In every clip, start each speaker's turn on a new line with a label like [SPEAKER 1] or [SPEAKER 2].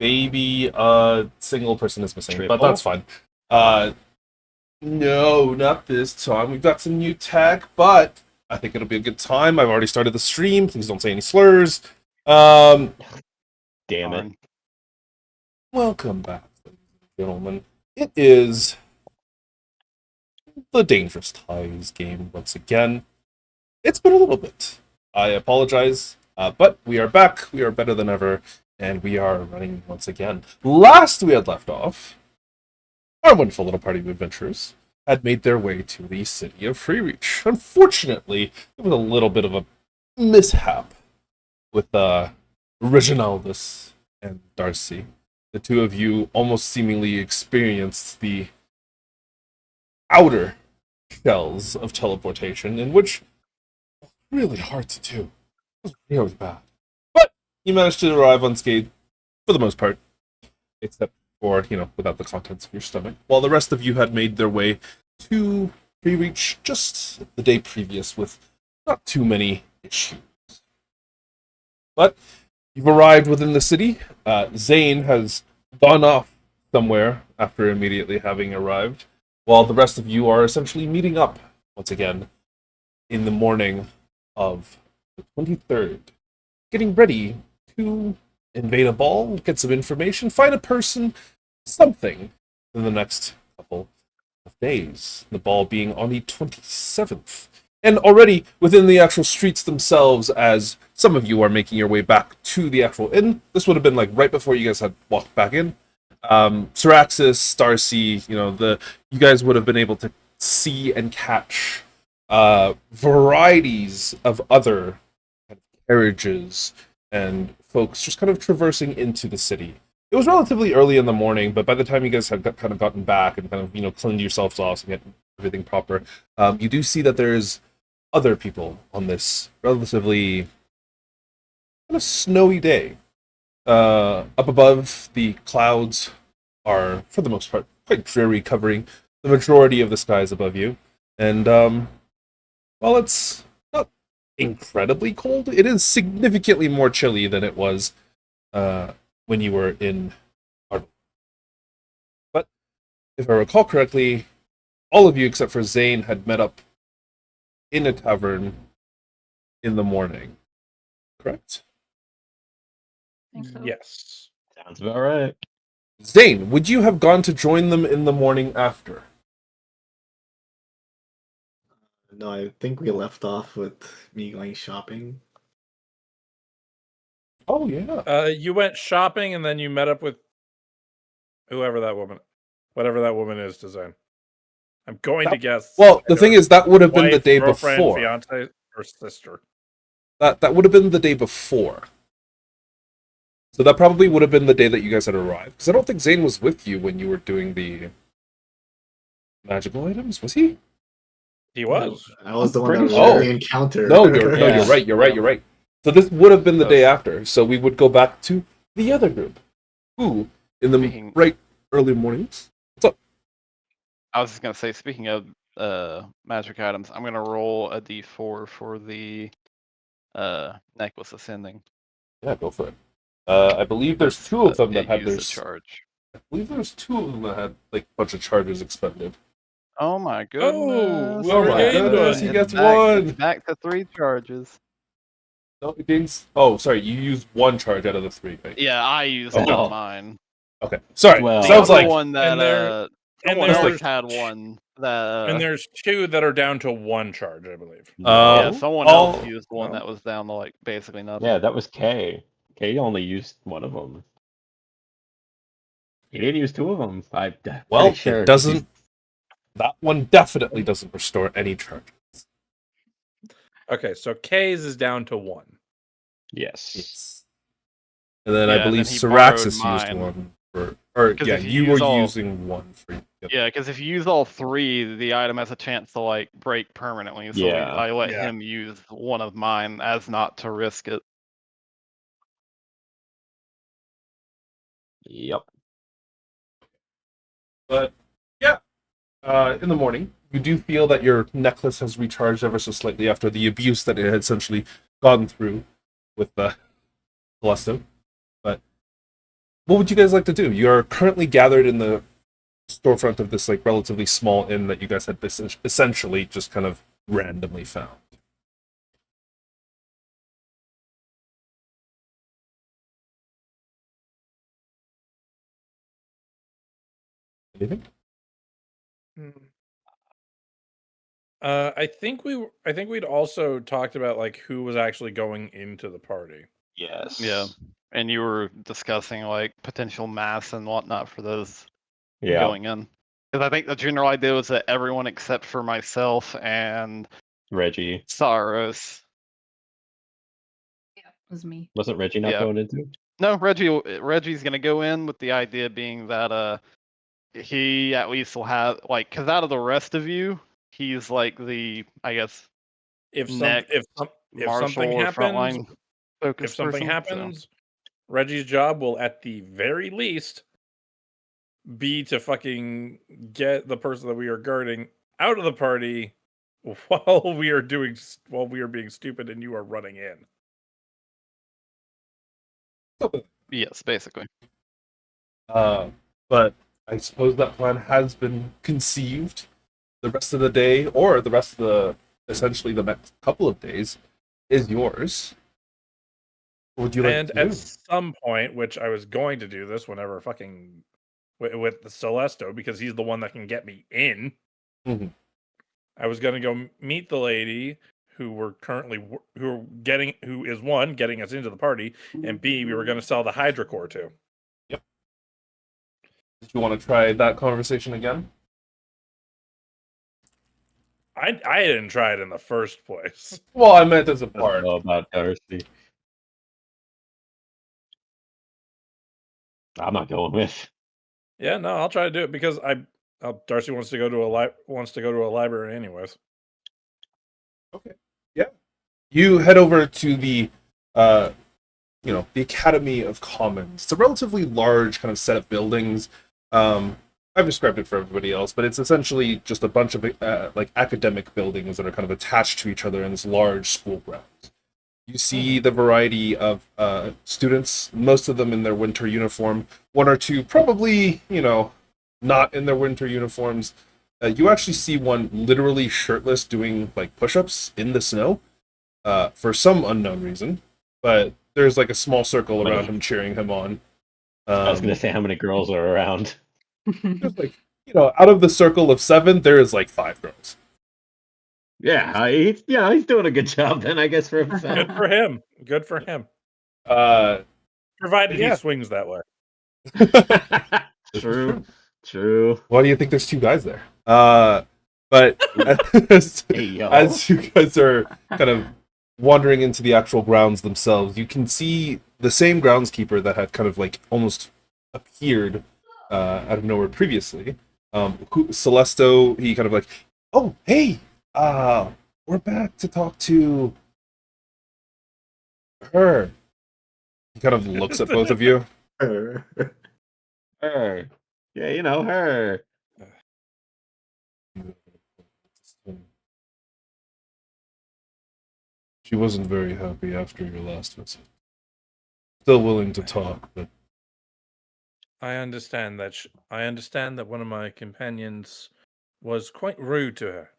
[SPEAKER 1] Maybe a single person is missing, but
[SPEAKER 2] Triple?
[SPEAKER 1] that's fine. Uh, no, not this time. We've got some new tech, but I think it'll be a good time. I've already started the stream. Please don't say any slurs. Um,
[SPEAKER 2] Damn it.
[SPEAKER 3] Darn.
[SPEAKER 1] Welcome back, ladies and gentlemen. It is the Dangerous Ties game once again. It's been a little bit. I apologize, but we are back. We are better than ever, and we are running once again. Last we had left off, our wonderful little party of adventurers had made their way to the city of Freereach. Unfortunately, there was a little bit of a mishap with Reginaldus and Darcy. The two of you almost seemingly experienced the outer shells of teleportation, in which was really hard to do. It was really bad. But you managed to arrive unscathed for the most part, except for, without the contents of your stomach, while the rest of you had made their way to Freereach just the day previous with not too many issues. But you've arrived within the city. Zane has gone off somewhere after immediately having arrived, while the rest of you are essentially meeting up once again in the morning of the 23rd, getting ready to invade a ball, get some information, find a person, something in the next couple of days. The ball being on the 27th. And already within the actual streets themselves, as some of you are making your way back to the actual inn, this would have been like right before you guys had walked back in. Syraxis, Darcy, you guys would have been able to see and catch varieties of other kind of carriages and folks just kind of traversing into the city. It was relatively early in the morning, but by the time you guys had kind of gotten back and kind of cleaned yourselves off and get everything proper, you do see that there's other people on this relatively kind of snowy day. Up above, the clouds are, for the most part, quite dreary, covering the majority of the skies above you. And while it's not incredibly cold, it is significantly more chilly than it was when you were in Arnold. But if I recall correctly, all of you except for Zane had met up in a tavern in the morning. Correct?
[SPEAKER 4] Think so.
[SPEAKER 5] Yes.
[SPEAKER 2] Sounds about right.
[SPEAKER 1] Zane, would you have gone to join them in the morning after?
[SPEAKER 6] No, I think we left off with me going shopping.
[SPEAKER 1] Oh, yeah.
[SPEAKER 5] You went shopping and then you met up with whoever that woman, whatever that woman is, Design. I'm going to guess.
[SPEAKER 1] Well, the thing is, that would have been the
[SPEAKER 5] wife,
[SPEAKER 1] day
[SPEAKER 5] girlfriend,
[SPEAKER 1] before.
[SPEAKER 5] fiance, or sister.
[SPEAKER 1] That would have been the day before. So that probably would have been the day that you guys had arrived. Because I don't think Zane was with you when you were doing the magical items, was he?
[SPEAKER 5] He was.
[SPEAKER 6] I was the one that
[SPEAKER 2] pretty
[SPEAKER 6] was
[SPEAKER 1] sure.
[SPEAKER 6] the encounter.
[SPEAKER 1] No, you're
[SPEAKER 2] Yeah.
[SPEAKER 1] you're right. So this would have been the day after. So we would go back to the other group, who in the
[SPEAKER 3] Speaking-
[SPEAKER 1] right early mornings. What's up?
[SPEAKER 3] I was just gonna say, speaking of magic items, I'm gonna roll a d4 for the necklace ascending.
[SPEAKER 1] Yeah, go for it. I believe there's two of them that
[SPEAKER 3] It
[SPEAKER 1] had
[SPEAKER 3] used
[SPEAKER 1] their.
[SPEAKER 3] a charge.
[SPEAKER 1] I believe there's two of them that had like a bunch of charges expended.
[SPEAKER 3] Oh my goodness!
[SPEAKER 1] Oh my
[SPEAKER 5] We're
[SPEAKER 1] goodness,
[SPEAKER 5] good.
[SPEAKER 1] he gets
[SPEAKER 3] back,
[SPEAKER 1] one.
[SPEAKER 3] it's back to 3 charges.
[SPEAKER 1] No, it gains. Oh, sorry, you used one charge out of the 3, right?
[SPEAKER 3] Yeah, I used
[SPEAKER 1] Oh.
[SPEAKER 3] one of mine.
[SPEAKER 1] Okay, sorry.
[SPEAKER 2] Well-
[SPEAKER 3] The
[SPEAKER 1] Sounds
[SPEAKER 3] other
[SPEAKER 1] like
[SPEAKER 3] one that
[SPEAKER 5] And there-
[SPEAKER 3] someone
[SPEAKER 5] and
[SPEAKER 3] else
[SPEAKER 5] there's-
[SPEAKER 3] had one that
[SPEAKER 5] And there's two that are down to 1 charge, I believe.
[SPEAKER 3] yeah,
[SPEAKER 1] Oh.
[SPEAKER 3] someone
[SPEAKER 1] Oh.
[SPEAKER 3] else used one
[SPEAKER 5] No.
[SPEAKER 3] that was down to like basically nothing.
[SPEAKER 2] Yeah, that was Kay. Kay only used one of them. He didn't use 2 of them.
[SPEAKER 1] Well,
[SPEAKER 2] pretty sure.
[SPEAKER 1] it doesn't. That one definitely doesn't restore any charge.
[SPEAKER 5] Okay, so K's is down to 1.
[SPEAKER 2] Yes.
[SPEAKER 1] And then
[SPEAKER 3] Yeah,
[SPEAKER 1] I
[SPEAKER 3] and
[SPEAKER 1] believe
[SPEAKER 3] then he borrowed
[SPEAKER 1] Syraxis used
[SPEAKER 3] mine.
[SPEAKER 1] one for, or
[SPEAKER 3] 'Cause
[SPEAKER 1] yeah,
[SPEAKER 3] if you
[SPEAKER 1] you were
[SPEAKER 3] use all-
[SPEAKER 1] using one for. Yep.
[SPEAKER 3] Yeah, because if you use all 3, the item has a chance to like break permanently. So
[SPEAKER 2] Yeah.
[SPEAKER 3] I let
[SPEAKER 5] Yeah.
[SPEAKER 3] him use one of mine as not to risk it.
[SPEAKER 2] Yep.
[SPEAKER 1] But yeah, in the morning, you do feel that your necklace has recharged ever so slightly after the abuse that it had essentially gone through with the Celestin. But what would you guys like to do? You are currently gathered in the storefront of this like relatively small inn that you guys had essentially just kind of randomly found. Anything?
[SPEAKER 5] I think we'd also talked about like who was actually going into the party.
[SPEAKER 2] Yes.
[SPEAKER 3] Yeah. And you were discussing like potential mass and whatnot for those
[SPEAKER 2] Yeah.
[SPEAKER 3] going in. Because I think the general idea was that everyone except for myself and
[SPEAKER 2] Reggie.
[SPEAKER 3] Saros.
[SPEAKER 4] Yeah, it was me.
[SPEAKER 2] Wasn't Reggie not
[SPEAKER 3] Yeah.
[SPEAKER 2] going into?
[SPEAKER 3] No, Reggie's gonna go in with the idea being that he at least will have like because out of the rest of you, he's like the I guess
[SPEAKER 5] If
[SPEAKER 3] next marshal
[SPEAKER 5] something
[SPEAKER 3] or
[SPEAKER 5] happens,
[SPEAKER 3] frontline focus
[SPEAKER 5] if something
[SPEAKER 3] person, so.
[SPEAKER 5] happens, Reggie's job will at the very least be to fucking get the person that we are guarding out of the party while we are being stupid and you are running in.
[SPEAKER 3] Yes, basically.
[SPEAKER 1] But I suppose that plan has been conceived. The rest of the day, or the rest of the essentially the next couple of days, is yours. What would you like
[SPEAKER 5] And
[SPEAKER 1] to
[SPEAKER 5] at
[SPEAKER 1] do?
[SPEAKER 5] some point, which I was going to do this whenever fucking with the Celesto, because he's the one that can get me in.
[SPEAKER 1] Mhm.
[SPEAKER 5] I was going to go meet the lady who who is one getting us into the party, and B, we were going to sell the Hydra core to.
[SPEAKER 1] Did you want to try that conversation again?
[SPEAKER 5] I didn't try it in the first place.
[SPEAKER 1] Well, I meant as a
[SPEAKER 2] I don't
[SPEAKER 1] part.
[SPEAKER 2] know about Darcy. I'm not going with.
[SPEAKER 5] Yeah, no, I'll try to do it because Darcy wants to go to a library anyways.
[SPEAKER 1] You head over to the the Academy of Commons. It's a relatively large kind of set of buildings. I've described it for everybody else, but it's essentially just a bunch of like academic buildings that are kind of attached to each other in this large school grounds. You see the variety of students, most of them in their winter uniform, one or two probably, not in their winter uniforms. You actually see one literally shirtless doing like push-ups in the snow for some unknown reason, but there's like a small circle around him cheering him on.
[SPEAKER 2] I was gonna say how many girls are around.
[SPEAKER 1] There's like, out of the circle of 7, there is like 5 girls.
[SPEAKER 2] Yeah, he's doing a good job then, I guess, for himself.
[SPEAKER 5] Good for him. Good for him. Provided
[SPEAKER 1] yeah.
[SPEAKER 5] he swings that way.
[SPEAKER 2] True.
[SPEAKER 1] Why do you think there's 2 guys there? But as you guys are kind of wandering into the actual grounds themselves, you can see the same groundskeeper that had kind of like almost appeared out of nowhere previously. Celesto, he kind of like, oh, hey, we're back to talk to her. He kind of looks at both of you.
[SPEAKER 2] Her. Yeah, her.
[SPEAKER 1] She wasn't very happy after your last visit. Still willing to talk, but
[SPEAKER 5] I understand that. I understand that one of my companions was quite rude to her.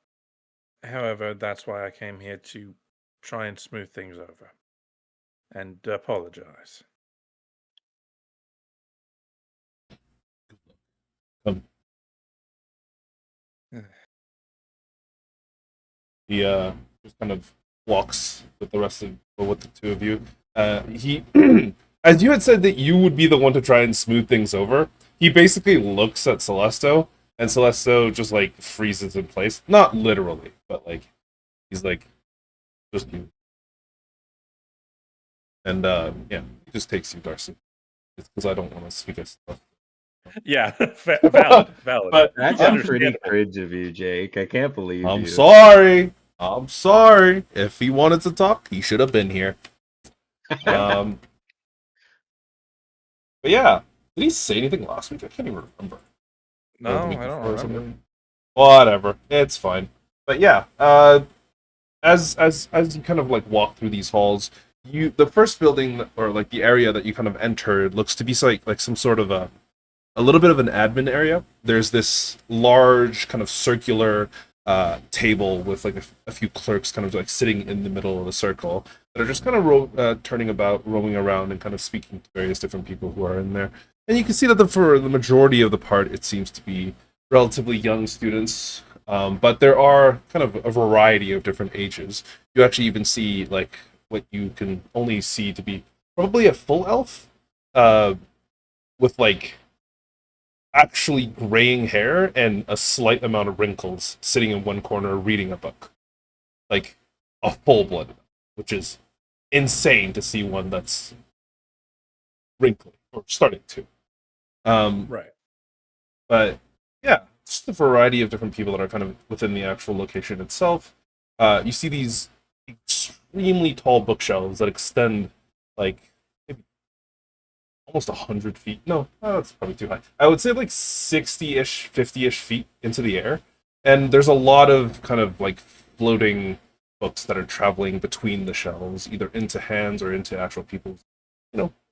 [SPEAKER 5] However, that's why I came here to try and smooth things over and apologize.
[SPEAKER 1] he just kind of walks with the 2 of you. He, as you had said that you would be the one to try and smooth things over, he basically looks at Celesto, and Celesto just like freezes in place. Not literally, but like he's like, just you. And he just takes you, Darcy. It's because I don't want to speak of stuff.
[SPEAKER 5] Yeah, valid.
[SPEAKER 1] But
[SPEAKER 2] That's pretty
[SPEAKER 5] understandable.
[SPEAKER 2] cringe of you, Jake. I can't believe
[SPEAKER 1] I'm
[SPEAKER 2] you.
[SPEAKER 1] sorry. If he wanted to talk, he should have been here. But yeah, did he say anything last week? I can't even remember.
[SPEAKER 5] No,
[SPEAKER 1] Or the week
[SPEAKER 5] I don't
[SPEAKER 1] before or
[SPEAKER 5] remember.
[SPEAKER 1] something? Whatever, it's fine. But yeah, as you kind of like walk through these halls, the first building or like the area that you kind of entered looks to be like some sort of a little bit of an admin area. There's this large kind of circular table with like a few clerks kind of like sitting in the middle of the circle that are just kind of turning about, roaming around, and kind of speaking to various different people who are in there. And you can see that for the majority of the part, it seems to be relatively young students, but there are kind of a variety of different ages. You actually even see like what you can only see to be probably a full elf, with like actually graying hair and a slight amount of wrinkles, sitting in one corner reading a book, like a full blood, which is insane to see one that's wrinkly or starting to.
[SPEAKER 5] Right.
[SPEAKER 1] But yeah, just a variety of different people that are kind of within the actual location itself. You see these extremely tall bookshelves that extend like maybe almost 100 feet. No, that's probably too high. I would say like 60-ish, 50-ish feet into the air. And there's a lot of kind of like floating books that are traveling between the shelves, either into hands or into actual people's,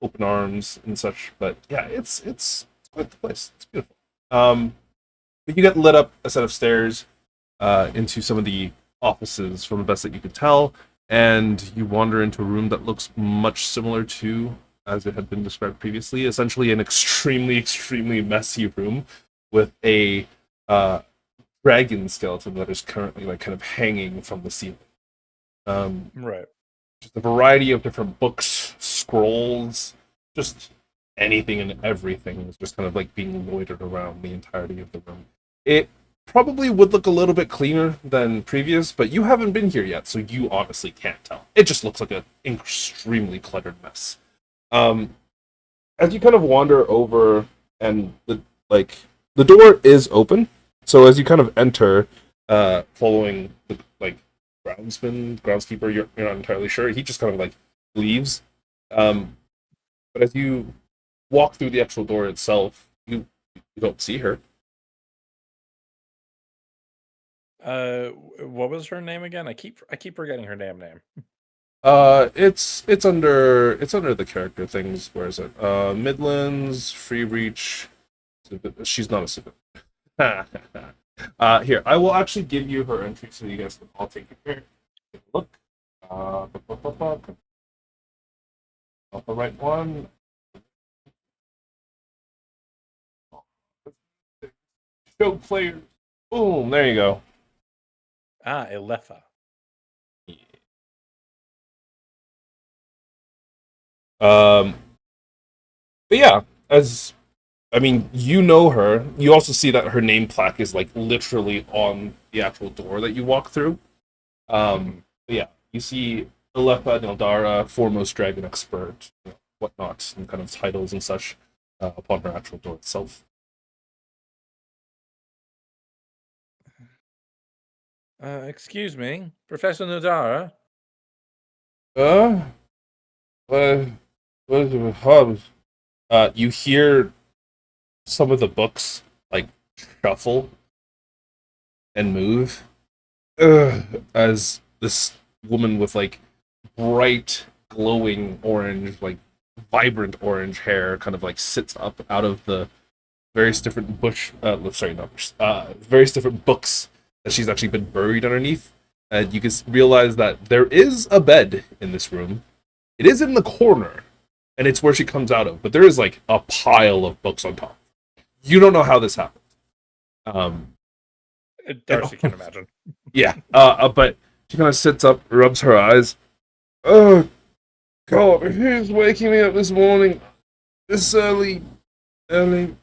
[SPEAKER 1] open arms and such. But yeah, it's quite the place. It's beautiful. But you get lit up a set of stairs into some of the offices from the best that you could tell, and you wander into a room that looks much similar to as it had been described previously. Essentially, an extremely, extremely messy room with a dragon skeleton that is currently like kind of hanging from the ceiling.
[SPEAKER 5] Right.
[SPEAKER 1] Just a variety of different books, scrolls, just anything and everything is just kind of like being loitered around the entirety of the room. It probably would look a little bit cleaner than previous, but you haven't been here yet, so you honestly can't tell. It just looks like an extremely cluttered mess. As you kind of wander over, and the door is open, so as you kind of enter, following the groundskeeper, you're not entirely sure. He just kind of like leaves. But as you walk through the actual door itself, you don't see her.
[SPEAKER 5] What was her name again? I keep forgetting her damn name.
[SPEAKER 1] It's under the character things. Where is it? Midlands, Free Reach. She's not a civilian. Here, I will actually give you her entry so you guys can all take a look. Take a look. Not the right one. Show players. Boom, there you go.
[SPEAKER 5] Ah, Elefa.
[SPEAKER 1] But yeah, you know her. You also see that her name plaque is like literally on the actual door that you walk through. But yeah, you see Alepa Nildara, foremost dragon expert, whatnot, and kind of titles and such upon her actual door itself.
[SPEAKER 5] Excuse me, Professor Nodara.
[SPEAKER 1] What is it, Hobbs? You hear some of the books like shuffle and move as this woman with like bright, glowing orange, like vibrant orange hair, kind of like sits up out of the various different various different books that she's actually been buried underneath. And you can realize that there is a bed in this room. It is in the corner, and it's where she comes out of. But there is like a pile of books on top. You don't know how this happened.
[SPEAKER 5] Darcy can imagine.
[SPEAKER 1] Yeah. But she kind of sits up, rubs her eyes. Oh, God, who's waking me up this morning? This early morning.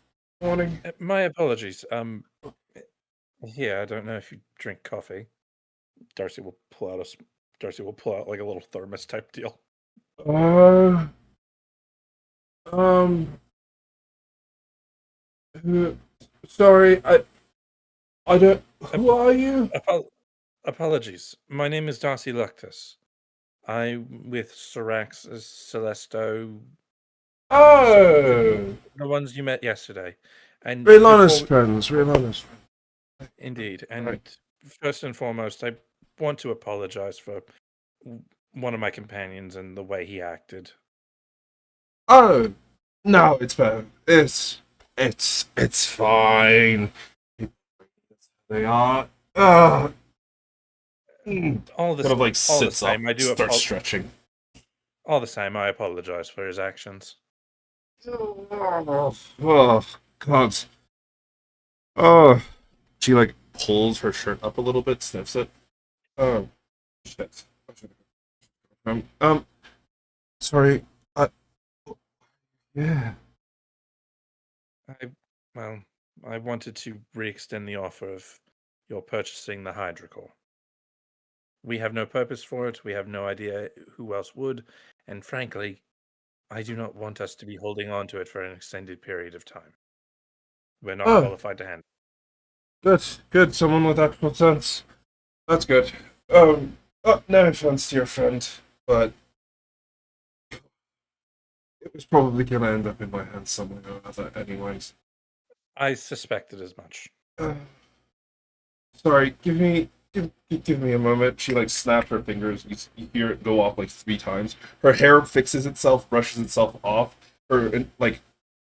[SPEAKER 5] My apologies. Here, I don't know if you drink coffee. Darcy will pull out like a little thermos type deal.
[SPEAKER 1] Sorry, I don't. Who are you?
[SPEAKER 5] Apologies. My name is Darcy Luctus. I'm with Syrax Celesto.
[SPEAKER 1] Oh,
[SPEAKER 5] The ones you met yesterday. And
[SPEAKER 1] real honest friends, real honest.
[SPEAKER 5] Indeed. And
[SPEAKER 1] Right.
[SPEAKER 5] first and foremost, I want to apologize for one of my companions and the way he acted.
[SPEAKER 1] Oh, no, it's better. It's fine. They are.
[SPEAKER 5] All the
[SPEAKER 1] Kind of like
[SPEAKER 5] all the
[SPEAKER 1] sits up,
[SPEAKER 5] same, I do
[SPEAKER 1] starts stretching.
[SPEAKER 5] all the same. I apologize for his actions.
[SPEAKER 1] Oh, God. Oh, she like pulls her shirt up a little bit, sniffs it. Oh, shit. Sorry. Yeah.
[SPEAKER 5] Well, I wanted to re-extend the offer of your purchasing the Hydra core. We have no purpose for it. We have no idea who else would, and frankly, I do not want us to be holding on to it for an extended period of time. We're not
[SPEAKER 1] Oh.
[SPEAKER 5] qualified to handle.
[SPEAKER 1] Good. Someone with actual sense. That's good. No offense to your friend, but it was probably gonna end up in my hands somewhere or other, anyways.
[SPEAKER 5] I suspected as much.
[SPEAKER 1] Sorry, give me a moment. She like snapped her fingers. You hear it go off like 3 times. Her hair fixes itself, brushes itself off. Like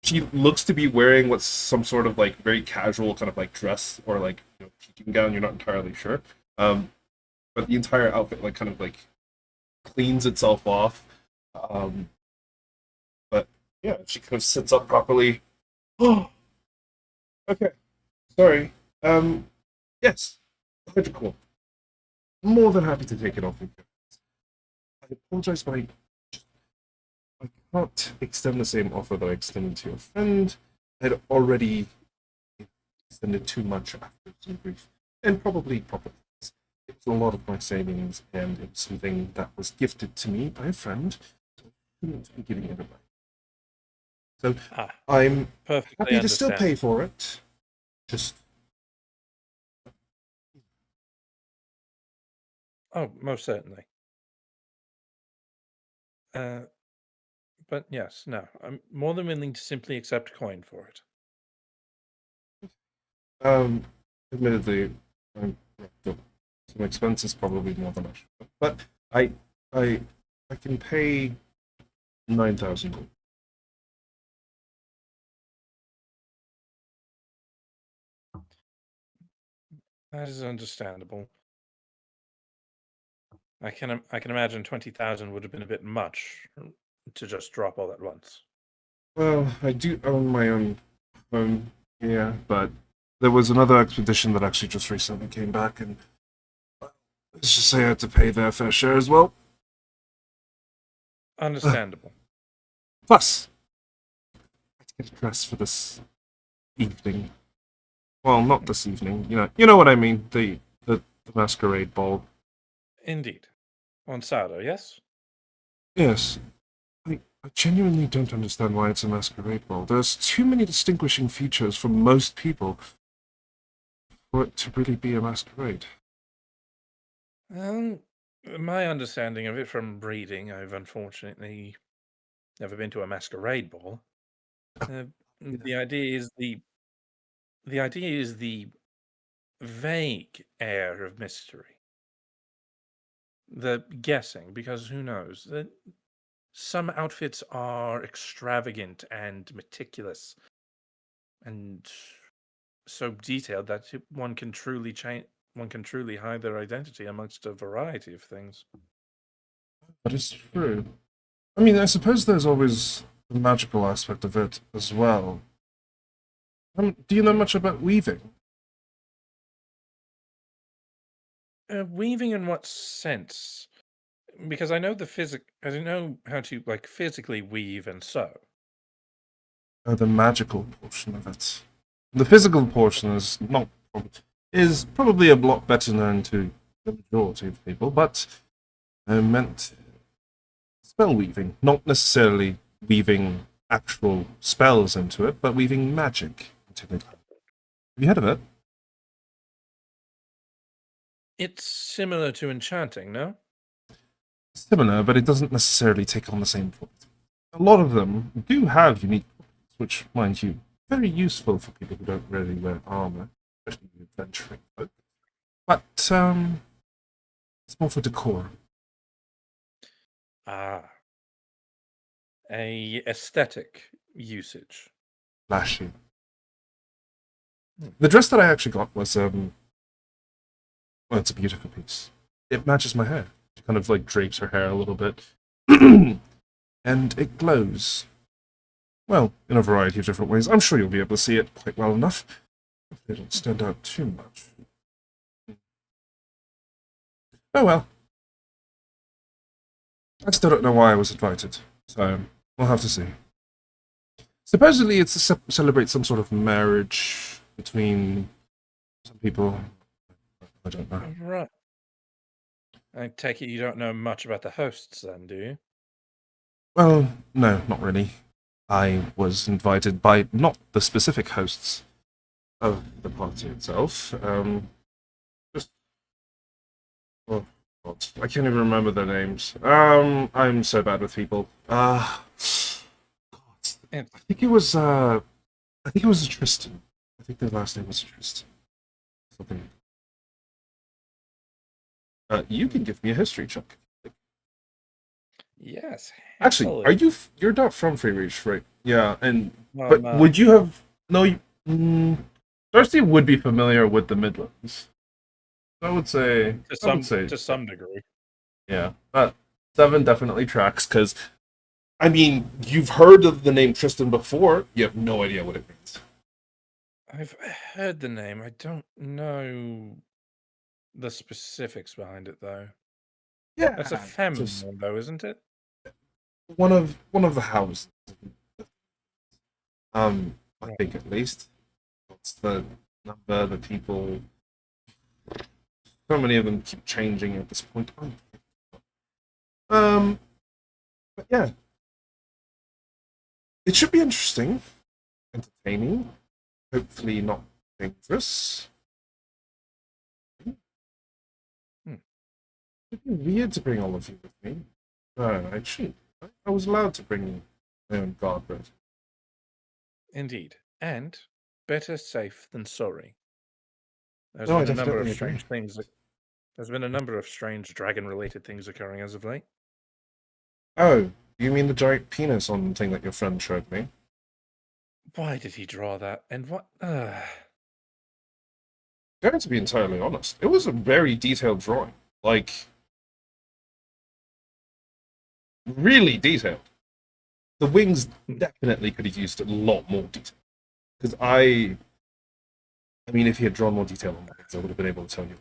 [SPEAKER 1] she looks to be wearing what's some sort of like very casual kind of like dress or like teaching gown. You're not entirely sure. But the entire outfit like kind of like cleans itself off. But yeah, she kind of sits up properly. Oh, okay. Sorry. Yes, Hydrocore. More than happy to take it off. I apologize, but I can't extend the same offer that I extended to your friend. I had already extended too much after some grief, and probably proper things. It was a lot of my savings, and it was something that was gifted to me by a friend, so I shouldn't be giving it away. So I'm
[SPEAKER 5] Perfectly
[SPEAKER 1] happy to still
[SPEAKER 5] understand.
[SPEAKER 1] pay for it. Just
[SPEAKER 5] Oh, most certainly. But yes, no, I'm more than willing to simply accept coin for it.
[SPEAKER 1] admittedly, I'm some expenses probably more than I should, but I can pay 9,000.
[SPEAKER 5] That is understandable. I can imagine 20,000 would have been a bit much to just drop all at once.
[SPEAKER 1] Well, I do own my own home here, but there was another expedition that actually just recently came back, and let's just say I had to pay their fair share as well.
[SPEAKER 5] Understandable.
[SPEAKER 1] Plus, I had to get dressed for this evening. Well, not this evening. You know what I mean. The masquerade ball.
[SPEAKER 5] Indeed. On Sado, yes?
[SPEAKER 1] Yes. I genuinely don't understand why it's a masquerade ball. There's too many distinguishing features for most people for it to really be a masquerade.
[SPEAKER 5] My understanding of it from reading, I've unfortunately never been to a masquerade ball. The idea is the vague air of mystery. The guessing, because who knows? Some outfits are extravagant and meticulous and so detailed that one can truly hide their identity amongst a variety of things.
[SPEAKER 1] That is true. I mean, I suppose there's always the magical aspect of it as well. Do you know much about weaving?
[SPEAKER 5] Weaving in what sense? Because I know I don't know how to like physically weave and sew.
[SPEAKER 1] The magical portion of it. The physical portion is probably a lot better known to the majority of people, but I meant spell weaving, not necessarily weaving actual spells into it, but weaving magic into it. Have you heard of it?
[SPEAKER 5] It's similar to enchanting, no?
[SPEAKER 1] Similar, but it doesn't necessarily take on the same property. A lot of them do have unique properties, which, mind you, very useful for people who don't really wear armor, especially adventuring folk. But it's more for decor.
[SPEAKER 5] Ah, a aesthetic usage.
[SPEAKER 1] Flashy.
[SPEAKER 5] Hmm.
[SPEAKER 1] The dress that I actually got was well, it's a beautiful piece. It matches my hair. She kind of like drapes her hair a little bit, and it glows. Well, in a variety of different ways. I'm sure you'll be able to see it quite well enough. If they don't stand out too much. Oh well. I still don't know why I was invited, so we'll have to see. Supposedly it's to celebrate some sort of marriage between some people. I don't know.
[SPEAKER 5] Right. I take it you don't know much about the hosts, then, do you?
[SPEAKER 1] Well, no, not really. I was invited by not the specific hosts of the party itself. Just oh God, I can't even remember their names. I'm so bad with people. God,
[SPEAKER 5] And-
[SPEAKER 1] I think it was Tristan. I think their last name was Tristan. Something. You can give me a history check.
[SPEAKER 5] Yes.
[SPEAKER 1] Actually, are
[SPEAKER 5] happily.
[SPEAKER 1] you're not from Free Reach, right? Yeah, and
[SPEAKER 5] No,
[SPEAKER 1] but
[SPEAKER 5] I'm not.
[SPEAKER 1] would you have Darcy would be familiar with the Midlands. I would say
[SPEAKER 5] To some degree.
[SPEAKER 1] yeah. 7 definitely tracks because I mean you've heard of the name Tristan before. You have no idea what it means.
[SPEAKER 5] I've heard the name. I don't know the specifics behind it, though.
[SPEAKER 1] Yeah,
[SPEAKER 5] That's a fem
[SPEAKER 1] just
[SPEAKER 5] name, though, isn't it?
[SPEAKER 1] one of the houses. I
[SPEAKER 5] Right.
[SPEAKER 1] think at least. What's the number? The people. So many of them keep changing at this point. But yeah, it should be interesting, entertaining, hopefully not dangerous.
[SPEAKER 5] Hmm.
[SPEAKER 1] It'd be weird to bring all of you with me. No, I shouldn't. I was allowed to bring my own guard.
[SPEAKER 5] Indeed. And better safe than sorry. There's
[SPEAKER 1] No, I
[SPEAKER 5] been a number of
[SPEAKER 1] definitely agree.
[SPEAKER 5] strange things. There's been a number of strange dragon-related things occurring as of late.
[SPEAKER 1] Oh, you mean the giant penis on the thing that your friend showed me?
[SPEAKER 5] Why did he draw that? And what?
[SPEAKER 1] Going to be entirely honest, it was a very detailed drawing. Like, really detailed. The wings definitely could have used a lot more detail. Because I mean, if he had drawn more detail on the wings, I would have been able to tell you.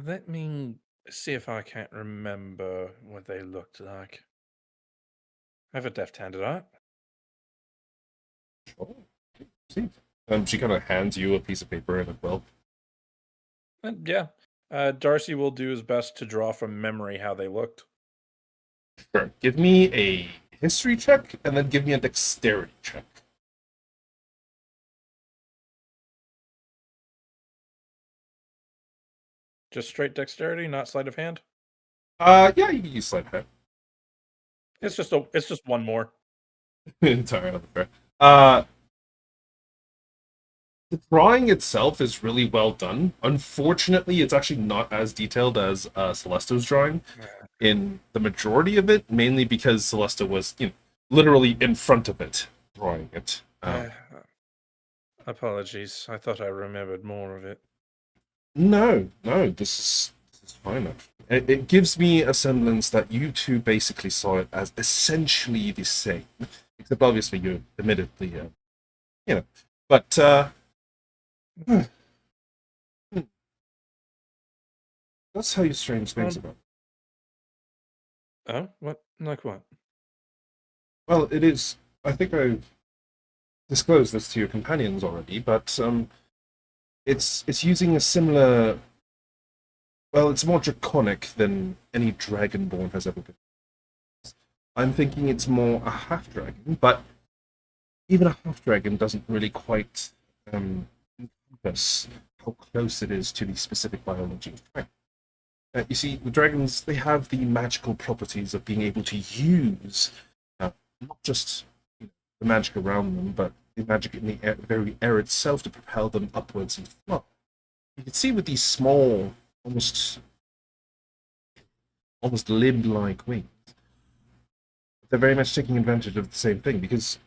[SPEAKER 5] Let me see if I can't remember what they looked like. I have a deft-handed art.
[SPEAKER 1] Sure. See. She kind of hands you a piece of paper and a quill.
[SPEAKER 5] And yeah, Darcy will do his best to draw from memory how they looked.
[SPEAKER 1] Sure. Give me a history check and then give me a dexterity check.
[SPEAKER 5] Just straight dexterity, not sleight of hand.
[SPEAKER 1] Yeah, you can use sleight of hand.
[SPEAKER 5] It's just one more.
[SPEAKER 1] Entirely fair. The drawing itself is really well done. Unfortunately, it's actually not as detailed as Celesto's drawing in the majority of it, mainly because Celesto was, literally in front of it, drawing it.
[SPEAKER 5] Apologies. I thought I remembered more of it.
[SPEAKER 1] No, this is fine. Actually. It gives me a semblance that you two basically saw it as essentially the same, except obviously you admittedly, but that's how you strange things about.
[SPEAKER 5] Oh, what? Like what?
[SPEAKER 1] Well, it is. I think I've disclosed this to your companions already, but it's using a similar. Well, it's more draconic than any dragonborn has ever been. I'm thinking it's more a half dragon, but even a half dragon doesn't really quite encompass how close it is to the specific biology of dragon. You see, the dragons, they have the magical properties of being able to use not just the magic around them, but the magic in the very air itself to propel them upwards and fly. You can see with these small, almost limb-like wings, they're very much taking advantage of the same thing because,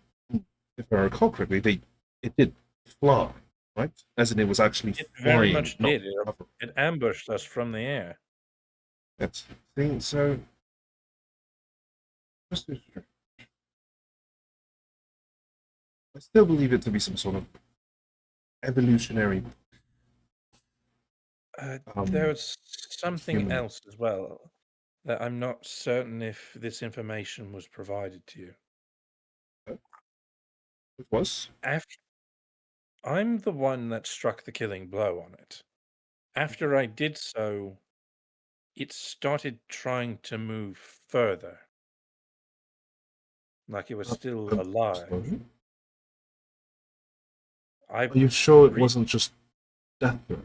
[SPEAKER 1] if I recall correctly, it did fly, right? As in, it was actually
[SPEAKER 5] It very
[SPEAKER 1] flying,
[SPEAKER 5] much
[SPEAKER 1] not
[SPEAKER 5] did.
[SPEAKER 1] hovering.
[SPEAKER 5] It ambushed us from the air.
[SPEAKER 1] That's the thing. So, I still believe it to be some sort of evolutionary.
[SPEAKER 5] There's something
[SPEAKER 1] human.
[SPEAKER 5] else as well that I'm not certain if this information was provided to you.
[SPEAKER 1] It was.
[SPEAKER 5] After I'm the one that struck the killing blow on it. After I did so, it started trying to move further, like it was still alive.
[SPEAKER 1] Explosion?
[SPEAKER 5] I
[SPEAKER 1] Are you sure it
[SPEAKER 5] re-
[SPEAKER 1] wasn't just death threat?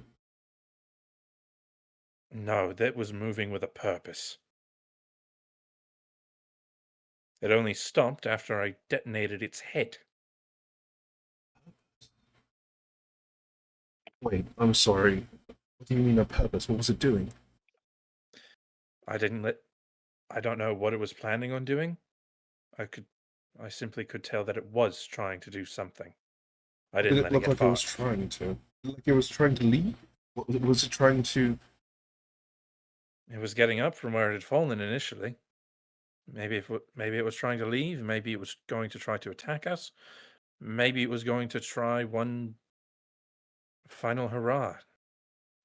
[SPEAKER 5] No, that was moving with a purpose. It only stopped after I detonated its head.
[SPEAKER 1] Wait, I'm sorry. What do you mean a purpose? What was it doing?
[SPEAKER 5] I don't know what it was planning on doing. I simply could tell that it was trying to do something. I
[SPEAKER 1] Did
[SPEAKER 5] didn't
[SPEAKER 1] it
[SPEAKER 5] let it
[SPEAKER 1] look
[SPEAKER 5] get
[SPEAKER 1] like
[SPEAKER 5] far.
[SPEAKER 1] it was trying to? Like it was trying to leave? Was it trying to?
[SPEAKER 5] It was getting up from where it had fallen initially. Maybe it was trying to leave. Maybe it was going to try to attack us. Maybe it was going to try one final hurrah,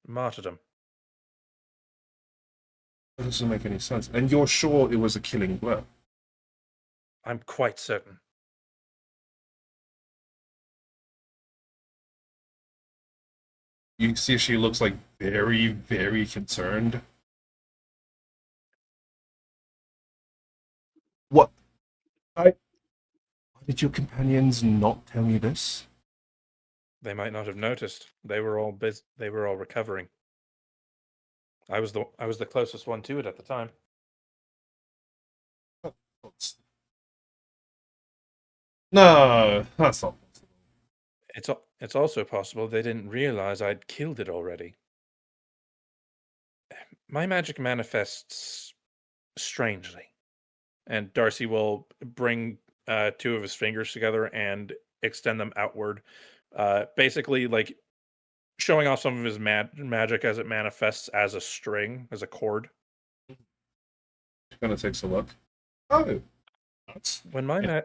[SPEAKER 5] martyrdom.
[SPEAKER 1] That doesn't make any sense. And you're sure it was a killing blow?
[SPEAKER 5] I'm quite certain.
[SPEAKER 1] You see, she looks like very, very concerned. What? Why did your companions not tell me this?
[SPEAKER 5] They might not have noticed. They were all They were all recovering. I was the closest one to it at the time.
[SPEAKER 1] No, that's not possible.
[SPEAKER 5] It's also possible they didn't realize I'd killed it already. My magic manifests strangely, and Darcy will bring two of his fingers together and extend them outward, basically like showing off some of his magic as it manifests as a string, as a cord.
[SPEAKER 1] Kind of takes a look. Oh, that's
[SPEAKER 5] When my ma-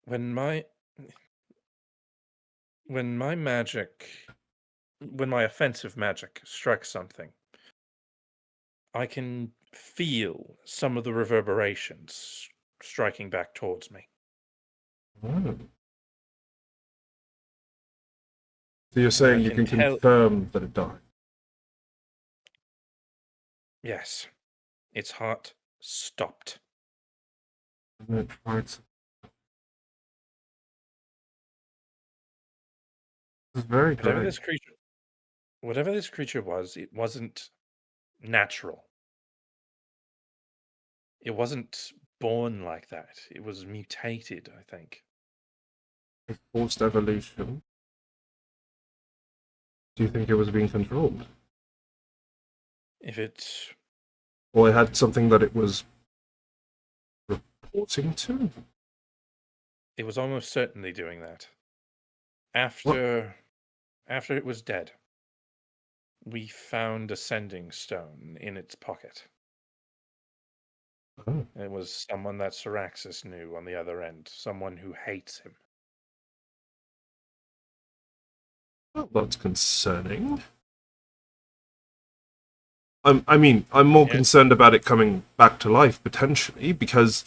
[SPEAKER 5] when my when my magic when my offensive magic strikes something, I can feel some of the reverberations striking back towards me.
[SPEAKER 1] Oh. So you're
[SPEAKER 5] I
[SPEAKER 1] saying you
[SPEAKER 5] can
[SPEAKER 1] can
[SPEAKER 5] tell-
[SPEAKER 1] confirm that it died?
[SPEAKER 5] Yes, its heart stopped.
[SPEAKER 1] And it tried to- It's very
[SPEAKER 5] Whatever
[SPEAKER 1] great.
[SPEAKER 5] this creature was, it wasn't natural. It wasn't born like that. It was mutated, I think.
[SPEAKER 1] A forced evolution. Do you think it was being controlled?
[SPEAKER 5] If it
[SPEAKER 1] Or it had something that it was reporting to?
[SPEAKER 5] it was almost certainly doing that. After it was dead, we found a sending stone in its pocket.
[SPEAKER 1] Oh.
[SPEAKER 5] It was someone that Syraxis knew on the other end, someone who hates him.
[SPEAKER 1] Well, that's concerning. I'm more
[SPEAKER 5] Yeah.
[SPEAKER 1] concerned about it coming back to life potentially because,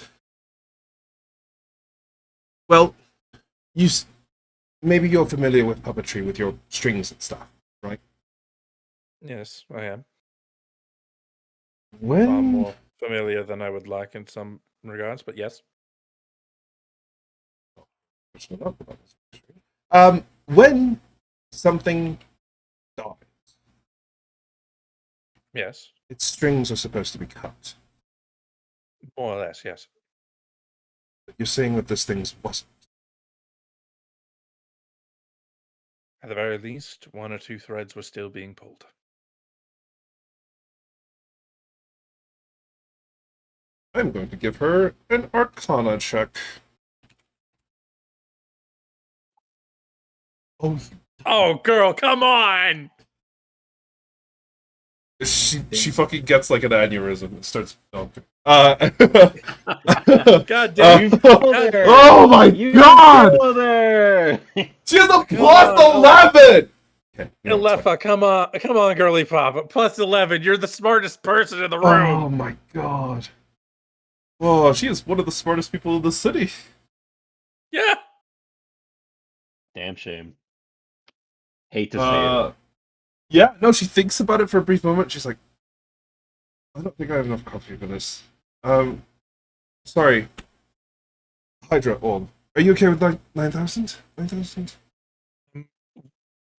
[SPEAKER 1] well, maybe you're familiar with puppetry with your strings and stuff, right?
[SPEAKER 5] Yes, I am. Far
[SPEAKER 1] When
[SPEAKER 5] more familiar than I would like in some regards, but yes.
[SPEAKER 1] when something dies,
[SPEAKER 5] Yes.
[SPEAKER 1] its strings are supposed to be cut.
[SPEAKER 5] More or less, yes.
[SPEAKER 1] But you're saying that this thing's wasn't.
[SPEAKER 5] At the very least, one or two threads were still being pulled.
[SPEAKER 1] I'm going to give her an Arcana check. Oh,
[SPEAKER 5] Oh, girl, come on!
[SPEAKER 1] she fucking gets like an aneurysm and starts. Oh,
[SPEAKER 5] God damn!
[SPEAKER 2] You
[SPEAKER 1] uh,
[SPEAKER 2] killed her!
[SPEAKER 1] oh my
[SPEAKER 2] You
[SPEAKER 1] god!
[SPEAKER 2] killed her!
[SPEAKER 1] She has a
[SPEAKER 5] Come
[SPEAKER 1] plus
[SPEAKER 5] on,
[SPEAKER 1] 11! Okay, no, it's fine.
[SPEAKER 5] Alefa, come on, girly pop. Plus 11. You're the smartest person in the
[SPEAKER 1] Oh
[SPEAKER 5] room.
[SPEAKER 1] my god. Oh, she is one of the smartest people in the city.
[SPEAKER 5] Yeah.
[SPEAKER 2] Damn shame. Hate to say it.
[SPEAKER 1] Yeah, no, she thinks about it for a brief moment. She's like, I don't think I have enough coffee for this. Sorry. Hydra Orb. Are you okay with 9,000? 9,000?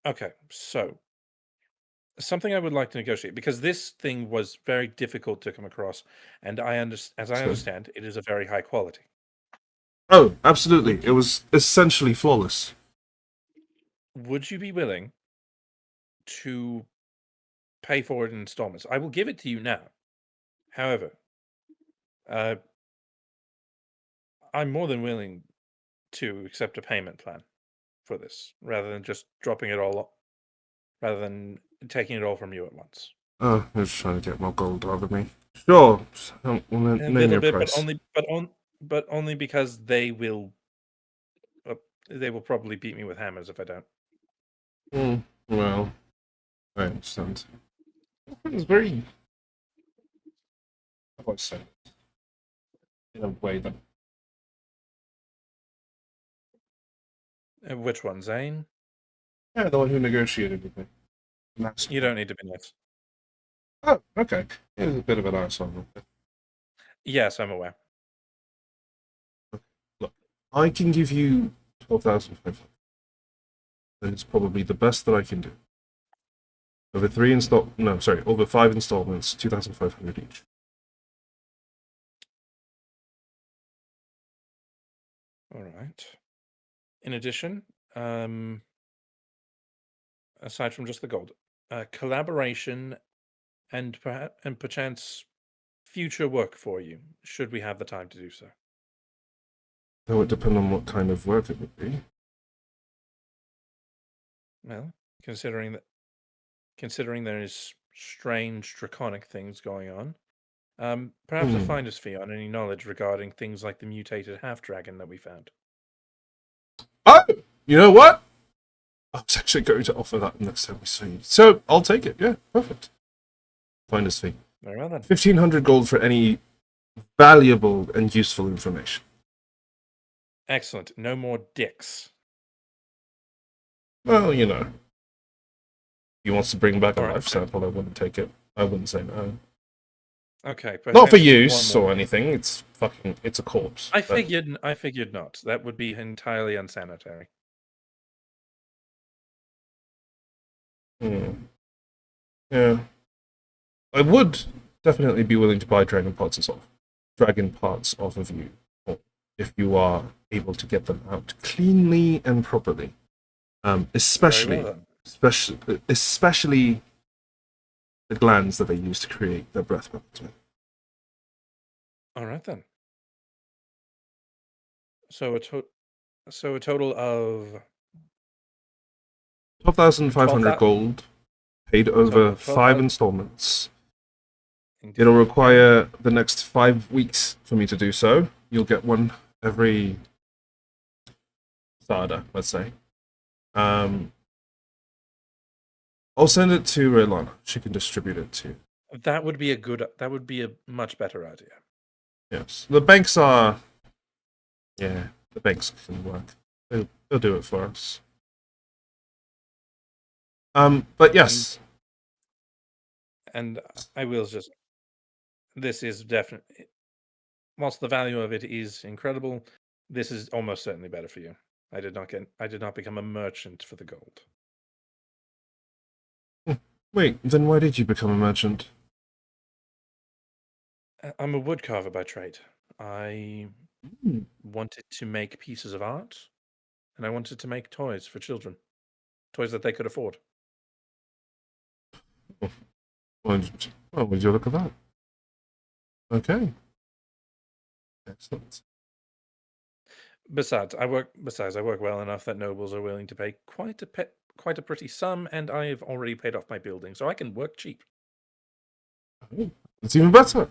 [SPEAKER 5] Okay, so something I would like to negotiate because this thing was very difficult to come across, and as I
[SPEAKER 1] Sure.
[SPEAKER 5] understand, it is a very high quality.
[SPEAKER 1] Oh, absolutely. It was essentially flawless.
[SPEAKER 5] Would you be willing to pay for it in installments? I will give it to you now. However, uh, I'm more than willing to accept a payment plan for this, rather than just dropping it all, rather than taking it all from you at once.
[SPEAKER 1] Oh, they're just trying to get more gold out of me. Sure.
[SPEAKER 5] A
[SPEAKER 1] Name
[SPEAKER 5] little
[SPEAKER 1] your
[SPEAKER 5] bit,
[SPEAKER 1] price.
[SPEAKER 5] but only because they will probably beat me with hammers if I don't.
[SPEAKER 1] Well, I understand. It's very... How do I say it? In a way that...
[SPEAKER 5] Which one, Zane?
[SPEAKER 1] Yeah, the one who negotiated with me. That's...
[SPEAKER 5] You don't need to be nice.
[SPEAKER 1] Oh, okay. He was a bit of an asshole.
[SPEAKER 5] Yes, I'm aware.
[SPEAKER 1] Look, I can give you 12,500. And it's probably the best that I can do. Over over 5 installments, 2,500 each.
[SPEAKER 5] All right. In addition, aside from just the gold, collaboration and perchance future work for you, should we have the time to do so.
[SPEAKER 1] That would depend on what kind of work it would be.
[SPEAKER 5] Well, considering there is strange draconic things going on, perhaps a finder's fee on any knowledge regarding things like the mutated half dragon that we found.
[SPEAKER 1] Oh, you know what? I was actually going to offer that next time we see you. So I'll take it. Yeah, perfect. Finder's fee.
[SPEAKER 5] Very well then.
[SPEAKER 1] 1,500 gold for any valuable and useful information.
[SPEAKER 5] Excellent. No more dicks.
[SPEAKER 1] Well, you know. If he wants to bring back a
[SPEAKER 5] All right.
[SPEAKER 1] life sample, I wouldn't take it. I wouldn't say no.
[SPEAKER 5] Okay.
[SPEAKER 1] Not for
[SPEAKER 5] perhaps
[SPEAKER 1] use
[SPEAKER 5] one more.
[SPEAKER 1] or anything. It's a corpse.
[SPEAKER 5] I
[SPEAKER 1] but-
[SPEAKER 5] figured not. That would be entirely unsanitary.
[SPEAKER 1] Yeah. I would definitely be willing to buy dragon parts off of you, if you are able to get them out cleanly and properly. Especially
[SPEAKER 5] Very well
[SPEAKER 1] especially the glands that they use to create their breath weapons with.
[SPEAKER 5] All right then. So a total of
[SPEAKER 1] 12,500 gold, paid over
[SPEAKER 5] Total,
[SPEAKER 1] 5
[SPEAKER 5] 12,000.
[SPEAKER 1] installments. It'll require the next 5 weeks for me to do so. You'll get one every Sada, let's say. I'll send it to Raylana. She can distribute it to you.
[SPEAKER 5] That would be a much better idea.
[SPEAKER 1] Yes. The banks are... Yeah, the banks can work. They'll do it for us. But yes.
[SPEAKER 5] And I will just. This is definitely. Whilst the value of it is incredible, this is almost certainly better for you. I did not become a merchant for the gold.
[SPEAKER 1] Wait, then why did you become a merchant?
[SPEAKER 5] I'm a woodcarver by trade. I wanted to make pieces of art, and I wanted to make toys for children. Toys that they could afford.
[SPEAKER 1] Well, would you look at that? Okay. Excellent.
[SPEAKER 5] Besides, I work well enough that nobles are willing to pay quite a pretty sum, and I have already paid off my building, so I can work cheap.
[SPEAKER 1] Oh, it's even better.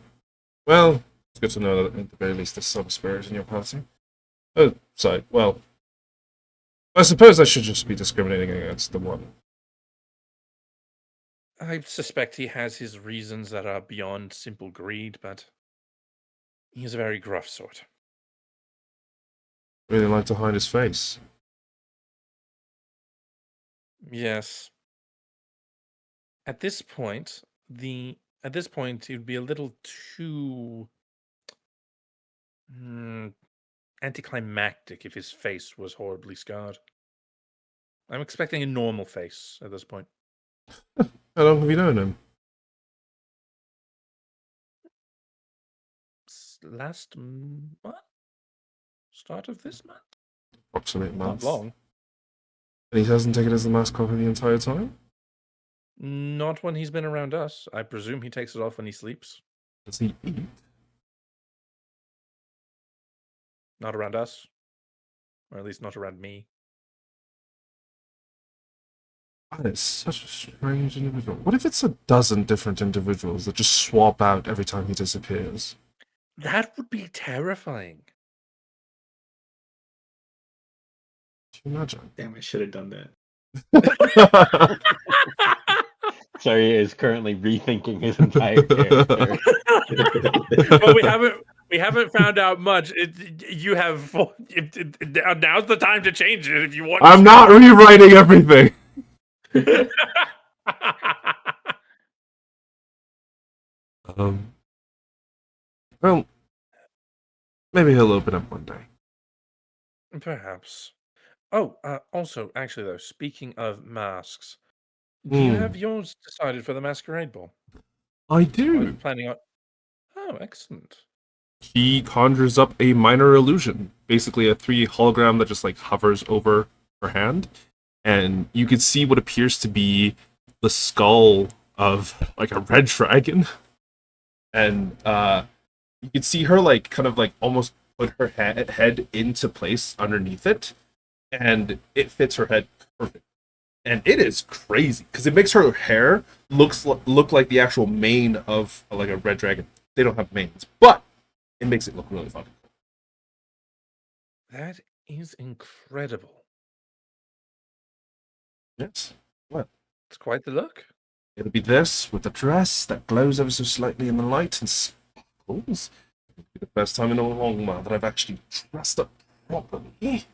[SPEAKER 1] Well, it's good to know that at the very least there's some spirit in your party. Oh, sorry. Well, I suppose I should just be discriminating against the one.
[SPEAKER 5] I suspect he has his reasons that are beyond simple greed, but he's a very gruff sort.
[SPEAKER 1] Really like to hide his face.
[SPEAKER 5] Yes. At this point, it would be a little too anticlimactic if his face was horribly scarred. I'm expecting a normal face at this point.
[SPEAKER 1] How long have you known him?
[SPEAKER 5] Last month? Start of this month?
[SPEAKER 1] Approximate
[SPEAKER 5] Not
[SPEAKER 1] month.
[SPEAKER 5] long.
[SPEAKER 1] And he hasn't taken his mask off the entire time?
[SPEAKER 5] Not when he's been around us. I presume he takes it off when he sleeps.
[SPEAKER 1] Does he eat?
[SPEAKER 5] Not around us. Or at least not around me.
[SPEAKER 1] That is such a strange individual. What if it's a dozen different individuals that just swap out every time he disappears?
[SPEAKER 5] That would be terrifying.
[SPEAKER 1] Can you imagine?
[SPEAKER 6] Damn, I should have done that.
[SPEAKER 2] Sorry, he is currently rethinking his entire character.
[SPEAKER 5] But we haven't found out much. Now's the time to change it if you want.
[SPEAKER 1] I'm not rewriting everything. Well, maybe he'll open up one day.
[SPEAKER 5] Perhaps. Oh, also, actually, though, speaking of masks, do you have yours decided for the masquerade ball?
[SPEAKER 1] I
[SPEAKER 5] Or are you
[SPEAKER 1] do.
[SPEAKER 5] planning on? Oh, excellent.
[SPEAKER 1] He conjures up a minor illusion, basically a 3 hologram that just like hovers over her hand, and you can see what appears to be the skull of like a red dragon, and you can see her like kind of like almost put her head into place underneath it, and it fits her head perfect. And it is crazy because it makes her hair look like the actual mane of like a red dragon. They don't have manes, but it makes it look really fun.
[SPEAKER 5] That is incredible.
[SPEAKER 1] Yes. What?
[SPEAKER 5] It's quite the look.
[SPEAKER 1] It'll be this with the dress that glows ever so slightly in the light and sparkles. It'll be the first time in a long while that I've actually dressed up properly.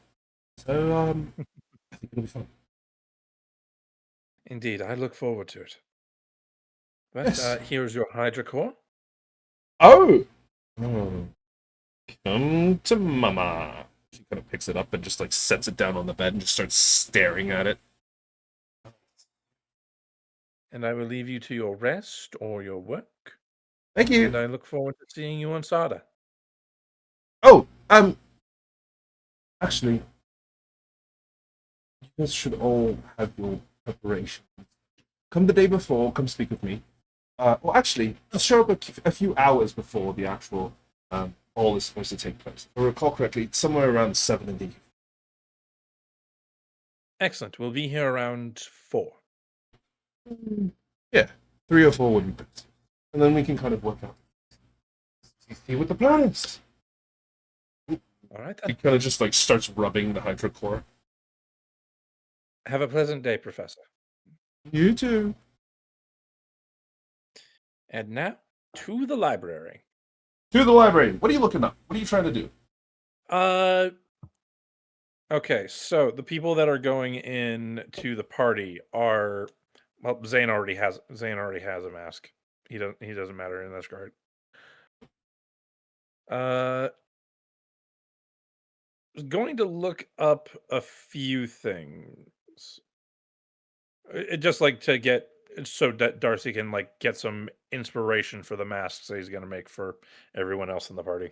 [SPEAKER 1] So, I think it'll be fun.
[SPEAKER 5] Indeed, I look forward to it. But
[SPEAKER 1] Yes.
[SPEAKER 5] here's your Hydra core.
[SPEAKER 1] Oh! Come to mama. She kind of picks it up and just like sets it down on the bed and just starts staring at it.
[SPEAKER 5] And I will leave you to your rest or your work.
[SPEAKER 1] Thank you.
[SPEAKER 5] And I look forward to seeing you on Sada.
[SPEAKER 1] Oh, actually, you guys should all have your preparation. Come the day before, come speak with me. Well, actually, just show up a few hours before the actual ball is supposed to take place. If I recall correctly, it's somewhere around 7 in the evening.
[SPEAKER 5] Excellent. We'll be here around 4.
[SPEAKER 1] Yeah, 3 or 4 would be best. And then we can kind of work out. See what the plan is.
[SPEAKER 5] All right,
[SPEAKER 1] He
[SPEAKER 5] then.
[SPEAKER 1] kind of just like starts rubbing the Hydra core.
[SPEAKER 5] Have a pleasant day, Professor.
[SPEAKER 1] You too.
[SPEAKER 5] And now, to the library.
[SPEAKER 1] To the library. What are you looking up? What are you trying to do?
[SPEAKER 5] Okay, so the people that are going in to the party are, well, Zane already has a mask. He doesn't matter in this guard. Going to look up a few things. Just like to get so that Darcy can like get some inspiration for the masks that he's gonna make for everyone else in the party.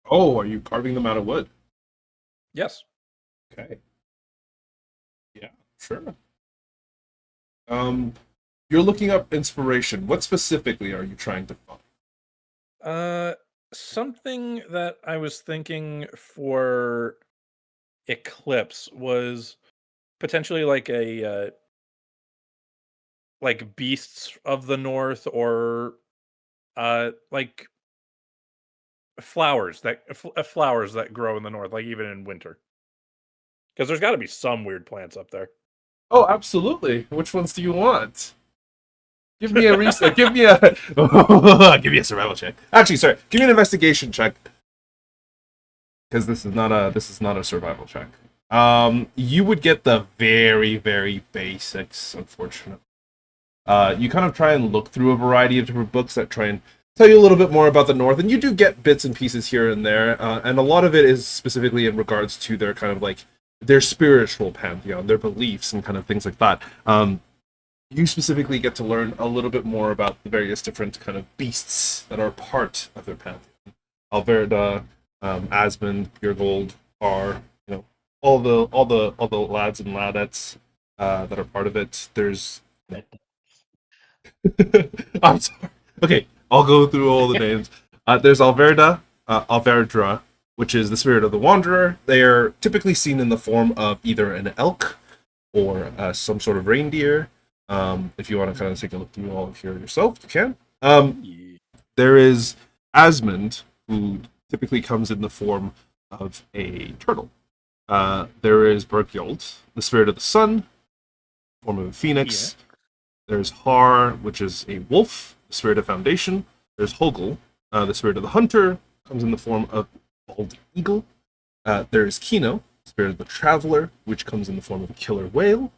[SPEAKER 1] Oh, are you carving them out of wood?
[SPEAKER 5] Yes.
[SPEAKER 1] Okay. Yeah, sure. You're looking up inspiration. What specifically are you trying to find?
[SPEAKER 5] Something that I was thinking for Eclipse was potentially like a like beasts of the north, or like flowers that grow in the north, like even in winter. Because there's got to be some weird plants up there.
[SPEAKER 1] Oh, absolutely. Which ones do you want? Give me a give me a give me a survival check. Actually, sorry, give me an investigation check. Because this is not a survival check. You would get the very, very basics, unfortunately. You kind of try and look through a variety of different books that try and tell you a little bit more about the North, and you do get bits and pieces here and there, and a lot of it is specifically in regards to their kind of like their spiritual pantheon, their beliefs, and kind of things like that. You specifically get to learn a little bit more about the various different kind of beasts that are part of their pantheon. Alverda, Asmund, Björgold are, you know, all the lads and ladettes that are part of it. There's I'm sorry. Okay, I'll go through all the names. There's Alverda, Alverdra, which is the spirit of the wanderer. They are typically seen in the form of either an elk or some sort of reindeer. If you want to kind of take a look through all of here yourself, you can. There is Asmund, who typically comes in the form of a turtle. There is Bergjold, the spirit of the sun, form of a phoenix.
[SPEAKER 5] Yeah.
[SPEAKER 1] There's Har, which is a wolf, the spirit of foundation. There's Hogel, the spirit of the hunter, comes in the form of bald eagle. There's Kino, spirit of the traveler, which comes in the form of a killer whale.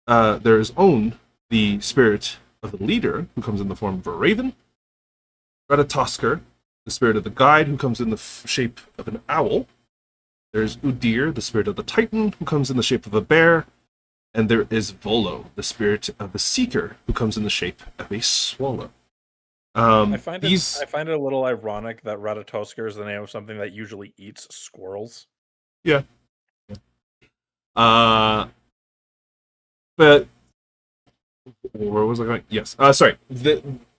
[SPEAKER 1] There's On, the spirit of the leader, who comes in the form of a raven. Ratatoskr, the spirit of the guide, who comes in the shape of an owl. There's Udir, the spirit of the titan, who comes in the shape of a bear. And there is Volo, the spirit of the seeker, who comes in the shape of a swallow.
[SPEAKER 5] I find it a little ironic that Ratatoskr is the name of something that usually eats squirrels.
[SPEAKER 1] Yeah. But where was I going? Yes. Sorry.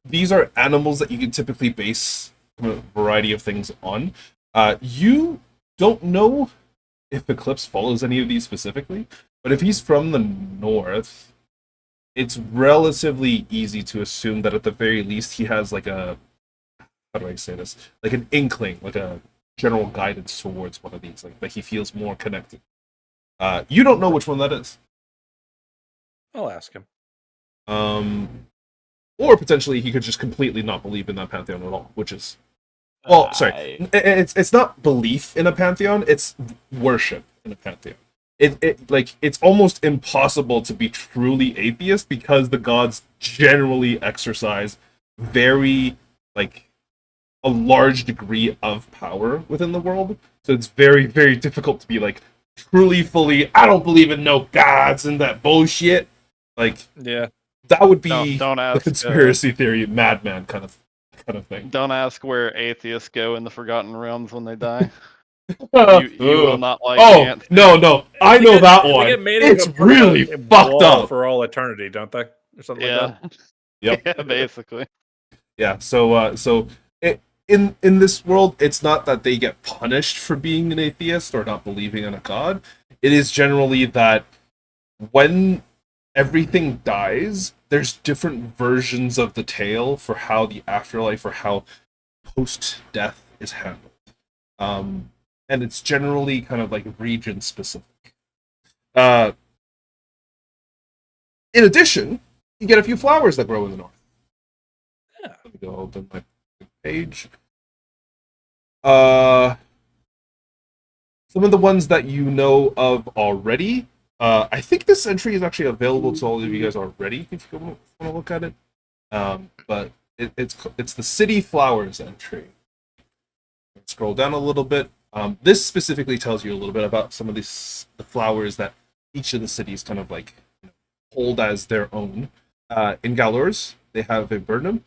[SPEAKER 1] These are animals that you can typically base a variety of things on. You don't know if Eclipse follows any of these specifically, but if he's from the north, it's relatively easy to assume that at the very least he has like a, how do I say this? Like an inkling, like a general guidance towards one of these, like that he feels more connected. You don't know which one that is.
[SPEAKER 5] I'll ask him.
[SPEAKER 1] Or potentially he could just completely not believe in that pantheon at all, which is, well, sorry, it's not belief in a pantheon, it's worship in a pantheon. It's almost impossible to be truly atheist because the gods generally exercise very like a large degree of power within the world. So it's very, very difficult to be like truly fully I don't believe in no gods and that bullshit. Like
[SPEAKER 5] Yeah.
[SPEAKER 1] that would be
[SPEAKER 3] Don't
[SPEAKER 1] the
[SPEAKER 3] ask,
[SPEAKER 1] conspiracy theory madman kind of thing.
[SPEAKER 3] Don't ask where atheists go in the Forgotten Realms when they die. You will not like the
[SPEAKER 1] Oh
[SPEAKER 3] answer.
[SPEAKER 1] no! I know that
[SPEAKER 5] They
[SPEAKER 1] one.
[SPEAKER 5] get made
[SPEAKER 1] It's
[SPEAKER 5] into a
[SPEAKER 1] really
[SPEAKER 5] fucking
[SPEAKER 1] fucked
[SPEAKER 5] wall
[SPEAKER 1] up.
[SPEAKER 5] for all eternity, don't they? Or something
[SPEAKER 3] Yeah.
[SPEAKER 5] like that.
[SPEAKER 1] Yep.
[SPEAKER 3] Yeah, basically.
[SPEAKER 1] Yeah. So in this world, it's not that they get punished for being an atheist or not believing in a god. It is generally that when everything dies, there's different versions of the tale for how the afterlife or how post-death is handled. And it's generally kind of like region specific. In addition, you get a few flowers that grow in the north.
[SPEAKER 5] Yeah.
[SPEAKER 1] Let me go open my page. Some of the ones that you know of already. I think this entry is actually available to all of you guys already if you want to look at it. But it's the City Flowers entry. Scroll down a little bit. This specifically tells you a little bit about some of the flowers that each of the cities kind of like hold as their own. In Galurs, they have a viburnum.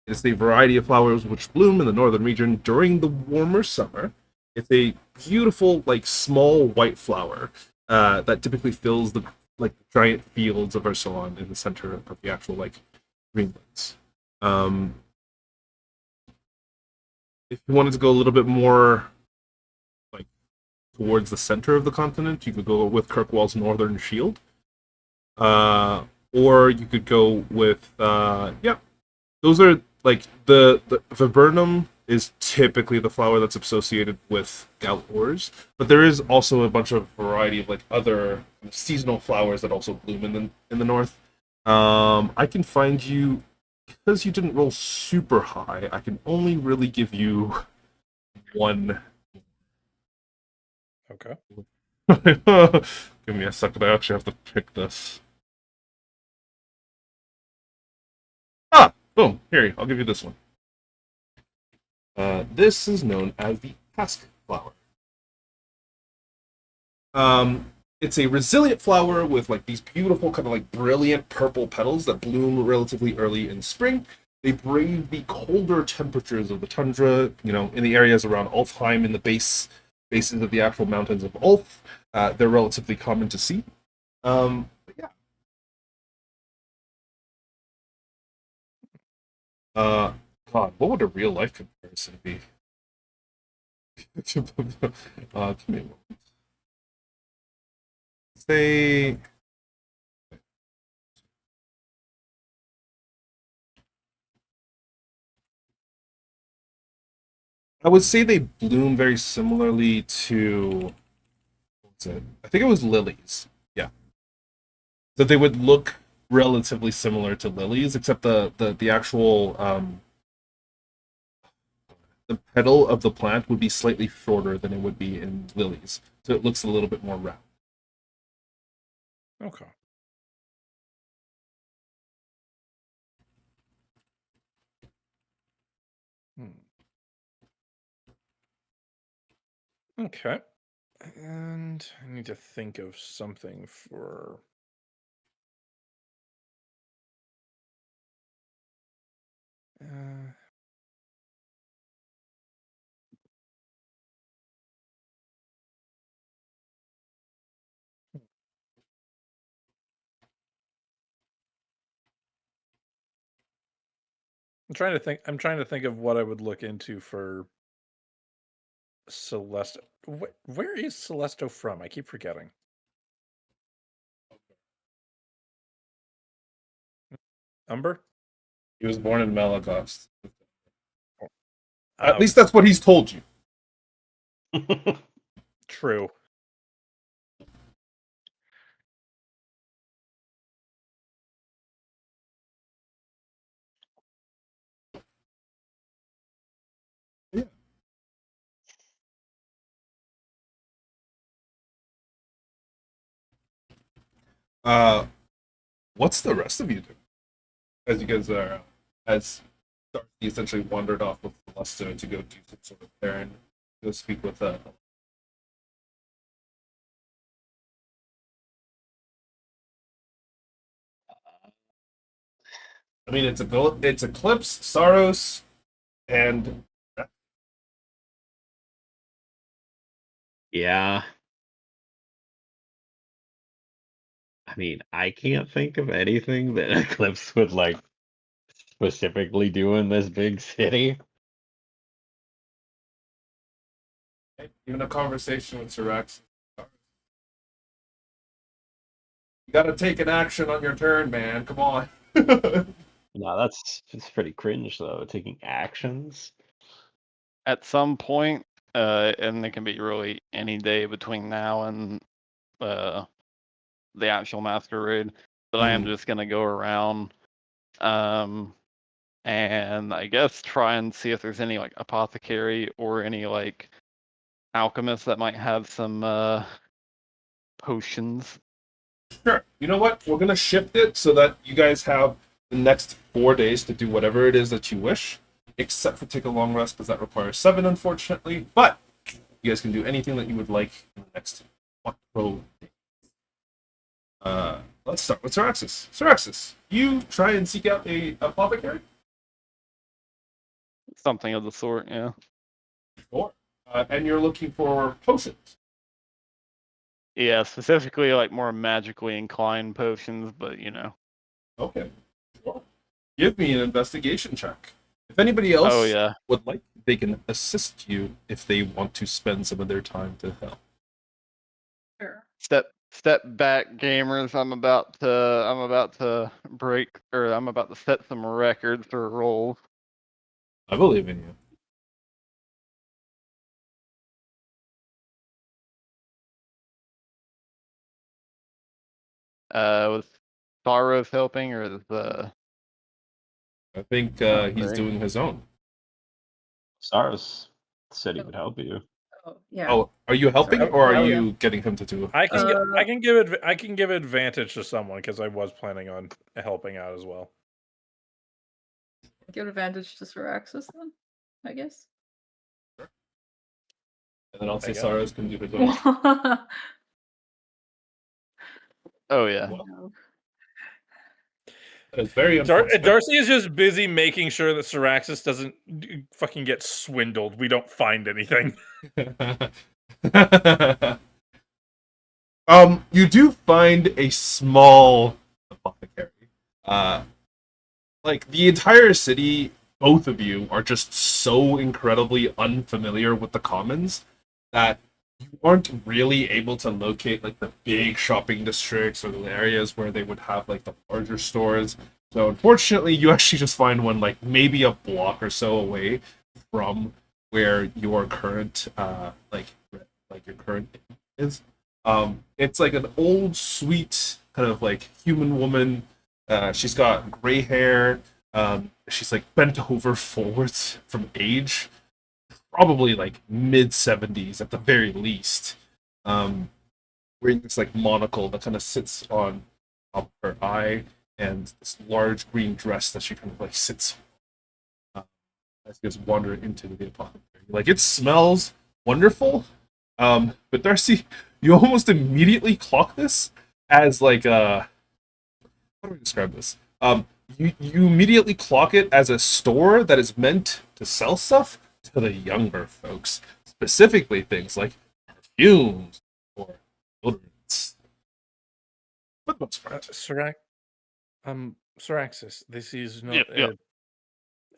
[SPEAKER 1] It's a variety of flowers which bloom in the northern region during the warmer summer. It's a beautiful, like small white flower that typically fills the like giant fields of Arcelon in the center of the actual like greenlands. if you wanted to go a little bit more like towards the center of the continent, you could go with Kirkwall's Northern Shield. Or you could go with those are like the viburnum is typically the flower that's associated with Galors, but there is also a bunch of variety of like other seasonal flowers that also bloom in the north. I can find you because you didn't roll super high. I can only really give you one.
[SPEAKER 5] Okay.
[SPEAKER 1] Give me a second. I actually have to pick this. Ah, boom. Here, I'll give you this one. This is known as the task flower. It's a resilient flower with like these beautiful kind of like brilliant purple petals that bloom relatively early in spring. They brave the colder temperatures of the tundra, in the areas around Alfheim, in the bases of the actual mountains of Ulf. They're relatively common to see. But yeah. God, what would a real life comparison be? Give me a moment. Say. I would say they bloom very similarly to. What's it? I think it was lilies. Yeah. That they would look relatively similar to lilies, except the actual the petal of the plant would be slightly shorter than it would be in lilies, so it looks a little bit more round.
[SPEAKER 5] Okay. Okay. And I need to think of something for. I'm trying to think. I'm trying to think of what I would look into for Celeste. Where is Celesto from? I keep forgetting. Umber?
[SPEAKER 1] He was born in Malagost.
[SPEAKER 5] Oh,
[SPEAKER 1] At least that's what he's told you.
[SPEAKER 5] True.
[SPEAKER 1] Yeah. What's the rest of you do? As you guys are, as Darcy essentially wandered off with Celesta to go do some sort of errand, go speak with I mean, it's Eclipse, Saros, and
[SPEAKER 2] Yeah. I mean, I can't think of anything that Eclipse would like specifically do in this big city.
[SPEAKER 1] even a conversation with Sirax. You gotta take an action on your turn, man. Come on.
[SPEAKER 2] No, it's pretty cringe though, taking actions.
[SPEAKER 3] At some point, and it can be really any day between now and the actual masquerade, but I am just gonna go around, and I guess try and see if there's any like apothecary or any like alchemist that might have some potions.
[SPEAKER 1] Sure. You know what? We're gonna shift it so that you guys have the next 4 days to do whatever it is that you wish, except for take a long rest because that requires 7, unfortunately. But you guys can do anything that you would like in the next 4 days. Let's start with Syraxis. Syraxis, you try and seek out a apothecary.
[SPEAKER 3] Something of the sort, yeah.
[SPEAKER 1] Sure. And you're looking for potions.
[SPEAKER 3] Yeah, specifically like more magically inclined potions, but
[SPEAKER 1] Okay. Sure. Give me an investigation check. If anybody else
[SPEAKER 3] Oh yeah.
[SPEAKER 1] would like, they can assist you if they want to spend some of their time to help.
[SPEAKER 4] Sure.
[SPEAKER 3] Step back, gamers. I'm about to break, or I'm about to set some records for rolls.
[SPEAKER 1] I believe in you.
[SPEAKER 3] Was Saros helping, or is
[SPEAKER 1] I think
[SPEAKER 3] Oh,
[SPEAKER 1] he's
[SPEAKER 3] great.
[SPEAKER 1] doing his own.
[SPEAKER 2] Saros said he would help you.
[SPEAKER 4] Oh, yeah.
[SPEAKER 1] Oh, are you helping
[SPEAKER 5] Sorry.
[SPEAKER 1] or are
[SPEAKER 4] Oh, yeah.
[SPEAKER 1] you getting him to do it?
[SPEAKER 5] I can
[SPEAKER 4] Uh,
[SPEAKER 5] I can give advantage to someone because I was planning on helping out as well.
[SPEAKER 4] Give advantage to Syraxis then, I guess.
[SPEAKER 1] And then I'll say
[SPEAKER 5] Okay.
[SPEAKER 1] Saros can do his own.
[SPEAKER 3] Oh yeah.
[SPEAKER 4] No.
[SPEAKER 1] That is very unfortunate.
[SPEAKER 5] Darcy is just busy making sure that Syraxis doesn't fucking get swindled. We don't find anything.
[SPEAKER 1] You do find a small apothecary. Like the entire city, both of you are just so incredibly unfamiliar with the commons that you aren't really able to locate like the big shopping districts or the areas where they would have like the larger stores. So unfortunately, you actually just find one like maybe a block or so away from where your current like your current is. It's like an old, sweet kind of like human woman. She's got gray hair. She's like bent over forwards from age, probably like mid 70s at the very least. Wearing this like monocle that kind of sits on top of her eye, and this large green dress that she kind of like sits as she gets wandering into the apothecary. Like it smells wonderful. But Darcy, you almost immediately clock this as like how do we describe this? You immediately clock it as a store that is meant to sell stuff to the younger folks, specifically things like perfumes or deodorants. For the most part.
[SPEAKER 5] Syraxis, this is not.
[SPEAKER 3] Yeah.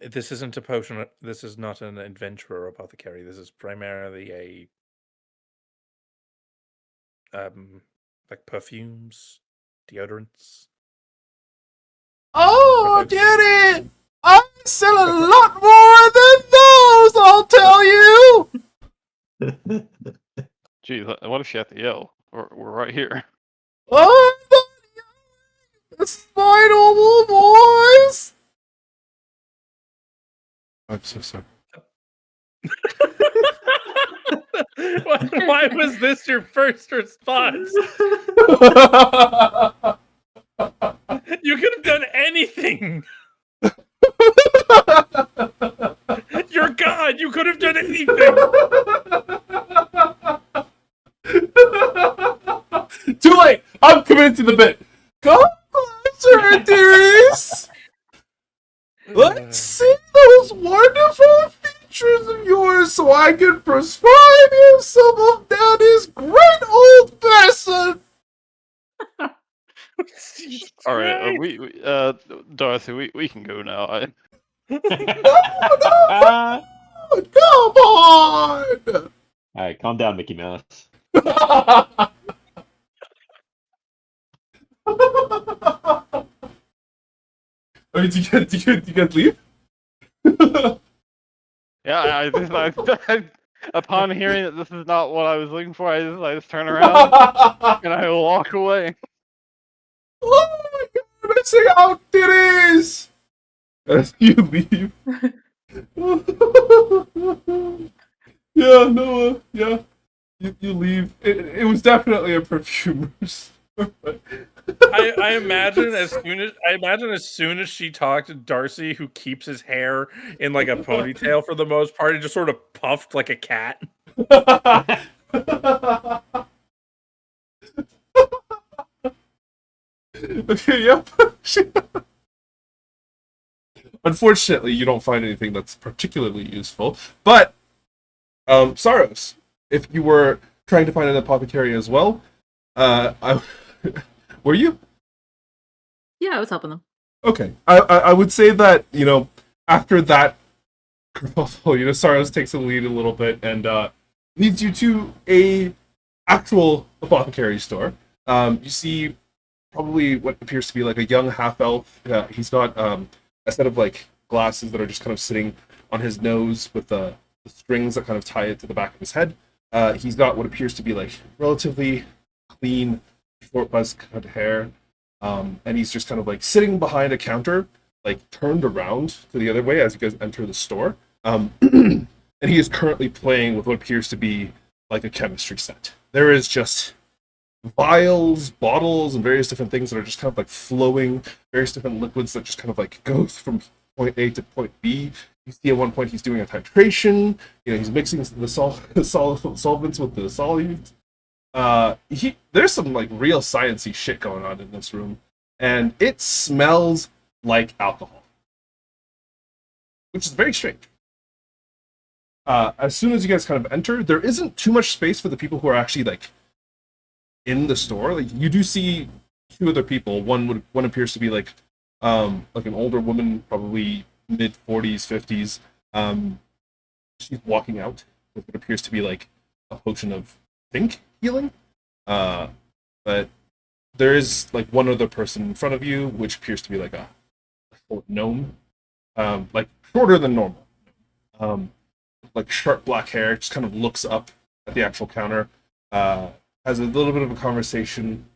[SPEAKER 5] This isn't a potion. This is not an adventurer apothecary. This is primarily a like perfumes, deodorants.
[SPEAKER 1] Oh, get it! I sell a lot more than those, I'll tell you!
[SPEAKER 3] Geez, what if she had to yell? We're right here.
[SPEAKER 1] Oh, this is my normal voice! I'm so sorry.
[SPEAKER 5] Why was this your first response? You could have done anything. You're God. You could have done anything.
[SPEAKER 1] Too late! I'm committed to the bit. Come closer, dearest! Let's see those wonderful features of yours so I can prescribe you some of Daddy's great old medicine!
[SPEAKER 3] All right, Darcy, we can go now.
[SPEAKER 1] Come on!
[SPEAKER 2] Alright, calm down, Mickey Mouse.
[SPEAKER 1] I mean, do you guys leave?
[SPEAKER 3] Yeah, I upon hearing that this is not what I was looking for, I just turn around and I walk away.
[SPEAKER 1] Oh my god, I'm missing out, titties! As you leave. Yeah, Noah, yeah. You leave. It was definitely a perfumer's.
[SPEAKER 5] I imagine as soon as she talked to Darcy, who keeps his hair in like a ponytail for the most part, it just sort of puffed like a cat.
[SPEAKER 1] Okay, yep. Unfortunately, you don't find anything that's particularly useful. But, Saros, if you were trying to find an apothecary as well, were you?
[SPEAKER 4] Yeah, I was helping them.
[SPEAKER 1] Okay. I would say that, after that Saros takes the lead a little bit and leads you to a actual apothecary store. You see probably what appears to be like a young half elf. He's got a set of like glasses that are just kind of sitting on his nose with the strings that kind of tie it to the back of his head. He's got what appears to be like relatively clean, short buzz cut hair, and he's just kind of like sitting behind a counter, like turned around to the other way as you guys enter the store. And he is currently playing with what appears to be like a chemistry set. There is just vials, bottles, and various different things that are just kind of like flowing, various different liquids that just kind of like go from point A to point B. You see at one point he's doing a titration. He's mixing the solvents with the solutes. There's some like real sciencey shit going on in this room, and it smells like alcohol, which is very strange. As soon as you guys kind of enter, there isn't too much space for the people who are actually like in the store. Like you do see two other people. One appears to be like an older woman, probably mid 40s, 50s. She's walking out with what appears to be like a potion of think healing. But there is like one other person in front of you, which appears to be like a short gnome, like shorter than normal. Like sharp black hair, just kind of looks up at the actual counter, has a little bit of a conversation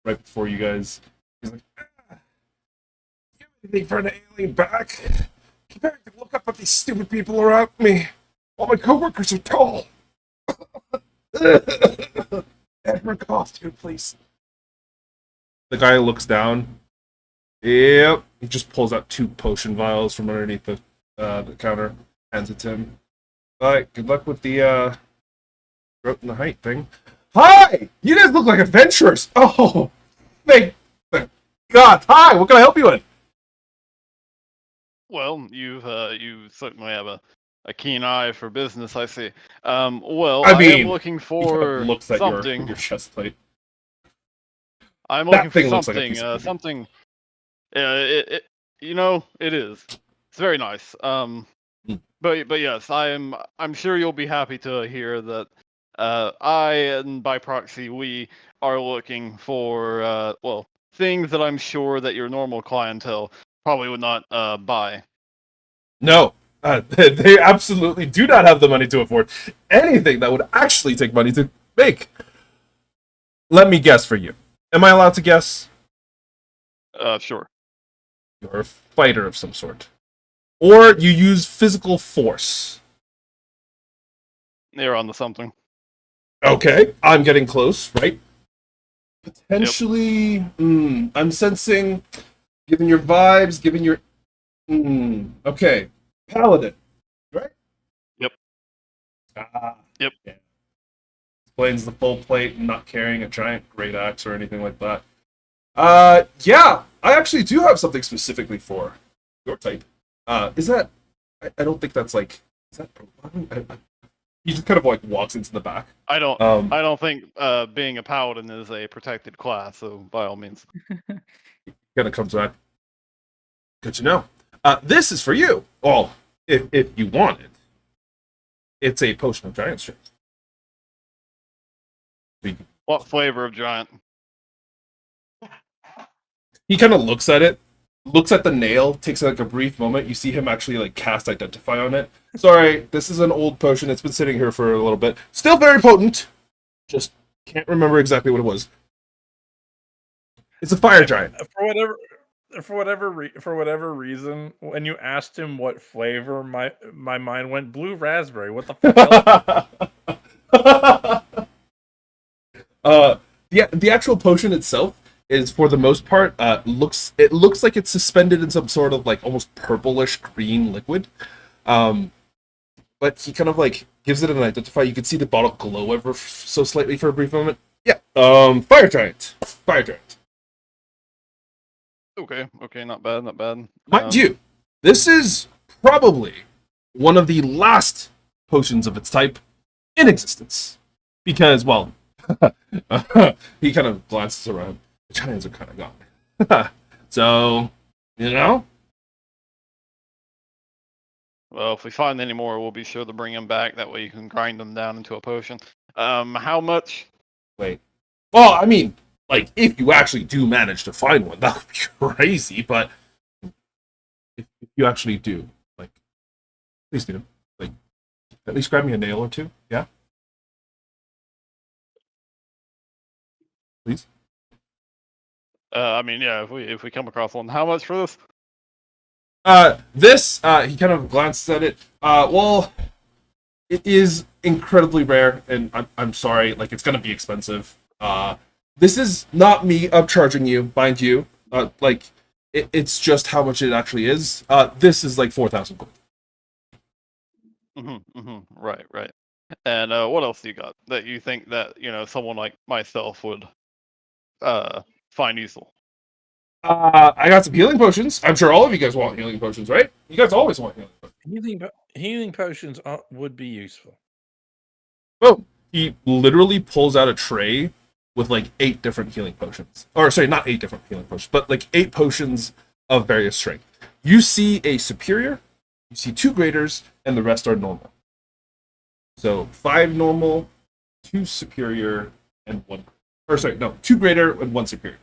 [SPEAKER 1] right before you guys. He's like, "You have anything for an alien back? Get back to look up at these stupid people around me. All my coworkers are tall." Edward costume, please. The guy looks down. Yep. He just pulls out 2 potion vials from underneath the counter, hands it to him. Alright, good luck with the throat and the height thing. Hi! You guys look like adventurers! Oh, thank God. Hi, what can I help you with?
[SPEAKER 3] Well, you certainly have a keen eye for business, I see. Well,
[SPEAKER 1] I
[SPEAKER 3] I
[SPEAKER 1] mean,
[SPEAKER 3] am looking
[SPEAKER 1] He kind
[SPEAKER 3] for
[SPEAKER 1] of looks at
[SPEAKER 3] something.
[SPEAKER 1] your chest plate.
[SPEAKER 3] I'm
[SPEAKER 1] That
[SPEAKER 3] looking for
[SPEAKER 1] thing looks like a
[SPEAKER 3] something.
[SPEAKER 1] piece of meat.
[SPEAKER 3] Something. It is. It's very nice. But yes, I'm sure you'll be happy to hear that I, and by proxy we, are looking for things that I'm sure that your normal clientele probably would not buy.
[SPEAKER 1] No, they absolutely do not have the money to afford anything that would actually take money to make. Let me guess for you. Am I allowed to guess?
[SPEAKER 3] Sure.
[SPEAKER 1] You're a fighter of some sort. Or you use physical force.
[SPEAKER 3] You're on to something.
[SPEAKER 1] Okay, I'm getting close, right? Potentially, I'm sensing, given your vibes, given your... okay, paladin, right?
[SPEAKER 3] Yep. Yep.
[SPEAKER 1] Yeah. Explains the full plate and not carrying a giant great axe or anything like that. Yeah, I actually do have something specifically for your type. Is that... I don't think that's like... Is that profiling? He just kind of like walks into the back.
[SPEAKER 3] I don't think being a paladin is a protected class, so by all means.
[SPEAKER 1] Kind of comes back. Good to know. This is for you. Well, if you want it. It's a potion of giant strength.
[SPEAKER 3] What flavor of giant?
[SPEAKER 1] He kind of looks at it, looks at the nail, takes like a brief moment. You see him actually like cast Identify on it. Sorry, this is an old potion. It's been sitting here for a little bit. Still very potent. Just can't remember exactly what it was. It's a fire giant.
[SPEAKER 5] For whatever reason, when you asked him what flavor, my mind went blue raspberry. What the fuck?
[SPEAKER 1] The actual potion itself is, for the most part, looks like it's suspended in some sort of like almost purplish green liquid. But he kind of like gives it an Identify. You can see the bottle glow ever so slightly for a brief moment. Yeah. Fire giant. Fire giant.
[SPEAKER 3] Okay, not bad.
[SPEAKER 1] Mind you, this is probably one of the last potions of its type in existence. Because, well, he kind of glances around. The giants are kind of gone. So, you know?
[SPEAKER 3] Well, if we find any more, we'll be sure to bring them back. That way you can grind them down into a potion. How much?
[SPEAKER 1] Wait. Well, I mean, like, if you actually do manage to find one, that would be crazy, but if you actually do, like, please do. Like, at least grab me a nail or two, yeah? Please?
[SPEAKER 3] I mean, yeah, if we come across one, how much for this?
[SPEAKER 1] He kind of glances at it. Well, it is incredibly rare, and I'm sorry, like, it's gonna be expensive. This is not me upcharging you, mind you. Like, it's just how much it actually is. This is like 4,000 gold.
[SPEAKER 3] Right, right. And what else do you got that you think that someone like myself would find useful?
[SPEAKER 1] I got some healing potions. I'm sure all of you guys want healing potions, right? You guys always want healing potions.
[SPEAKER 5] Healing potions would be useful.
[SPEAKER 1] Oh, he literally pulls out a tray with like 8 different healing potions. Or sorry, not 8 different healing potions, but like 8 potions of various strength. You see a superior, you see 2 graders, and the rest are normal. So 5 normal, 2 superior, and 1. Or sorry, no, 2 greater and 1 superior.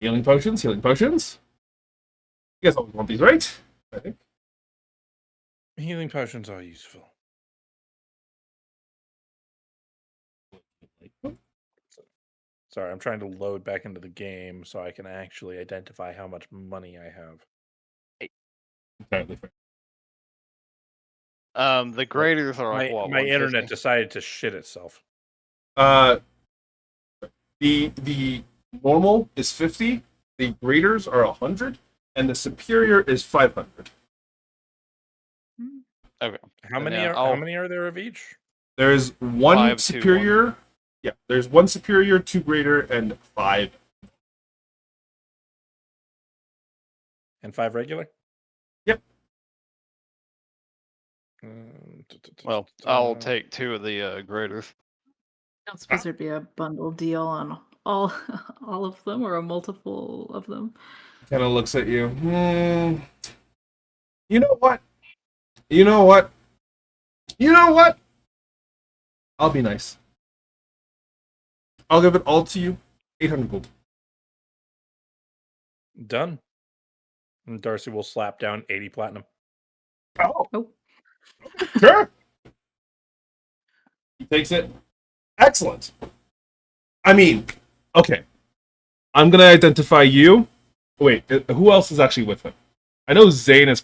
[SPEAKER 1] Healing potions, healing potions. You guys always want these, right? I think.
[SPEAKER 5] Healing potions are useful. Sorry, I'm trying to load back into the game so I can actually identify how much money I have.
[SPEAKER 1] Entirely fair.
[SPEAKER 3] The graders are like what?
[SPEAKER 5] My internet
[SPEAKER 3] 150?
[SPEAKER 5] decided to shit itself.
[SPEAKER 1] The normal is 50, the graders are 100, and the superior is 500.
[SPEAKER 3] Okay.
[SPEAKER 5] How many
[SPEAKER 3] yeah,
[SPEAKER 5] how many are there of each?
[SPEAKER 1] There's 1
[SPEAKER 3] 5, 2,
[SPEAKER 1] superior. Yeah, there's 1 superior, 2 greater, and 5.
[SPEAKER 5] And 5 regular?
[SPEAKER 1] Yep.
[SPEAKER 3] Well, I'll take 2 of the graders.
[SPEAKER 4] I don't suppose there'd be a bundle deal on all all of them or a multiple of them.
[SPEAKER 1] Kind of looks at you. You know what? You know what? You know what? I'll be nice. I'll give it all to you. 800 gold.
[SPEAKER 5] Done. And Darcy will slap down 80 platinum.
[SPEAKER 1] Oh,
[SPEAKER 4] Oh,
[SPEAKER 1] sure. He takes it. Excellent. I mean, okay. I'm gonna identify you. Wait, who else is actually with him? I know Zane is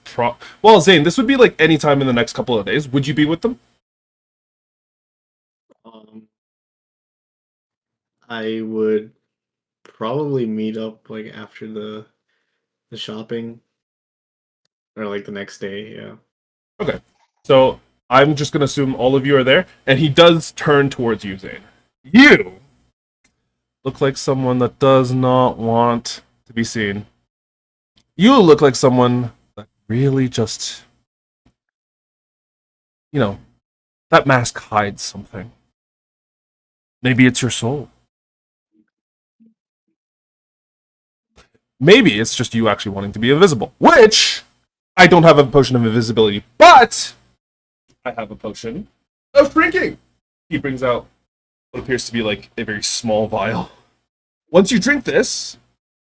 [SPEAKER 1] Well, Zane, this would be like any time in the next couple of days. Would you be with them?
[SPEAKER 6] I would probably meet up like after the shopping or like the next day. Yeah.
[SPEAKER 1] Okay. So I'm just gonna assume all of you are there, and he does turn towards you, Zane. You look like someone that does not want to be seen. You look like someone that really just, that mask hides something. Maybe it's your soul. Maybe it's just you actually wanting to be invisible, which I don't have a potion of invisibility, but I have a potion of shrinking. He brings out what appears to be like a very small vial. Once you drink this,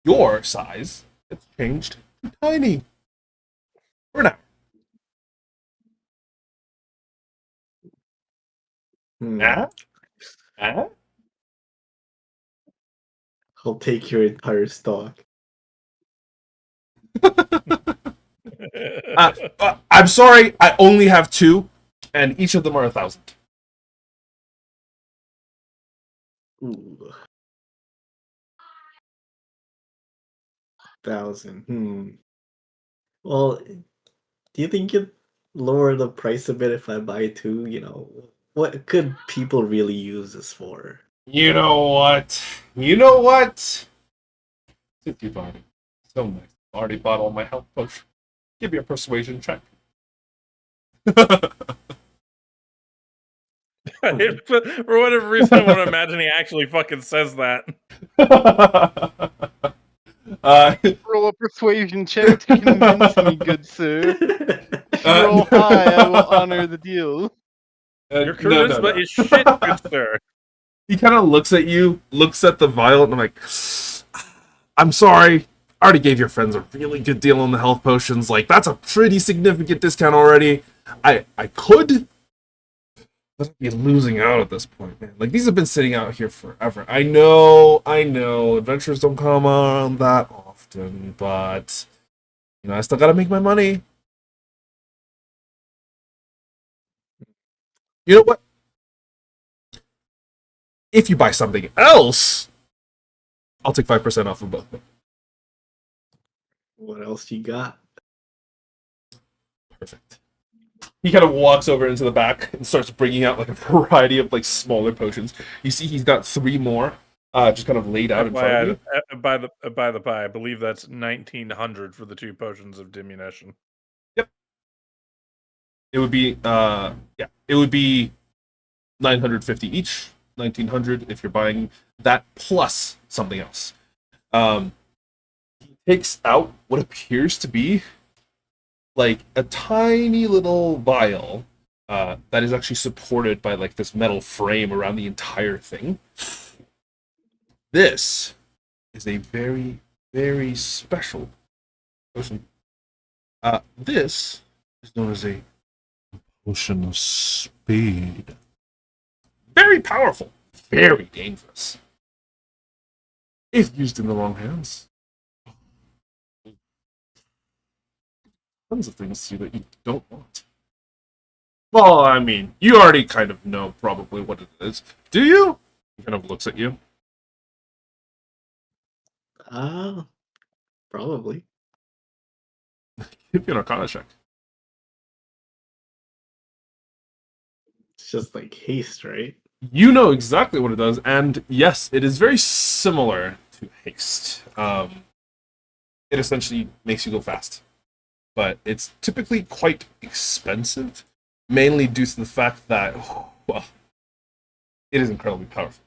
[SPEAKER 1] your size gets changed to tiny. For now.
[SPEAKER 6] Hmm. I'll take your entire stock.
[SPEAKER 1] I'm sorry, I only have 2, and each of them are 1,000.
[SPEAKER 6] Ooh. 1,000. Well, do you think you'd lower the price a bit if I buy 2? What could people really use this for?
[SPEAKER 1] You know what? You know what? Since you've already so nice. Already bought all my health potions. Give me a persuasion check.
[SPEAKER 5] For whatever reason, I want to imagine he actually fucking says that.
[SPEAKER 3] Roll a persuasion check to convince me, good sir. If you roll high, I will honor the deal.
[SPEAKER 5] Your
[SPEAKER 1] no,
[SPEAKER 5] charisma
[SPEAKER 1] no.
[SPEAKER 5] is shit, good sir.
[SPEAKER 1] He kind of looks at you, looks at the vial, and I'm like, I'm sorry. I already gave your friends a really good deal on the health potions. Like, that's a pretty significant discount already. I could, but I'd be losing out at this point, man. Like, these have been sitting out here forever. I know. Adventures don't come around that often, but, I still gotta make my money. You know what? If you buy something else, I'll take 5% off of both.
[SPEAKER 6] What else you got?
[SPEAKER 1] Perfect. He kind of walks over into the back and starts bringing out like a variety of like smaller potions. You see, he's got 3 more, just kind of laid out in front of you.
[SPEAKER 5] By the by, I believe that's 1,900 for the 2 potions of diminution.
[SPEAKER 1] Yep. It would be, it would be 950 each, 1,900 if you're buying that plus something else. He takes out what appears to be like a tiny little vial that is actually supported by like this metal frame around the entire thing. This is a very, very special potion. This is known as a potion of speed. Very powerful, very dangerous. If used in the wrong hands. Tons of things to you that you don't want. Well, I mean, you already kind of know probably what it is. Do you? He kind of looks at you.
[SPEAKER 6] Probably.
[SPEAKER 1] Give me an Arcana check.
[SPEAKER 6] It's just like haste, right?
[SPEAKER 1] You know exactly what it does, and yes, it is very similar to haste. It essentially makes you go fast, but it's typically quite expensive, mainly due to the fact that, well, it is incredibly powerful.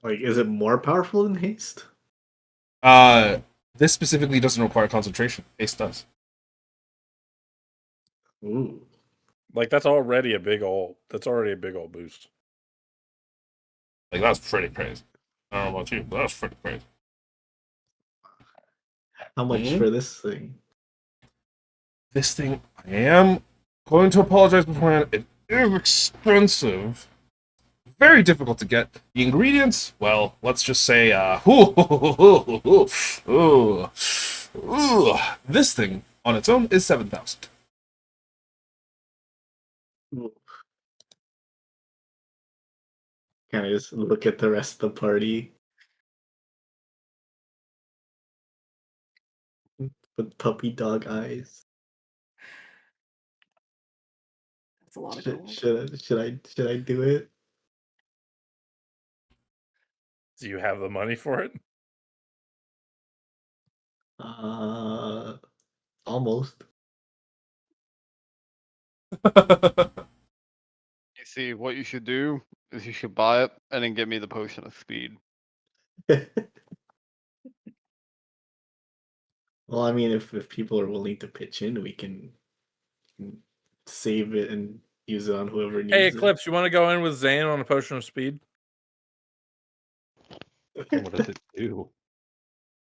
[SPEAKER 6] Like, is it more powerful than haste?
[SPEAKER 1] This specifically doesn't require concentration. Haste does.
[SPEAKER 6] Ooh.
[SPEAKER 5] Like that's already a big old boost.
[SPEAKER 1] Like, that's pretty crazy. I don't know about you, but that's pretty crazy.
[SPEAKER 6] How much for this thing?
[SPEAKER 1] This thing, I am going to apologize beforehand. It is expensive. Very difficult to get. The ingredients, well, let's just say, this thing on its own is 7,000.
[SPEAKER 6] Can I just look at the rest of the party? With puppy dog eyes.
[SPEAKER 4] That's a lot of gold.
[SPEAKER 6] Should I do it?
[SPEAKER 5] Do you have the money for it?
[SPEAKER 6] Almost.
[SPEAKER 3] You see, what you should do is you should buy it and then get me the potion of speed.
[SPEAKER 6] Well, I mean, if people are willing to pitch in, we can save it and use it on whoever needs
[SPEAKER 5] Hey,
[SPEAKER 6] it.
[SPEAKER 5] Eclipse, you want to go in with Zane on a potion of speed?
[SPEAKER 2] What does it do?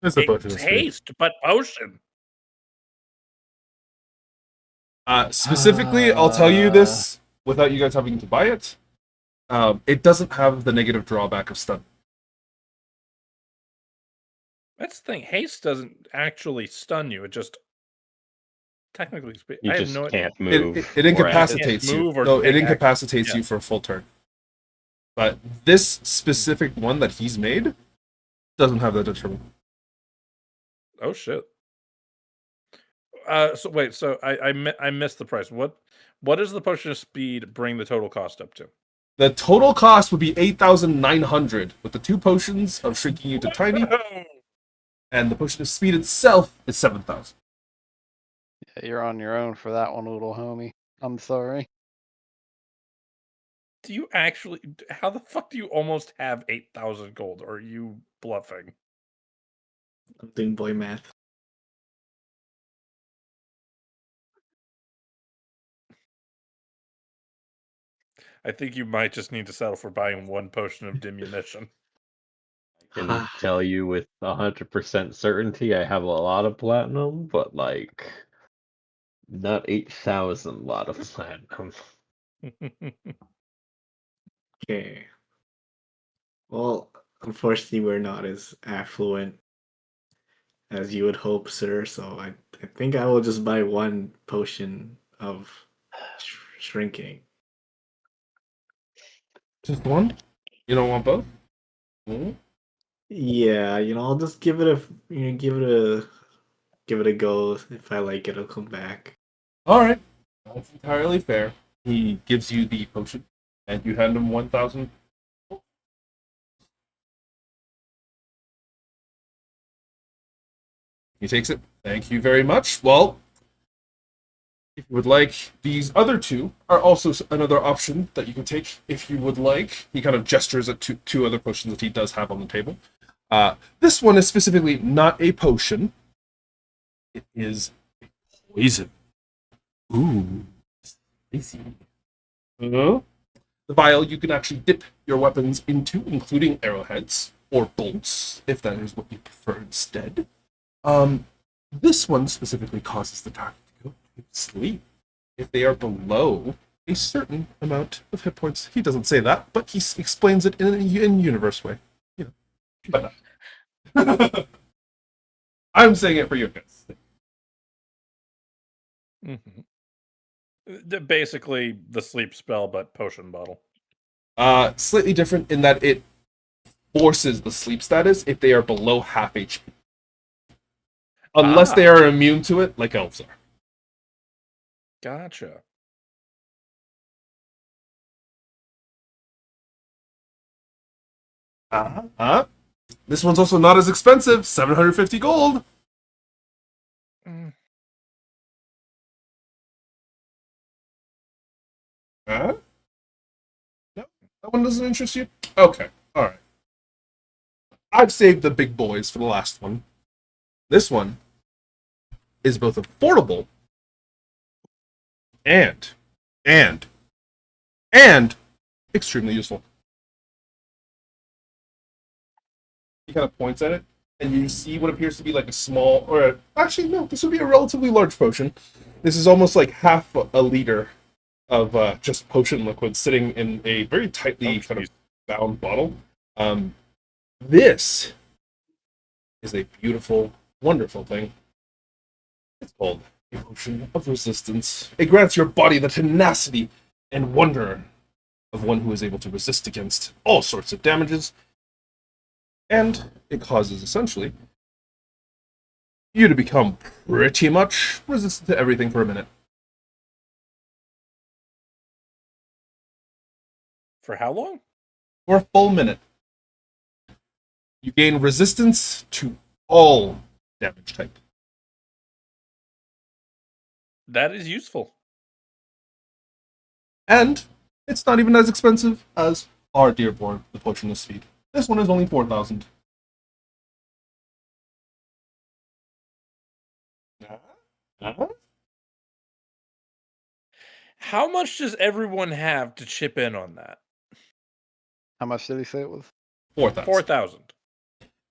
[SPEAKER 1] It's a potion of
[SPEAKER 5] It's
[SPEAKER 1] speed.
[SPEAKER 5] haste, but potion.
[SPEAKER 1] Specifically, I'll tell you this without you guys having to buy it. It doesn't have the negative drawback of stun.
[SPEAKER 5] That's the thing. Haste doesn't actually stun you. It just technically speaking,
[SPEAKER 2] You
[SPEAKER 5] I have
[SPEAKER 2] just
[SPEAKER 5] no.
[SPEAKER 2] can't move.
[SPEAKER 1] It incapacitates
[SPEAKER 5] Can't
[SPEAKER 1] you.
[SPEAKER 5] move or
[SPEAKER 1] No, it
[SPEAKER 5] take
[SPEAKER 1] incapacitates
[SPEAKER 5] action.
[SPEAKER 1] you for a full turn. But this specific one that he's made doesn't have that detriment.
[SPEAKER 5] Oh shit. So wait. So I missed the price. What does the potion of speed bring the total cost up to?
[SPEAKER 1] The total cost would be 8,900 with the 2 potions of shrinking you to tiny, and the potion of speed itself is 7,000.
[SPEAKER 3] Yeah, you're on your own for that one, little homie. I'm sorry.
[SPEAKER 5] Do you actually? How the fuck do you almost have 8,000 gold? Or are you bluffing?
[SPEAKER 6] I'm doing boy math.
[SPEAKER 5] I think you might just need to settle for buying one potion of diminution.
[SPEAKER 2] Can tell you with 100% certainty I have a lot of platinum, but like not 8,000 lot of platinum.
[SPEAKER 6] Okay. Well, unfortunately, we're not as affluent as you would hope, sir. So I think I will just buy one potion of shrinking.
[SPEAKER 1] Just one? You don't want both? Mhm.
[SPEAKER 6] Yeah, I'll just give it a give it a go. If I like it, I'll come back.
[SPEAKER 1] All right. That's entirely fair. He gives you the potion, and you hand him 1,000. He takes it. Thank you very much. Well, if you would like, these other two are also another option that you can take if you would like. He kind of gestures at two other potions that he does have on the table. This one is specifically not a potion. It is a poison. Ooh, spicy. The vial you can actually dip your weapons into, including arrowheads or bolts, if that is what you prefer instead. This one specifically causes the target to go to sleep if they are below a certain amount of hit points. He doesn't say that, but he explains it in a universe way. But I'm saying it for you guys.
[SPEAKER 5] Basically, the sleep spell, but potion bottle.
[SPEAKER 1] Slightly different in that it forces the sleep status if they are below half HP. Unless they are immune to it, like elves are.
[SPEAKER 5] Gotcha.
[SPEAKER 1] This one's also not as expensive, 750 gold. No, that one doesn't interest you? Okay, alright. I've saved the big boys for the last one. This one is both affordable and extremely useful. He kind of points at it, and you see what appears to be like a small, actually, no, this would be a relatively large potion. This is almost like half a liter of just potion liquid sitting in a very tightly kind of bound bottle. This is a beautiful, wonderful thing. It's called a potion of resistance. It grants your body the tenacity and wonder of one who is able to resist against all sorts of damages. And it causes, essentially, you to become pretty much resistant to everything for a minute.
[SPEAKER 5] For how long?
[SPEAKER 1] For a full minute. You gain resistance to all damage type.
[SPEAKER 5] That is useful.
[SPEAKER 1] And it's not even as expensive as our Dearborn, the Potion of Speed. This one is only 4,000.
[SPEAKER 5] How much does everyone have to chip in on that?
[SPEAKER 3] How much did he say it was?
[SPEAKER 1] 4,000.
[SPEAKER 5] 4,000.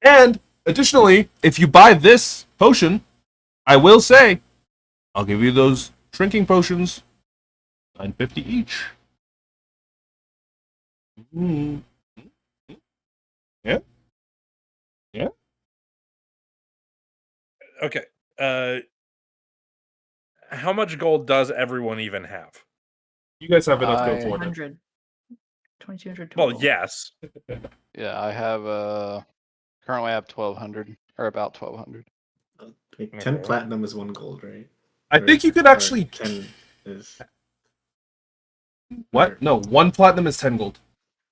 [SPEAKER 1] And additionally, if you buy this potion, I will say, I'll give you those shrinking potions, 950 each. Yeah. Yeah.
[SPEAKER 5] Okay. How much gold does everyone even have?
[SPEAKER 1] You guys have enough to afford it.
[SPEAKER 4] 200. 2,200 total.
[SPEAKER 5] Well, yes.
[SPEAKER 3] Yeah, I have currently I have 1,200 or about 1,200.
[SPEAKER 6] Like 10 platinum is 1 gold, right?
[SPEAKER 1] I think you could actually.
[SPEAKER 6] 10 is.
[SPEAKER 1] What? No, 1 platinum is 10 gold.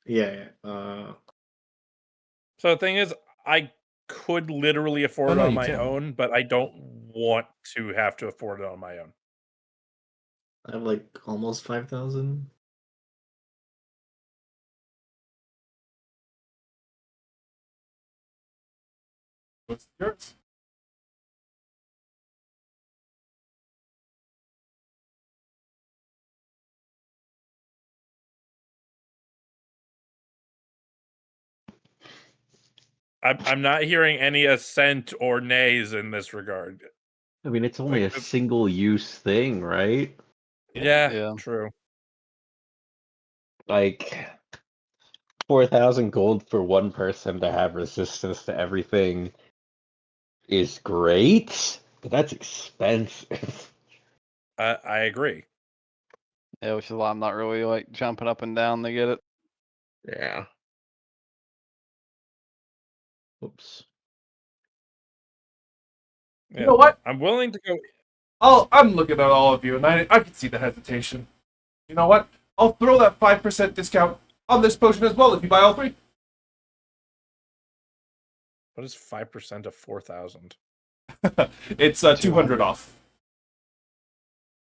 [SPEAKER 6] Yeah.
[SPEAKER 5] So the thing is, I could literally afford it on my own, but I don't want to have to afford it on my own.
[SPEAKER 6] I have like almost 5,000.
[SPEAKER 1] What's yours?
[SPEAKER 5] I'm not hearing any assent or nays in this regard.
[SPEAKER 2] I mean, it's only a
[SPEAKER 5] Like,
[SPEAKER 2] single-use thing, right?
[SPEAKER 5] Yeah,
[SPEAKER 3] Yeah.
[SPEAKER 5] true.
[SPEAKER 2] Like 4,000 gold for one person to have resistance to everything is great, but that's expensive.
[SPEAKER 5] I agree.
[SPEAKER 3] Yeah, which is why I'm not really like jumping up and down to get it.
[SPEAKER 2] Yeah. Oops.
[SPEAKER 5] Yeah.
[SPEAKER 1] know what?
[SPEAKER 5] I'm willing to go.
[SPEAKER 1] I'm looking at all of you, and I can see the hesitation. You know what? I'll throw that 5% discount on this potion as well if you buy all three.
[SPEAKER 5] What is 5% of 4,000?
[SPEAKER 1] It's 200 off.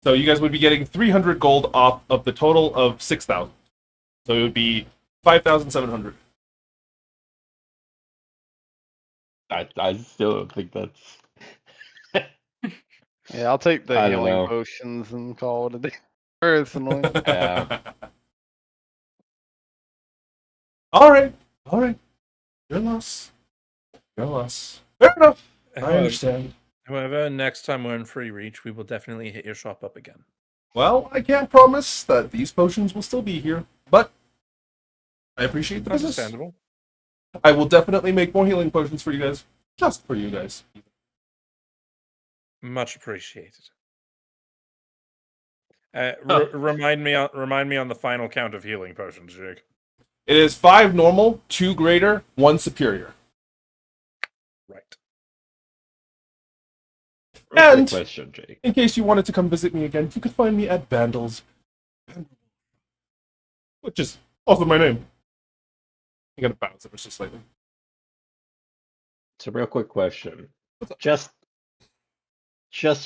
[SPEAKER 1] So you guys would be getting 300 gold off of the total of 6,000. So it would be 5,700.
[SPEAKER 2] I still don't think that's.
[SPEAKER 3] Yeah, I'll take the
[SPEAKER 2] I don't
[SPEAKER 3] healing
[SPEAKER 2] know.
[SPEAKER 3] potions and call it a day. Personally.
[SPEAKER 2] Yeah.
[SPEAKER 1] All right. Your loss. Your loss. Fair enough. I understand.
[SPEAKER 5] However, next time we're in Free Reach, we will definitely hit your shop up again.
[SPEAKER 1] Well, I can't promise that these potions will still be here, but I appreciate the business.
[SPEAKER 5] Understandable.
[SPEAKER 1] I will definitely make more healing potions for you guys. Just for you guys.
[SPEAKER 5] Much appreciated.
[SPEAKER 1] Huh.
[SPEAKER 5] Remind me on the final count of healing potions, Jake.
[SPEAKER 1] It is 5 normal, 2 greater, 1 superior.
[SPEAKER 5] Right.
[SPEAKER 2] Real quick
[SPEAKER 1] And
[SPEAKER 2] question, Jake.
[SPEAKER 1] in case you wanted to come visit me again, you could find me at Vandals, which is also my name. You gotta bounce ever so slightly.
[SPEAKER 2] It's a real quick question. Just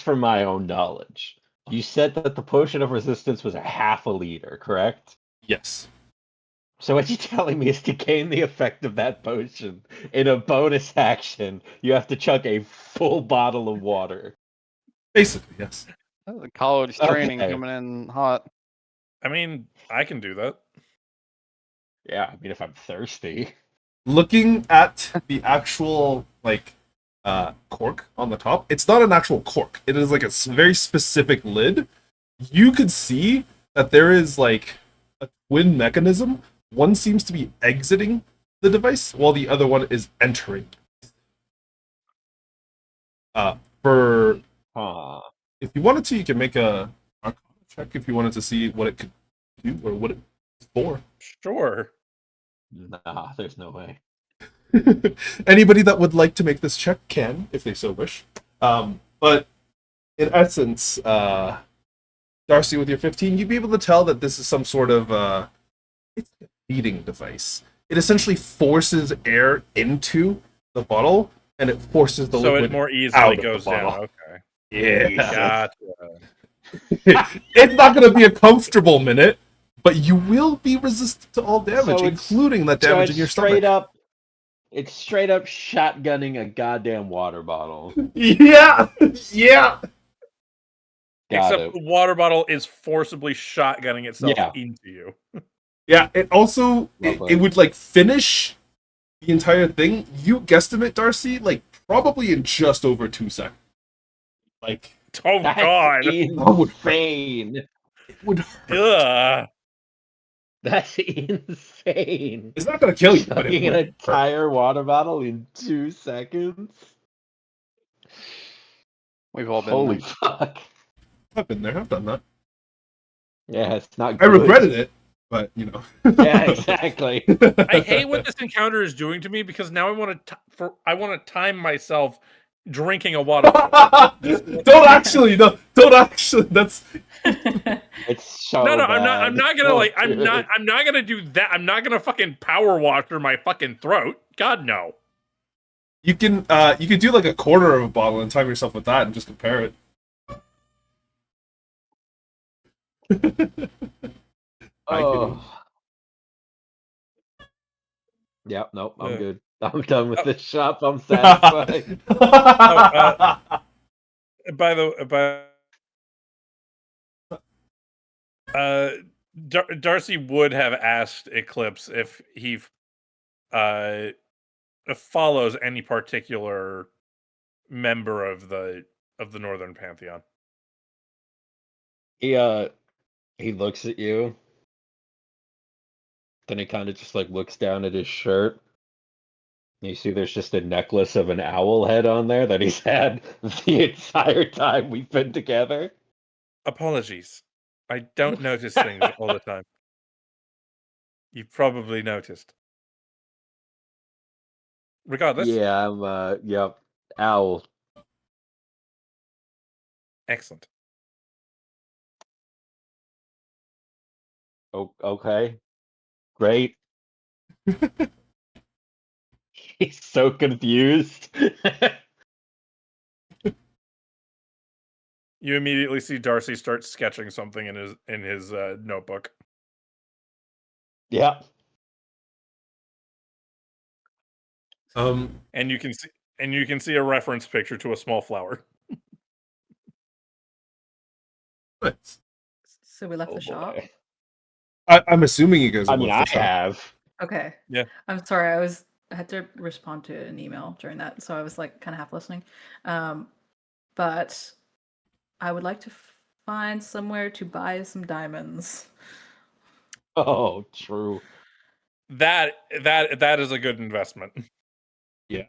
[SPEAKER 2] for my own knowledge. You said that the potion of resistance was a half a liter, correct?
[SPEAKER 1] Yes.
[SPEAKER 2] So what you're telling me is to gain the effect of that potion in a bonus action, you have to chug a full bottle of water.
[SPEAKER 1] Basically, yes.
[SPEAKER 3] That was a college training
[SPEAKER 2] Okay.
[SPEAKER 3] coming in hot.
[SPEAKER 5] I mean, I can do that.
[SPEAKER 2] Yeah, I mean, if I'm thirsty.
[SPEAKER 1] Looking at the actual, cork on the top, it's not an actual cork. It is like a very specific lid. You could see that there is, like, a twin mechanism. One seems to be exiting the device, while the other one is entering. For
[SPEAKER 2] Huh.
[SPEAKER 1] if you wanted to, you can make a Arcana check if you wanted to see what it could do or what it's for.
[SPEAKER 5] Sure.
[SPEAKER 2] Nah, there's no way.
[SPEAKER 1] Anybody that would like to make this check can, if they so wish. But in essence, Darcy, with your 15, you'd be able to tell that this is some sort of it's a feeding device. It essentially forces air into the bottle, and it forces the
[SPEAKER 5] So
[SPEAKER 1] liquid
[SPEAKER 5] it more
[SPEAKER 1] out
[SPEAKER 5] easily
[SPEAKER 1] of the
[SPEAKER 5] goes down.
[SPEAKER 1] bottle.
[SPEAKER 5] Okay.
[SPEAKER 1] Yeah.
[SPEAKER 5] Gotcha.
[SPEAKER 1] It's not going to be a comfortable minute, but you will be resistant to all damage,
[SPEAKER 2] So it's-
[SPEAKER 1] including that
[SPEAKER 2] So
[SPEAKER 1] damage
[SPEAKER 2] it's
[SPEAKER 1] in your
[SPEAKER 2] straight
[SPEAKER 1] stomach.
[SPEAKER 2] up. It's straight up shotgunning a goddamn water bottle.
[SPEAKER 1] Yeah, yeah.
[SPEAKER 2] Got
[SPEAKER 5] Except
[SPEAKER 2] it.
[SPEAKER 5] the water bottle is forcibly shotgunning itself
[SPEAKER 2] Yeah.
[SPEAKER 5] into you.
[SPEAKER 1] Yeah, it also
[SPEAKER 2] Lovely.
[SPEAKER 1] it would like finish the entire thing. You guesstimate, Darcy, like probably in just over 2 seconds. Like
[SPEAKER 5] Oh
[SPEAKER 2] That's
[SPEAKER 5] God!
[SPEAKER 2] insane.
[SPEAKER 1] it would hurt.
[SPEAKER 5] Ugh.
[SPEAKER 2] That's insane.
[SPEAKER 1] It's not gonna kill you, but it
[SPEAKER 2] Chugging an
[SPEAKER 1] would hurt.
[SPEAKER 2] entire water bottle in 2 seconds.
[SPEAKER 3] We've all been
[SPEAKER 2] Holy
[SPEAKER 3] there.
[SPEAKER 2] fuck.
[SPEAKER 1] I've been there. I've done that.
[SPEAKER 2] Yeah, it's not
[SPEAKER 1] I
[SPEAKER 2] good.
[SPEAKER 1] regretted it, but you know.
[SPEAKER 2] Yeah, exactly.
[SPEAKER 5] I hate what this encounter is doing to me because now I want to time myself drinking a water bottle.
[SPEAKER 1] Don't actually. No, don't actually. That's
[SPEAKER 2] It's so
[SPEAKER 5] No,
[SPEAKER 2] bad.
[SPEAKER 5] I'm not gonna
[SPEAKER 2] Oh,
[SPEAKER 5] like.
[SPEAKER 2] dude.
[SPEAKER 5] I'm not gonna do that. I'm not gonna fucking power walk through my fucking throat. God no.
[SPEAKER 1] you can do like a quarter of a bottle and time yourself with that and just compare it. I can.
[SPEAKER 2] Oh. Yep, nope, I'm
[SPEAKER 5] Uh,
[SPEAKER 2] good. I'm done with
[SPEAKER 5] oh.
[SPEAKER 2] this shop. I'm satisfied.
[SPEAKER 5] By the Darcy would have asked Eclipse if he follows any particular member of the Northern Pantheon.
[SPEAKER 2] He looks at you. Then he kind of just like looks down at his shirt. You see there's just a necklace of an owl head on there that he's had the entire time we've been together.
[SPEAKER 5] Apologies. I don't notice things all the time. You've probably noticed. Regardless,
[SPEAKER 2] Yeah, I'm yep. Owl.
[SPEAKER 5] excellent.
[SPEAKER 2] Okay. Great. He's so confused.
[SPEAKER 5] You immediately see Darcy start sketching something in his notebook,
[SPEAKER 2] Yep.
[SPEAKER 5] and you can see a reference picture to a small flower.
[SPEAKER 1] Nice.
[SPEAKER 4] So we left
[SPEAKER 2] Oh
[SPEAKER 4] the shop.
[SPEAKER 2] boy.
[SPEAKER 1] I'm assuming you guys
[SPEAKER 2] I
[SPEAKER 1] have
[SPEAKER 2] mean,
[SPEAKER 1] left
[SPEAKER 2] I
[SPEAKER 1] the shop.
[SPEAKER 2] have.
[SPEAKER 4] Okay.
[SPEAKER 5] Yeah.
[SPEAKER 4] I'm sorry. I had to respond to an email during that, so I was like kind of half listening. But I would like to find somewhere to buy some diamonds.
[SPEAKER 2] Oh, true.
[SPEAKER 5] That is a good investment.
[SPEAKER 1] Yeah.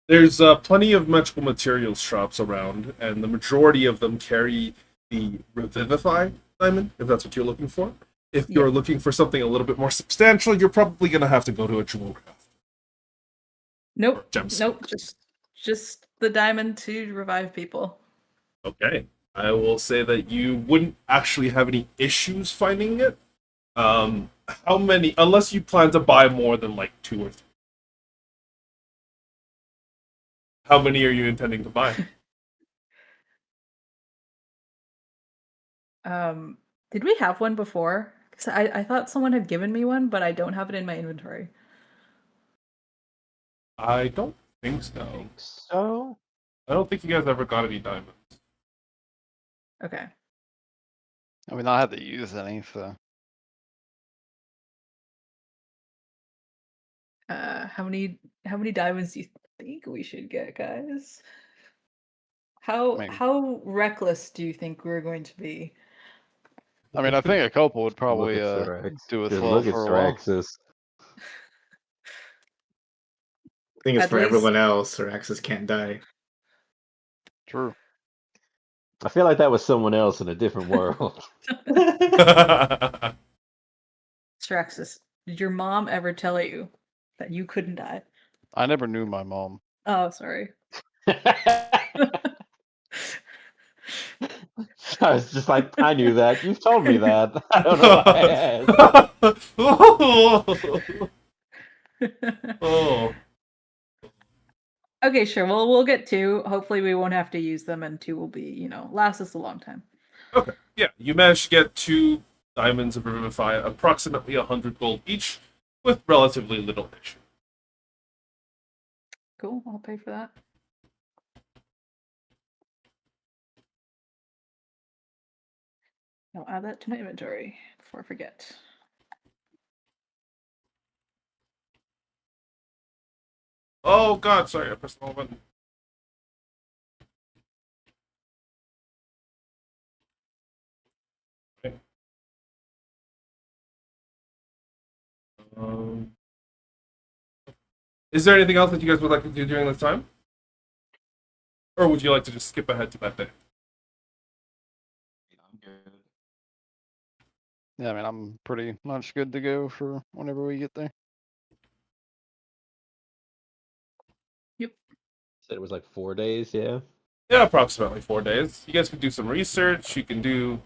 [SPEAKER 1] There's plenty of magical materials shops around, and the majority of them carry the Revivify diamond, if that's what you're looking for. If you're looking for something a little bit more substantial, you're probably going to have to go to a jewel craft.
[SPEAKER 4] Nope.
[SPEAKER 1] Gemstone.
[SPEAKER 4] Nope. Just the diamond to revive people.
[SPEAKER 1] Okay. I will say that you wouldn't actually have any issues finding it. How many, unless you plan to buy more than like 2 or 3. How many are you intending to buy?
[SPEAKER 4] Did we have one before? Because I thought someone had given me one, but I don't have it in my inventory.
[SPEAKER 1] I don't think so.
[SPEAKER 2] So
[SPEAKER 1] I don't think you guys ever got any diamonds.
[SPEAKER 4] Okay.
[SPEAKER 3] I mean, I had to use any, so
[SPEAKER 4] How many diamonds do you think we should get, guys? How
[SPEAKER 3] mean-
[SPEAKER 4] how reckless do you think we're going to be?
[SPEAKER 3] I mean, I think a couple would
[SPEAKER 2] look
[SPEAKER 3] probably
[SPEAKER 2] at Syrax.
[SPEAKER 3] do us
[SPEAKER 2] Just
[SPEAKER 3] well
[SPEAKER 2] look at
[SPEAKER 3] for a while.
[SPEAKER 2] Syraxis.
[SPEAKER 6] I think it's
[SPEAKER 4] At
[SPEAKER 6] for
[SPEAKER 4] least-
[SPEAKER 6] everyone else, or Axis can't die.
[SPEAKER 3] True.
[SPEAKER 2] I feel like that was someone else in a different world.
[SPEAKER 4] Straxus, did your mom ever tell you that you couldn't die?
[SPEAKER 3] I never knew my mom.
[SPEAKER 4] Oh, sorry.
[SPEAKER 2] I was just like, I knew that. You've told me that. I don't know why I asked.
[SPEAKER 1] Oh.
[SPEAKER 4] Okay, sure. Well, we'll get 2. Hopefully, we won't have to use them, and 2 will be, last us a long time.
[SPEAKER 1] Okay. Yeah, you managed to get 2 diamonds of Revivify, approximately 100 gold each, with relatively little issue.
[SPEAKER 4] Cool. I'll pay for that. I'll add that to my inventory before I forget.
[SPEAKER 1] Oh god, sorry, I pressed the wrong button. Okay. Is there anything else that you guys would like to do during this time? Or would you like to just skip ahead to that day?
[SPEAKER 2] I'm good.
[SPEAKER 3] Yeah, I mean, I'm pretty much good to go for whenever we get there.
[SPEAKER 2] Said it was like 4 days, yeah.
[SPEAKER 1] Yeah, approximately 4 days. You guys can do some research. You can do,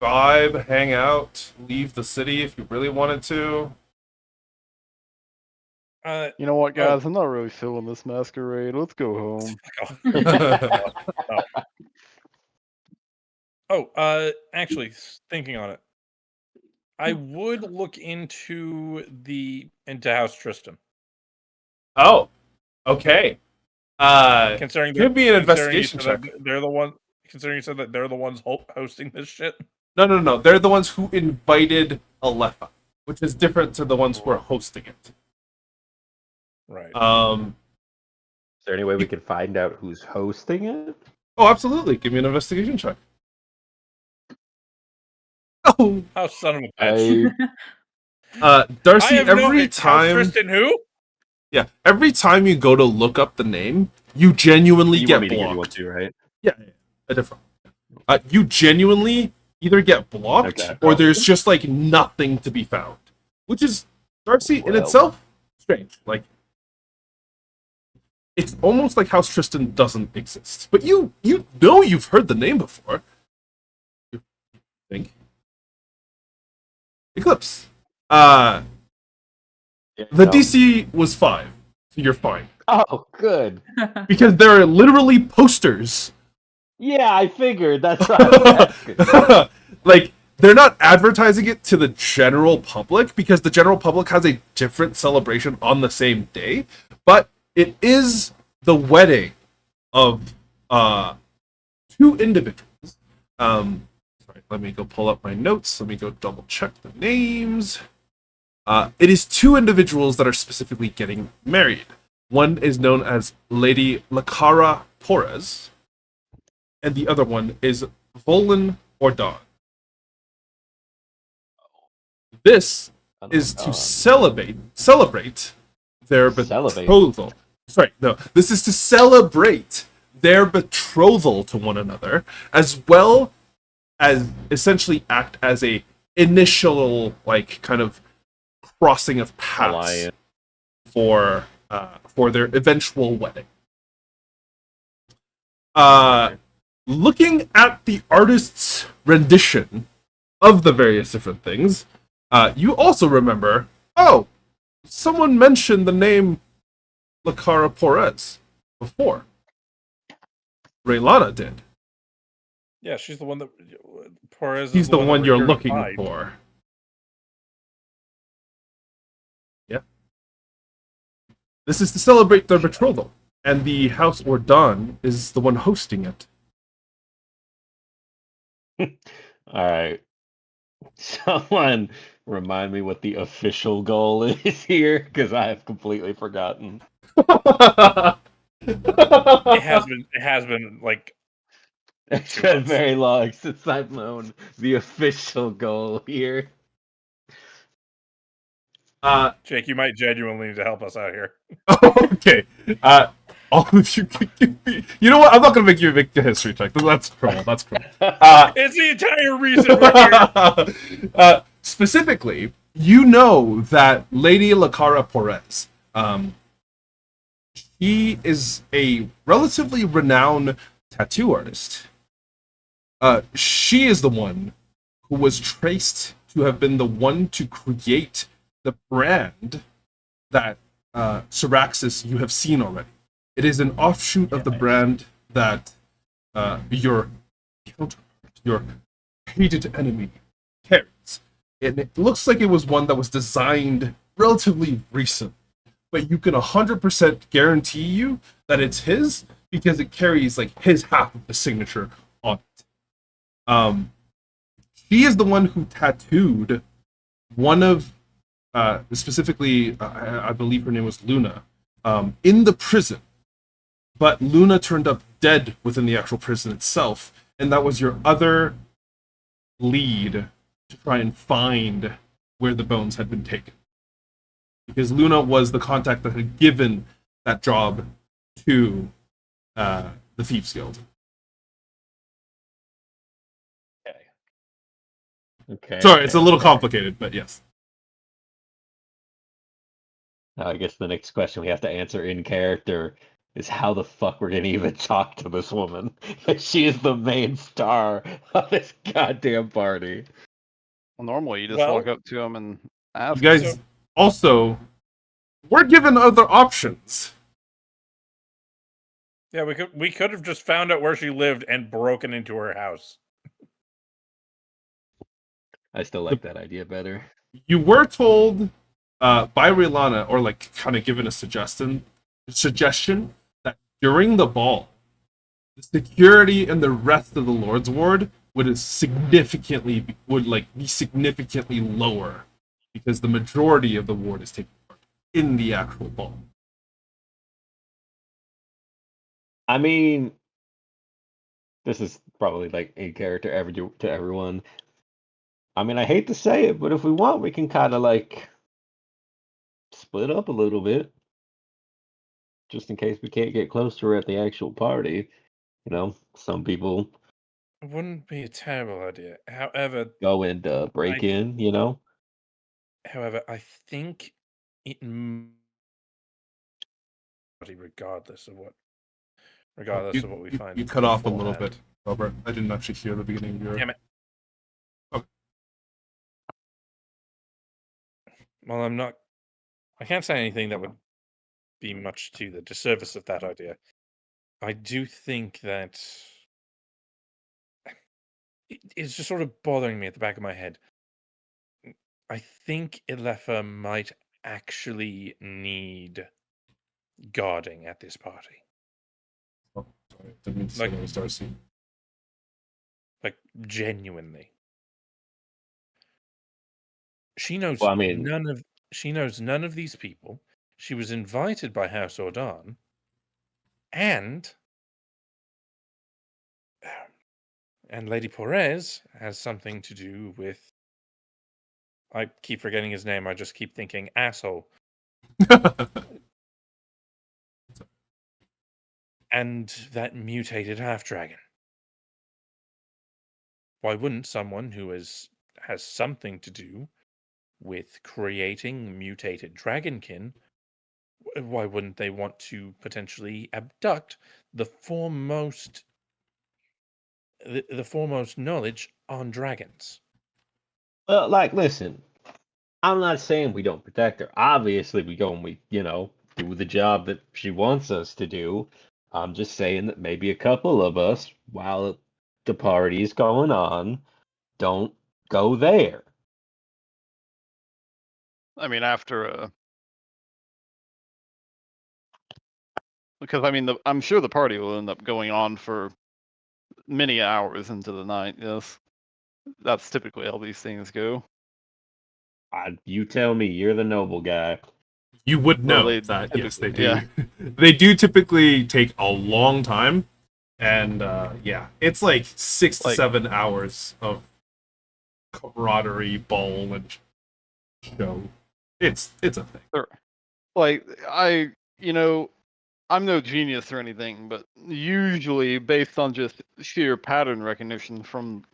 [SPEAKER 1] vibe, hang out, leave the city if you really wanted to.
[SPEAKER 3] You know what, guys? I'm not really feeling this masquerade. Let's go home.
[SPEAKER 5] Oh, actually, thinking on it, I would look into House Tristan.
[SPEAKER 1] Oh, okay.
[SPEAKER 5] Considering
[SPEAKER 1] Give me an
[SPEAKER 5] considering you
[SPEAKER 1] investigation
[SPEAKER 5] said
[SPEAKER 1] check.
[SPEAKER 5] that they're the one. Considering you said that they're the ones hosting this shit.
[SPEAKER 1] No. They're the ones who invited Alepha, which is different to the ones who are hosting it.
[SPEAKER 5] Right.
[SPEAKER 2] Is there any way we can find out who's hosting it?
[SPEAKER 1] Oh, absolutely. Give me an investigation check. Oh,
[SPEAKER 5] Oh, son of a bitch!
[SPEAKER 1] Darcy.
[SPEAKER 5] I have
[SPEAKER 1] Every
[SPEAKER 5] House
[SPEAKER 1] time,
[SPEAKER 5] Tristan who?
[SPEAKER 1] yeah, every time you go to look up the name, you genuinely
[SPEAKER 2] You
[SPEAKER 1] get
[SPEAKER 2] want me to give you one
[SPEAKER 1] blocked.
[SPEAKER 2] too, right?
[SPEAKER 1] Yeah, a different. You genuinely either get blocked
[SPEAKER 2] Okay.
[SPEAKER 1] or there's just like nothing to be found, which is Darcy in
[SPEAKER 2] Well.
[SPEAKER 1] itself strange. Like it's almost like House Tristan doesn't exist, but you know you've heard the name before. You think Eclipse?
[SPEAKER 2] Yeah,
[SPEAKER 1] The
[SPEAKER 2] no.
[SPEAKER 1] DC was 5, so you're fine
[SPEAKER 2] Oh, good.
[SPEAKER 1] because there are literally posters.
[SPEAKER 2] Yeah, I figured. That's what I was asking.
[SPEAKER 1] Like they're not advertising it to the general public because the general public has a different celebration on the same day, but it is the wedding of 2 individuals. Sorry, let me go pull up my notes. Let me go double check the names. It is 2 individuals that are specifically getting married. One is known as Lady Lakara Porres, and the other one is Volan Ordan. This is to celebrate their betrothal. Sorry, no. This is to celebrate their betrothal to one another, as well as essentially act as a initial, like, kind of crossing of paths
[SPEAKER 2] Alliance.
[SPEAKER 1] for their eventual wedding. Looking at the artist's rendition of the various different things, you also remember, oh, someone mentioned the name Lakara Porres before. Raylana did.
[SPEAKER 5] Yeah, she's the one that Perez.
[SPEAKER 1] He's
[SPEAKER 5] is
[SPEAKER 1] the
[SPEAKER 5] that
[SPEAKER 1] one
[SPEAKER 5] we're
[SPEAKER 1] you're
[SPEAKER 5] here to
[SPEAKER 1] looking
[SPEAKER 5] find.
[SPEAKER 1] for. Yeah. This is to celebrate their betrothal, and the House Ordan is the one hosting it.
[SPEAKER 2] All right. Someone remind me what the official goal is here, because I have completely forgotten.
[SPEAKER 5] It has been like
[SPEAKER 2] It's
[SPEAKER 5] 2
[SPEAKER 2] been
[SPEAKER 5] months.
[SPEAKER 2] very long since I've known the official goal here.
[SPEAKER 5] Jake, you might genuinely need to help us out here.
[SPEAKER 1] Okay. All of you can give me. You know what? I'm not gonna make you make the history check. That's cruel. That's cruel.
[SPEAKER 5] It's the entire reason we're here.
[SPEAKER 1] Specifically, you know that Lady Lakara Porres, she is a relatively renowned tattoo artist. She is the one who was traced to have been the one to create the brand that Syraxis you have seen already. It is an offshoot of the brand that your counterpart, your hated enemy, carries. And it looks like it was one that was designed relatively recent, but you can 100% guarantee you that it's his because it carries like his half of the signature on it. She is the one who tattooed one of specifically, I believe her name was Luna, in the prison. But Luna turned up dead within the actual prison itself, and that was your other lead to try and find where the bones had been taken. Because Luna was the contact that had given that job to the Thieves Guild.
[SPEAKER 2] Okay.
[SPEAKER 1] Sorry, it's a little complicated, but yes.
[SPEAKER 2] I guess the next question we have to answer in character is how the fuck we're gonna even talk to this woman. She is the main star of this goddamn party.
[SPEAKER 3] Well, normally you just
[SPEAKER 5] Well-
[SPEAKER 3] walk up to him and ask.
[SPEAKER 1] You guys also were given other options.
[SPEAKER 5] Yeah, we could have just found out where she lived and broken into her house.
[SPEAKER 2] I still like that idea better.
[SPEAKER 1] You were told by Rihanna, or like kind of given a suggestion that during the ball, the security and the rest of the Lord's Ward would be significantly lower because the majority of the ward is taking part in the actual ball.
[SPEAKER 2] I mean, this is probably like in character to everyone. I mean, I hate to say it, but if we want, we can kind of like split up a little bit, just in case we can't get close to her at the actual party. You know, some people
[SPEAKER 5] It wouldn't be a terrible idea. However,
[SPEAKER 2] go and break in. You know,
[SPEAKER 5] I think it regardless of what we find.
[SPEAKER 1] You cut off a little
[SPEAKER 5] beforehand.
[SPEAKER 1] bit, Robert. I didn't actually hear the beginning of your.
[SPEAKER 5] Damn it.
[SPEAKER 1] Okay.
[SPEAKER 5] Well, I can't say anything that would be much to the disservice of that idea. I do think that it's just sort of bothering me at the back of my head. I think Ilefa might actually need guarding at this party.
[SPEAKER 1] Oh, sorry, didn't mean to say that was Darcy.
[SPEAKER 5] Like, genuinely. She knows
[SPEAKER 2] well, I mean,
[SPEAKER 5] none of these people. She was invited by House Ordan, and Lady Perez has something to do with. I keep forgetting his name. I just keep thinking asshole. And that mutated half dragon. Why wouldn't someone who has something to do with creating mutated dragonkin? Why wouldn't they want to potentially abduct the foremost knowledge on dragons?
[SPEAKER 2] well, like, listen, I'm not saying we don't protect her. Obviously, we go and we, do the job that she wants us to do. I'm just saying that maybe a couple of us, while the party's going on, don't go there.
[SPEAKER 3] I mean, after because I mean, I'm sure the party will end up going on for many hours into the night. Yes, that's typically how these things go.
[SPEAKER 2] You tell me, you're the noble guy.
[SPEAKER 1] You would
[SPEAKER 3] Well,
[SPEAKER 1] know
[SPEAKER 3] they
[SPEAKER 1] that, yes, they do.
[SPEAKER 3] yeah.
[SPEAKER 1] They do typically take a long time, and yeah, it's like 6 to
[SPEAKER 3] Like-
[SPEAKER 1] 7 hours of camaraderie, ball, and show. It's a thing.
[SPEAKER 3] Like I'm no genius or anything, but usually based on just sheer pattern recognition from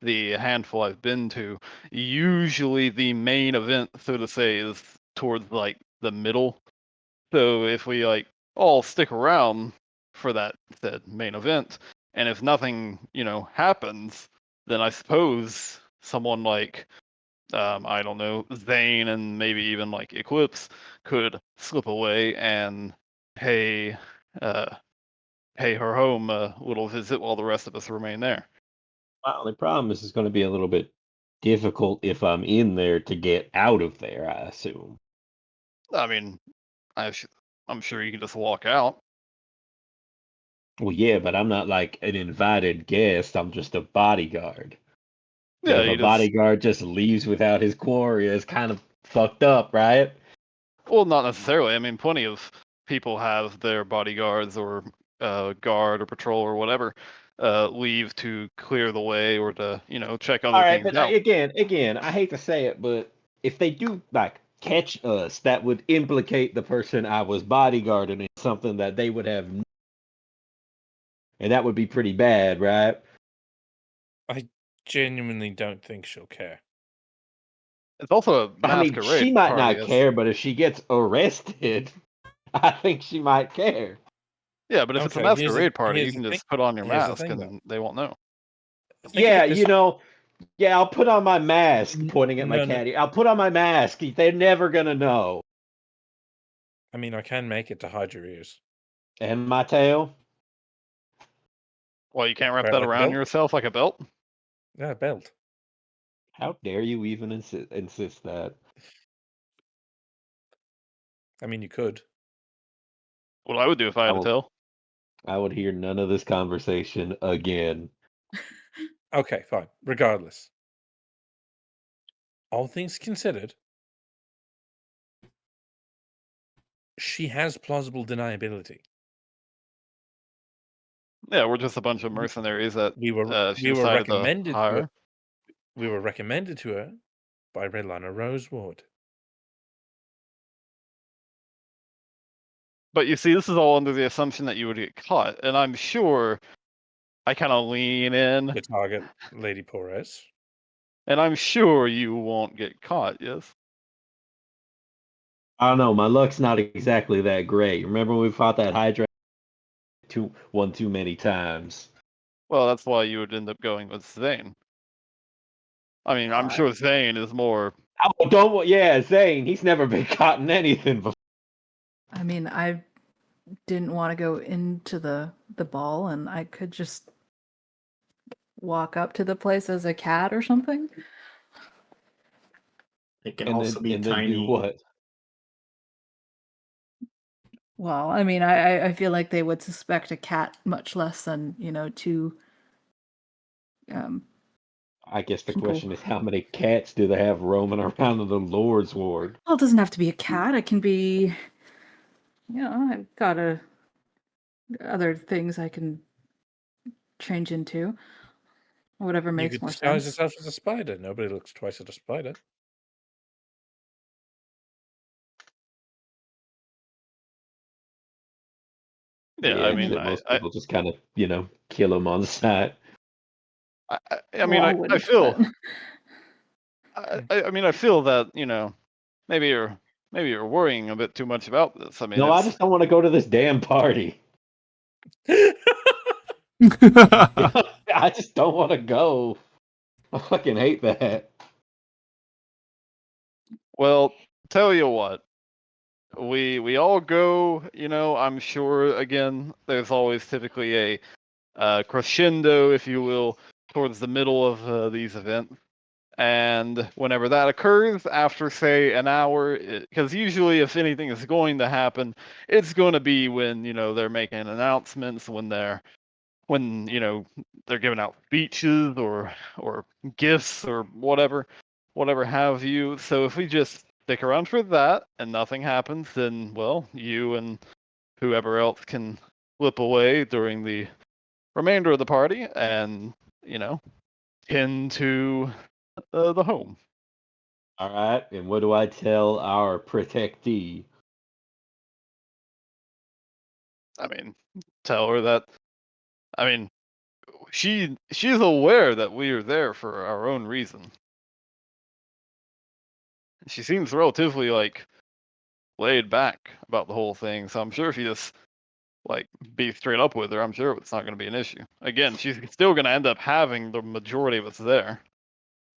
[SPEAKER 3] the handful I've been to, usually the main event, so to say, is towards like the middle. So if we like all stick around for that said main event, and if nothing, happens, then I suppose someone like I don't know, Zane and maybe even like Eclipse could slip away and pay her home a little visit while the rest of us remain there.
[SPEAKER 2] My only problem is it's going to be a little bit difficult if I'm in there to get out of there, I assume.
[SPEAKER 3] I mean, I'm sure you can just walk out.
[SPEAKER 2] Well, yeah, but I'm not like an invited guest. I'm just a bodyguard.
[SPEAKER 3] Yeah,
[SPEAKER 2] If
[SPEAKER 3] you
[SPEAKER 2] a
[SPEAKER 3] just
[SPEAKER 2] bodyguard just leaves without his quarry, it's kind of fucked up, right?
[SPEAKER 3] well, not necessarily. I mean, plenty of people have their bodyguards or guard or patrol or whatever leave to clear the way or to check
[SPEAKER 2] All
[SPEAKER 3] other
[SPEAKER 2] right,
[SPEAKER 3] things
[SPEAKER 2] but
[SPEAKER 3] out.
[SPEAKER 2] again, I hate to say it, but if they do like catch us, that would implicate the person I was bodyguarding in something that they would have, and that would be pretty bad, right?
[SPEAKER 5] I genuinely don't think she'll care.
[SPEAKER 3] It's also a
[SPEAKER 2] I mean,
[SPEAKER 3] masquerade
[SPEAKER 2] she might
[SPEAKER 3] party.
[SPEAKER 2] not care, but if she gets arrested, I think she might care.
[SPEAKER 3] Yeah, but if it's a
[SPEAKER 5] Okay,
[SPEAKER 3] masquerade party, you
[SPEAKER 5] here's
[SPEAKER 3] can
[SPEAKER 5] the
[SPEAKER 3] just
[SPEAKER 5] thing-
[SPEAKER 3] put on your
[SPEAKER 5] here's the
[SPEAKER 3] mask
[SPEAKER 5] thing,
[SPEAKER 3] and they won't know.
[SPEAKER 5] Think of
[SPEAKER 2] Yeah,
[SPEAKER 5] it this way.
[SPEAKER 2] yeah, I'll put on my mask, pointing at my
[SPEAKER 5] No.
[SPEAKER 2] caddy. I'll put on my mask. They're never gonna know.
[SPEAKER 5] I mean, I can make it to hide your ears.
[SPEAKER 2] And my tail.
[SPEAKER 3] Well, you can't wrap
[SPEAKER 5] Wear it
[SPEAKER 3] that
[SPEAKER 5] like a
[SPEAKER 3] around
[SPEAKER 5] belt?
[SPEAKER 3] yourself like a belt.
[SPEAKER 5] Yeah, belt.
[SPEAKER 2] How dare you even insist that?
[SPEAKER 5] I mean, you could.
[SPEAKER 3] What I would do if I
[SPEAKER 2] I
[SPEAKER 3] had to
[SPEAKER 2] will.
[SPEAKER 3] tell.
[SPEAKER 2] I would hear none of this conversation again.
[SPEAKER 5] Okay, fine. Regardless, all things considered, she has plausible deniability.
[SPEAKER 3] Yeah, we're just a bunch of mercenaries that
[SPEAKER 5] We were
[SPEAKER 3] she decided to hire.
[SPEAKER 5] we were recommended to her by Redliner Rosewood.
[SPEAKER 3] But you see, this is all under the assumption that you would get caught, and I'm sure I kind of lean in,
[SPEAKER 5] To target Lady Porres.
[SPEAKER 3] and I'm sure you won't get caught. Yes.
[SPEAKER 2] I don't know. My luck's not exactly that great. Remember when we fought that Hydra one too many times?
[SPEAKER 3] Well, that's why you would end up going with Zane. I mean, I'm sure Zane is more.
[SPEAKER 2] Oh, don't. Yeah, Zane. He's never been caught in anything before.
[SPEAKER 4] I mean, I didn't want to go into the ball, and I could just walk up to the place as a cat or something.
[SPEAKER 6] It can
[SPEAKER 2] And
[SPEAKER 6] also
[SPEAKER 2] then,
[SPEAKER 6] be
[SPEAKER 2] and then
[SPEAKER 6] tiny.
[SPEAKER 2] do what?
[SPEAKER 4] Well, I mean, I feel like they would suspect a cat much less than, two
[SPEAKER 2] I guess the
[SPEAKER 4] people.
[SPEAKER 2] question is, how many cats do they have roaming around in the Lord's Ward?
[SPEAKER 4] Well, it doesn't have to be a cat. It can be, I've got other things I can change into. Whatever
[SPEAKER 5] You
[SPEAKER 4] makes
[SPEAKER 5] could
[SPEAKER 4] more
[SPEAKER 5] disguise
[SPEAKER 4] sense.
[SPEAKER 5] yourself as a spider. Nobody looks twice at a spider.
[SPEAKER 3] Yeah, I mean,
[SPEAKER 2] Except most people just kind of, kill them on the side.
[SPEAKER 3] I mean,
[SPEAKER 4] Well, I
[SPEAKER 3] I
[SPEAKER 4] wouldn't,
[SPEAKER 3] feel.
[SPEAKER 4] but
[SPEAKER 3] I mean, I feel that maybe you're worrying a bit too much about this. I mean,
[SPEAKER 2] No, I
[SPEAKER 3] it's
[SPEAKER 2] just don't want to go to this damn party. I just don't want to go. I fucking hate that.
[SPEAKER 3] well. Tell you what, we all go. I'm sure. Again, there's always typically a crescendo, if you will, towards the middle of these events. And whenever that occurs, after say an hour, because usually if anything is going to happen, it's going to be when they're making announcements, when they're giving out speeches or gifts or whatever have you. So if we just stick around for that and nothing happens, then well, you and whoever else can slip away during the remainder of the party and tend to the home.
[SPEAKER 2] All right, and what do I tell our protectee?
[SPEAKER 3] I mean, tell her that. I mean, she's aware that we are there for our own reason. She seems relatively laid back about the whole thing, so I'm sure if you just be straight up with her, I'm sure it's not going to be an issue. Again, she's still going to end up having the majority of us there.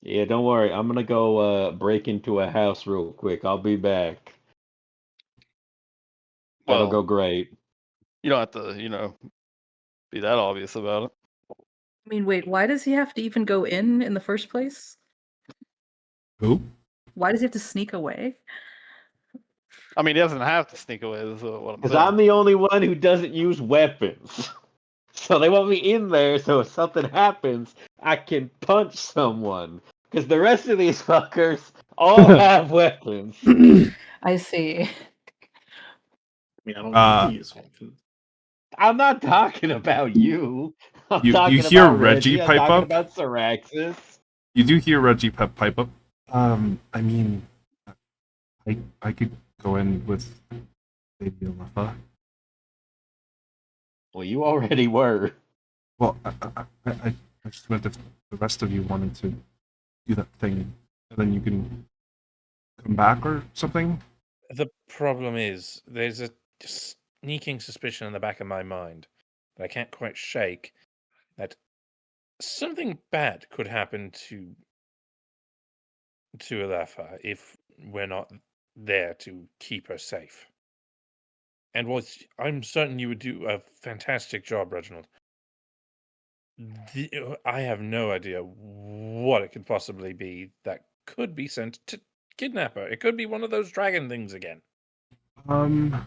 [SPEAKER 2] Yeah, don't worry. I'm gonna go break into a house real quick. I'll be back. That'll
[SPEAKER 3] Well,
[SPEAKER 2] go great.
[SPEAKER 3] you don't have to, be that obvious about it.
[SPEAKER 4] I mean, wait, why does he have to even go in the first place?
[SPEAKER 1] Who?
[SPEAKER 4] Why does he have to sneak away?
[SPEAKER 3] I mean, he doesn't have to sneak away. Is what I'm
[SPEAKER 2] Because
[SPEAKER 3] saying.
[SPEAKER 2] I'm the only one who doesn't use weapons. So they want me in there so if something happens, I can punch someone. Because the rest of these fuckers all have weapons.
[SPEAKER 4] I see.
[SPEAKER 6] I mean, I don't
[SPEAKER 1] Uh,
[SPEAKER 6] need to use weapons.
[SPEAKER 2] I'm not talking about you. I'm
[SPEAKER 1] You
[SPEAKER 2] talking
[SPEAKER 1] hear
[SPEAKER 2] about
[SPEAKER 1] Reggie
[SPEAKER 2] I'm
[SPEAKER 1] pipe
[SPEAKER 2] talking
[SPEAKER 1] up?
[SPEAKER 2] about Syraxis.
[SPEAKER 1] You do hear Reggie pipe up. I mean, I could go in with Lady Alepha.
[SPEAKER 2] Well, you already were.
[SPEAKER 1] Well, I just meant if the rest of you wanted to do that thing, and then you can come back or something.
[SPEAKER 5] The problem is, there's a sneaking suspicion in the back of my mind that I can't quite shake that something bad could happen to Alepha if we're not there to keep her safe. And I'm certain you would do a fantastic job, Reginald, I have no idea what it could possibly be that could be sent to kidnap her. It could be one of those dragon things again.
[SPEAKER 1] What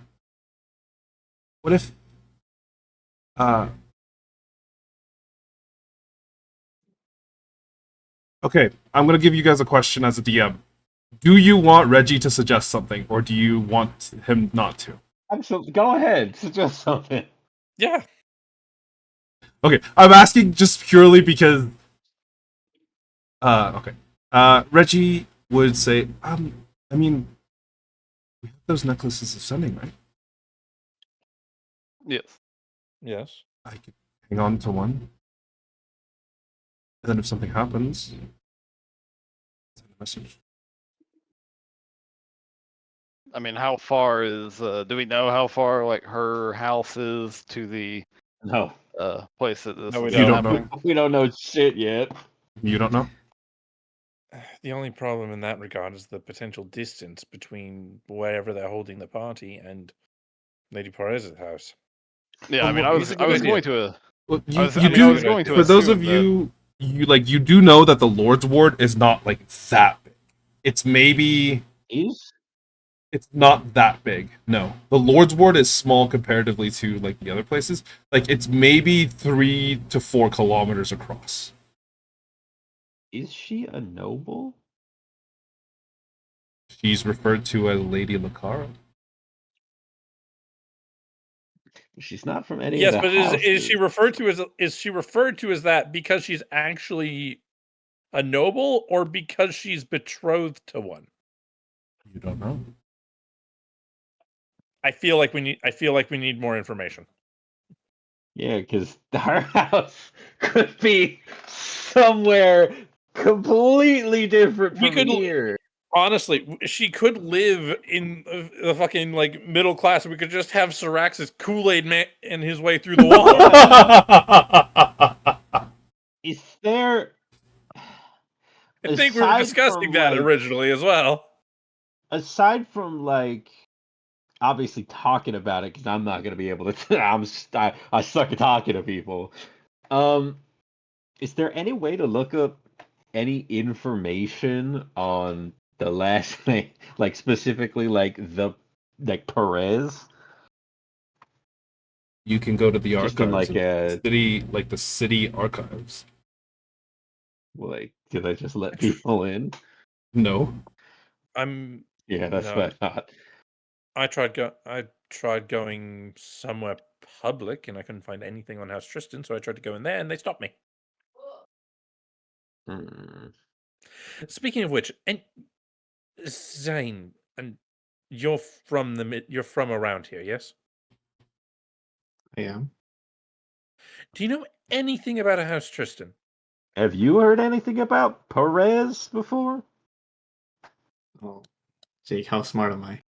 [SPEAKER 1] if okay, I'm gonna give you guys a question as a DM. Do you want Reggie to suggest something, or do you want him not to?
[SPEAKER 2] Absolutely. Go ahead. Suggest something.
[SPEAKER 5] Yeah.
[SPEAKER 1] Okay, I'm asking just purely because okay. Reggie would say, I mean, we have those necklaces of sending, right?
[SPEAKER 3] Yes.
[SPEAKER 5] Yes.
[SPEAKER 1] I could hang on to one. And then if something happens, send a message.
[SPEAKER 3] I mean, how far is? Do we know how far like her house is to the
[SPEAKER 2] No.
[SPEAKER 3] place that this
[SPEAKER 5] No, we
[SPEAKER 3] is
[SPEAKER 1] You don't
[SPEAKER 3] happening?
[SPEAKER 1] know.
[SPEAKER 2] We don't know shit yet.
[SPEAKER 1] You don't know?
[SPEAKER 5] The only problem in that regard is the potential distance between wherever they're holding the party and Lady Perez's house.
[SPEAKER 3] Yeah, I mean,
[SPEAKER 1] Well,
[SPEAKER 3] I
[SPEAKER 5] it's
[SPEAKER 3] was
[SPEAKER 5] a good idea.
[SPEAKER 3] going to.
[SPEAKER 1] Well,
[SPEAKER 3] I was
[SPEAKER 1] do.
[SPEAKER 3] going to
[SPEAKER 1] For those
[SPEAKER 3] assume
[SPEAKER 1] of you, you do know that the Lord's Ward is not like that big. It's maybe it's not that big. No, the Lord's Ward is small comparatively to like the other places. Like it's maybe 3 to 4 kilometers across.
[SPEAKER 2] Is she a noble?
[SPEAKER 1] She's referred to as Lady Lucara.
[SPEAKER 2] She's not from any
[SPEAKER 5] Yes,
[SPEAKER 2] of the
[SPEAKER 5] but
[SPEAKER 2] houses.
[SPEAKER 5] is she referred to as that because she's actually a noble or because she's betrothed to one?
[SPEAKER 1] You don't know.
[SPEAKER 5] I feel like we need more information.
[SPEAKER 2] Yeah, because our house could be somewhere completely different
[SPEAKER 5] We
[SPEAKER 2] from
[SPEAKER 5] could
[SPEAKER 2] here.
[SPEAKER 5] Honestly, she could live in the fucking like middle class. We could just have Syrax's Kool-Aid man and his way through the wall.
[SPEAKER 2] Is there?
[SPEAKER 5] I think we were
[SPEAKER 2] aside
[SPEAKER 5] discussing
[SPEAKER 2] from,
[SPEAKER 5] that
[SPEAKER 2] like-
[SPEAKER 5] originally as well.
[SPEAKER 2] Aside from like, obviously talking about it, because I'm not gonna be able to. I suck at talking to people. Is there any way to look up any information on the last name, like specifically like Perez?
[SPEAKER 1] You can go to the
[SPEAKER 2] Just in,
[SPEAKER 1] archives,
[SPEAKER 2] like, a-
[SPEAKER 1] the city archives.
[SPEAKER 2] Like, do they just let people in?
[SPEAKER 1] No,
[SPEAKER 2] Yeah, that's
[SPEAKER 5] No.
[SPEAKER 2] what I thought.
[SPEAKER 5] I tried going somewhere public and I couldn't find anything on House Tristan, so I tried to go in there and they stopped me.
[SPEAKER 2] Hmm.
[SPEAKER 5] Speaking of which, and Zane, and you're from around here, yes?
[SPEAKER 6] I am.
[SPEAKER 5] Do you know anything about a House Tristan?
[SPEAKER 2] Have you heard anything about Perez before?
[SPEAKER 6] Oh, Jake, how smart am I?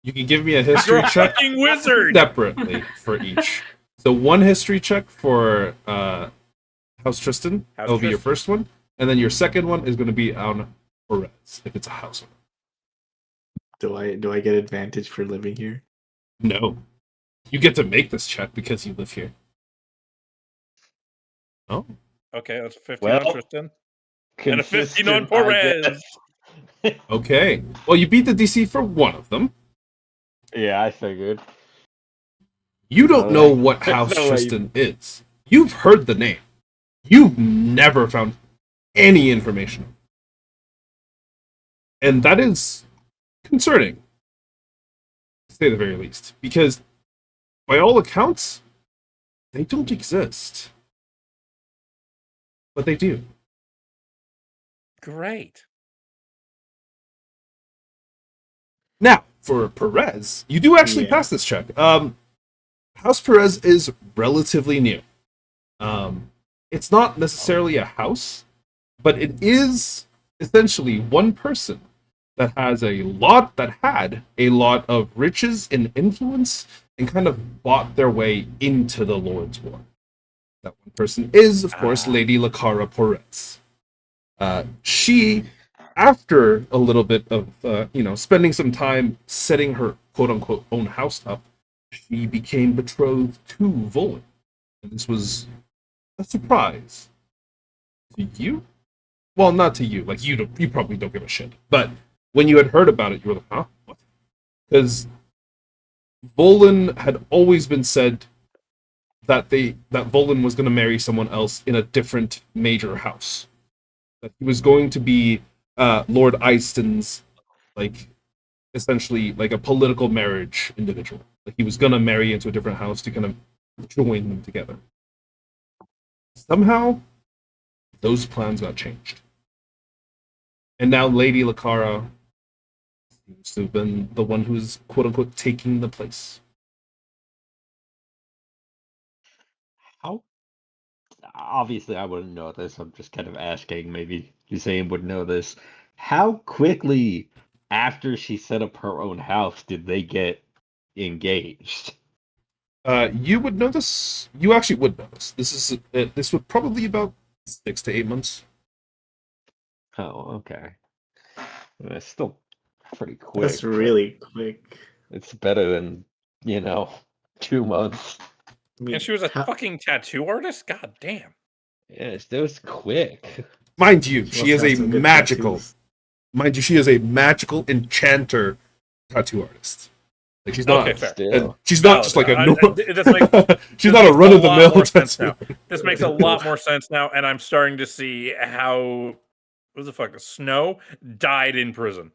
[SPEAKER 1] you can give me a history
[SPEAKER 5] You're a
[SPEAKER 1] check
[SPEAKER 5] fucking wizard.
[SPEAKER 1] separately for each. So one history check for House Tristan.
[SPEAKER 5] House
[SPEAKER 1] That'll be your
[SPEAKER 5] Tristan.
[SPEAKER 1] first one, and then your second one is going to be on Perez if it's a house.
[SPEAKER 6] Do I get advantage for living here?
[SPEAKER 1] No, you get to make this check because you live here. Oh,
[SPEAKER 5] Okay, that's a 15 on
[SPEAKER 2] Well,
[SPEAKER 5] Tristan. And a 15 on
[SPEAKER 2] Consistent, I
[SPEAKER 5] Perez.
[SPEAKER 2] guess.
[SPEAKER 1] okay. Well, you beat the DC for one of them.
[SPEAKER 2] Yeah, I figured.
[SPEAKER 1] You don't
[SPEAKER 2] No
[SPEAKER 1] know
[SPEAKER 2] way.
[SPEAKER 1] what House
[SPEAKER 2] No way.
[SPEAKER 1] Tristan is. You've heard the name. You've never found any information. And that is concerning, to say the very least. Because, by all accounts, they don't exist. But they do.
[SPEAKER 5] Great.
[SPEAKER 1] Now, for Perez, you do actually
[SPEAKER 6] Yeah.
[SPEAKER 1] pass this check. House Perez is relatively new. It's not necessarily a house, but it is essentially one person that had a lot of riches and influence and kind of bought their way into the Lord's War. That one person is, of course, Lady Lucara Perez. She, after a little bit of spending some time setting her quote unquote own house up, she became betrothed to Volan. And this was a surprise to you. Well, not to you. Like you probably don't give a shit. But when you had heard about it, you were like, huh? What? Because Volan had always been said that Volan was going to marry someone else in a different major house. That he was going to be Lord Eiston's, like, essentially like a political marriage individual. Like he was going to marry into a different house to kind of join them together. Somehow, those plans got changed. And now Lady Lakara seems to have been the one who's quote unquote taking the place.
[SPEAKER 2] How? Obviously, I wouldn't know this. I'm just kind of asking. Maybe Hussein would know this. How quickly after she set up her own house did they get engaged?
[SPEAKER 1] You would know this. You actually would know this. This would probably be about 6 to 8 months.
[SPEAKER 2] Oh, okay. It's still pretty quick.
[SPEAKER 6] That's
[SPEAKER 2] but
[SPEAKER 6] really quick.
[SPEAKER 2] It's better than, 2 months.
[SPEAKER 6] I mean,
[SPEAKER 5] And she was a
[SPEAKER 6] how-
[SPEAKER 5] fucking tattoo artist? God damn.
[SPEAKER 2] Yeah, it was quick.
[SPEAKER 1] Mind you,
[SPEAKER 6] she
[SPEAKER 1] she is
[SPEAKER 6] must have
[SPEAKER 1] a
[SPEAKER 6] some good
[SPEAKER 1] magical.
[SPEAKER 6] tattoos.
[SPEAKER 1] Mind you, she is a magical enchanter tattoo artist. Like she's not.
[SPEAKER 5] Okay, fair.
[SPEAKER 1] And
[SPEAKER 2] Still.
[SPEAKER 1] she's not
[SPEAKER 5] No,
[SPEAKER 1] just like a.
[SPEAKER 5] I-
[SPEAKER 1] normal.
[SPEAKER 5] this makes-
[SPEAKER 1] She's
[SPEAKER 5] this
[SPEAKER 1] not a
[SPEAKER 5] makes
[SPEAKER 1] run of the
[SPEAKER 5] lot
[SPEAKER 1] mill
[SPEAKER 5] more sense
[SPEAKER 1] tattoo.
[SPEAKER 5] now. This makes a lot more sense now, and I'm starting to see how what the fuck Snow died in prison.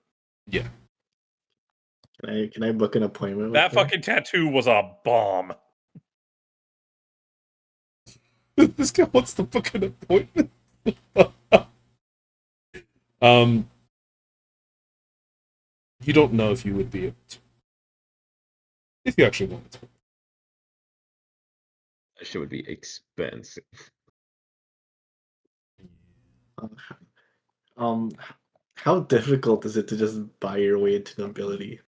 [SPEAKER 1] Yeah.
[SPEAKER 6] Can I book an appointment?
[SPEAKER 5] That
[SPEAKER 6] with her?
[SPEAKER 5] fucking tattoo was a bomb.
[SPEAKER 1] This guy wants to book an appointment. um, you don't know if you would be able to. If you actually wanted to.
[SPEAKER 2] That shit would be expensive.
[SPEAKER 6] Um, how difficult is it to just buy your way into nobility?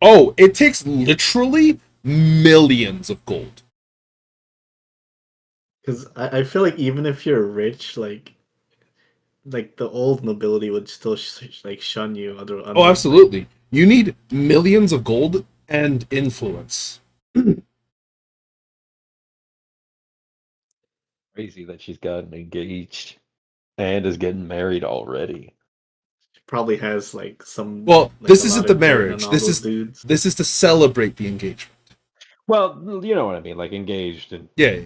[SPEAKER 1] Oh, it takes literally millions of gold.
[SPEAKER 6] Because I feel like even if you're rich, like the old nobility would still shun you.
[SPEAKER 1] Oh, absolutely. You need millions of gold and influence.
[SPEAKER 2] Crazy that she's gotten engaged and is getting married already.
[SPEAKER 6] Probably has like some.
[SPEAKER 1] Well,
[SPEAKER 6] like,
[SPEAKER 1] this
[SPEAKER 6] a
[SPEAKER 1] isn't
[SPEAKER 6] lot
[SPEAKER 1] the
[SPEAKER 6] of dirt on
[SPEAKER 1] marriage.
[SPEAKER 6] all
[SPEAKER 1] This
[SPEAKER 6] those
[SPEAKER 1] is
[SPEAKER 6] dudes.
[SPEAKER 1] this is to celebrate the engagement.
[SPEAKER 2] Well, you know what I mean, like engaged and
[SPEAKER 1] Yeah.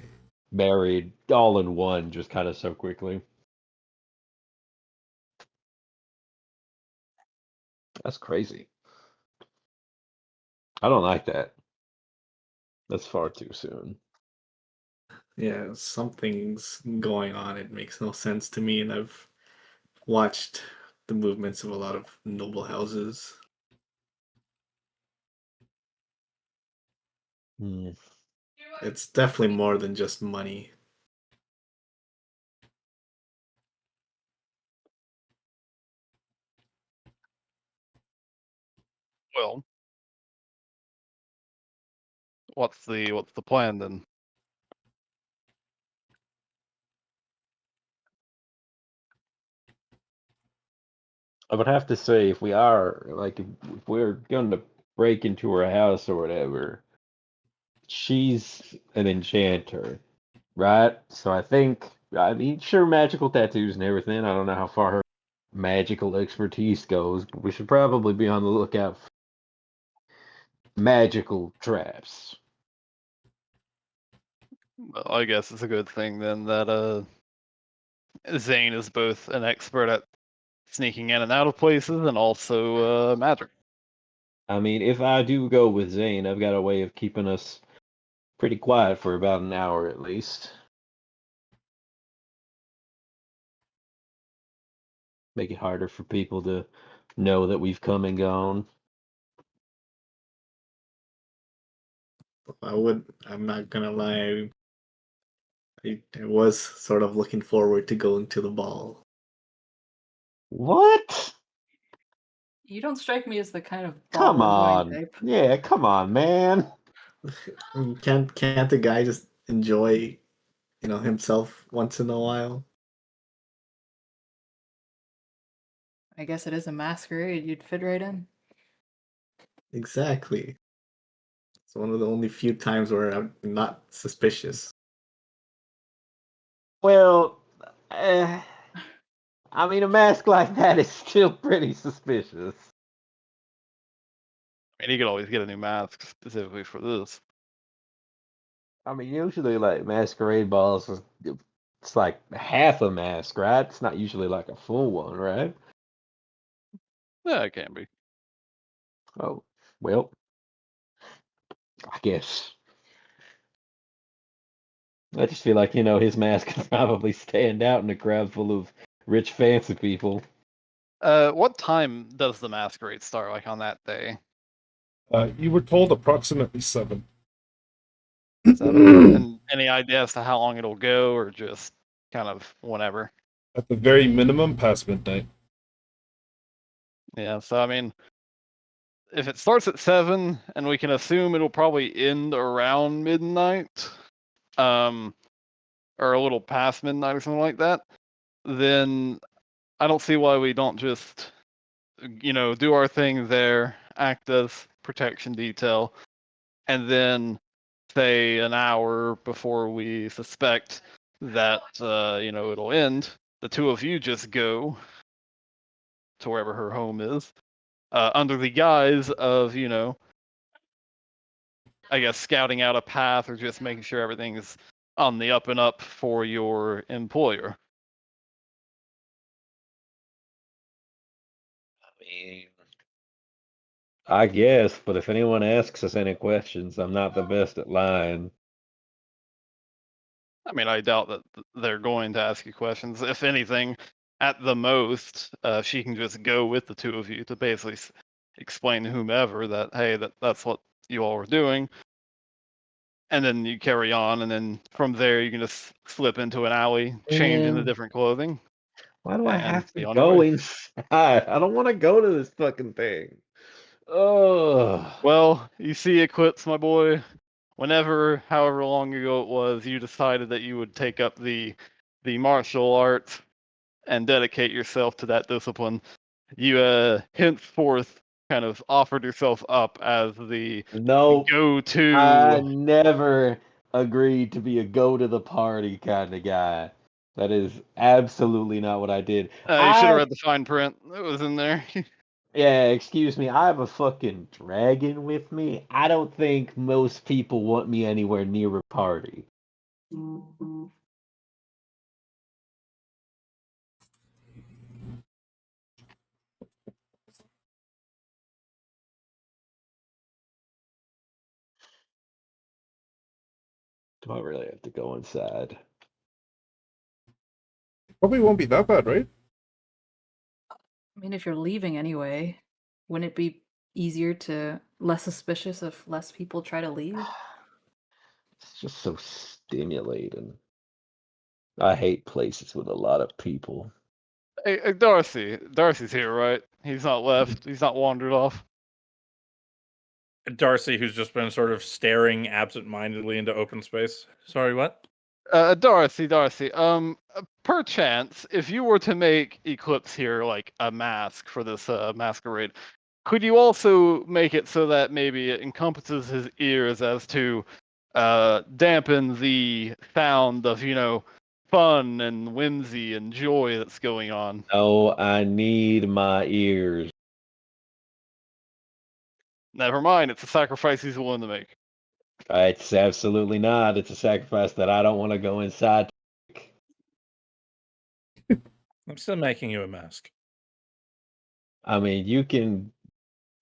[SPEAKER 2] married all in one, just kind of so quickly. That's crazy. I don't like that. That's far too soon.
[SPEAKER 6] Yeah, something's going on. It makes no sense to me, and I've watched the movements of a lot of noble houses.
[SPEAKER 2] Hmm.
[SPEAKER 6] It's definitely more than just money.
[SPEAKER 3] Well, what's the plan then?
[SPEAKER 2] I would have to say, if we are like, if we're going to break into her house or whatever, she's an enchanter, right? So I mean, sure, magical tattoos and everything. I don't know how far her magical expertise goes, but we should probably be on the lookout for magical traps.
[SPEAKER 3] Well, I guess it's a good thing then that Zane is both an expert at sneaking in and out of places and also magic.
[SPEAKER 2] I mean, if I do go with Zane, I've got a way of keeping us pretty quiet for about an hour at least. Make it harder for people to know that we've come and gone.
[SPEAKER 6] I'm not gonna lie. I was sort of looking forward to going to the ball.
[SPEAKER 2] What?
[SPEAKER 4] You don't strike me as the kind of
[SPEAKER 2] Come
[SPEAKER 4] ball-going
[SPEAKER 2] on.
[SPEAKER 4] type.
[SPEAKER 2] Yeah, come on, man.
[SPEAKER 6] I mean, can't the guy just enjoy, himself once in a while?
[SPEAKER 4] I guess it is a masquerade. You'd fit right in.
[SPEAKER 6] Exactly. It's one of the only few times where I'm not suspicious.
[SPEAKER 2] Well, I mean, a mask like that is still pretty suspicious.
[SPEAKER 3] I mean, you could always get a new mask specifically for this.
[SPEAKER 2] I mean, usually like masquerade balls, it's like half a mask, right? It's not usually like a full one, right?
[SPEAKER 3] Yeah, it can be.
[SPEAKER 2] Oh, well, I guess. I just feel like, his mask could probably stand out in a crowd full of rich, fancy people.
[SPEAKER 3] What time does the masquerade start? Like on that day?
[SPEAKER 1] You were told approximately 7.
[SPEAKER 3] 7. And any idea as to how long it'll go, or just kind of whenever?
[SPEAKER 1] At the very minimum, past midnight.
[SPEAKER 3] Yeah. So I mean, if it starts at 7, and we can assume it'll probably end around midnight, or a little past midnight or something like that, then I don't see why we don't just, do our thing there, act as protection detail, and then say an hour before we suspect that it'll end, the two of you just go to wherever her home is, under the guise of, I guess scouting out a path or just making sure everything's on the up and up for your employer.
[SPEAKER 2] I mean, I guess, but if anyone asks us any questions, I'm not the best at lying.
[SPEAKER 3] I mean, I doubt that they're going to ask you questions. If anything, at the most, she can just go with the two of you to basically explain to whomever that, hey, that's what you all were doing. And then you carry on, and then from there, you can just slip into an alley, change into
[SPEAKER 2] Man,
[SPEAKER 3] different clothing,
[SPEAKER 2] why do I
[SPEAKER 3] and
[SPEAKER 2] have to
[SPEAKER 3] be on your
[SPEAKER 2] go
[SPEAKER 3] way.
[SPEAKER 2] inside? I don't want to go to this fucking thing. Oh,
[SPEAKER 3] Well, you see, Eclipse, my boy, whenever, however long ago it was, you decided that you would take up the martial arts and dedicate yourself to that discipline, you henceforth kind of offered yourself up as the
[SPEAKER 2] nope. I
[SPEAKER 3] go-to.
[SPEAKER 2] never agreed to be a go to the party kind of guy. That is absolutely not what I did.
[SPEAKER 3] You should have read the fine print. It was in there.
[SPEAKER 2] Yeah, excuse me, I have a fucking dragon with me. I don't think most people want me anywhere near a party. Do I really have to go inside?
[SPEAKER 1] Probably won't be that bad, right?
[SPEAKER 4] I mean, if you're leaving anyway, wouldn't it be less suspicious if less people try to leave?
[SPEAKER 2] It's just so stimulating. I hate places with a lot of people.
[SPEAKER 3] Hey, Darcy. Darcy's here, right? He's not left. He's not wandered off.
[SPEAKER 5] Darcy, who's just been sort of staring absent-mindedly into open space. Sorry, what?
[SPEAKER 3] Darcy. Perchance, if you were to make Eclipse here like a mask for this masquerade, could you also make it so that maybe it encompasses his ears as to dampen the sound of, fun and whimsy and joy that's going on?
[SPEAKER 2] No, I need my ears.
[SPEAKER 3] Never mind, it's a sacrifice he's willing to make.
[SPEAKER 2] It's absolutely not. It's a sacrifice that I don't want to go inside.
[SPEAKER 5] I'm still making you a mask.
[SPEAKER 2] I mean, you can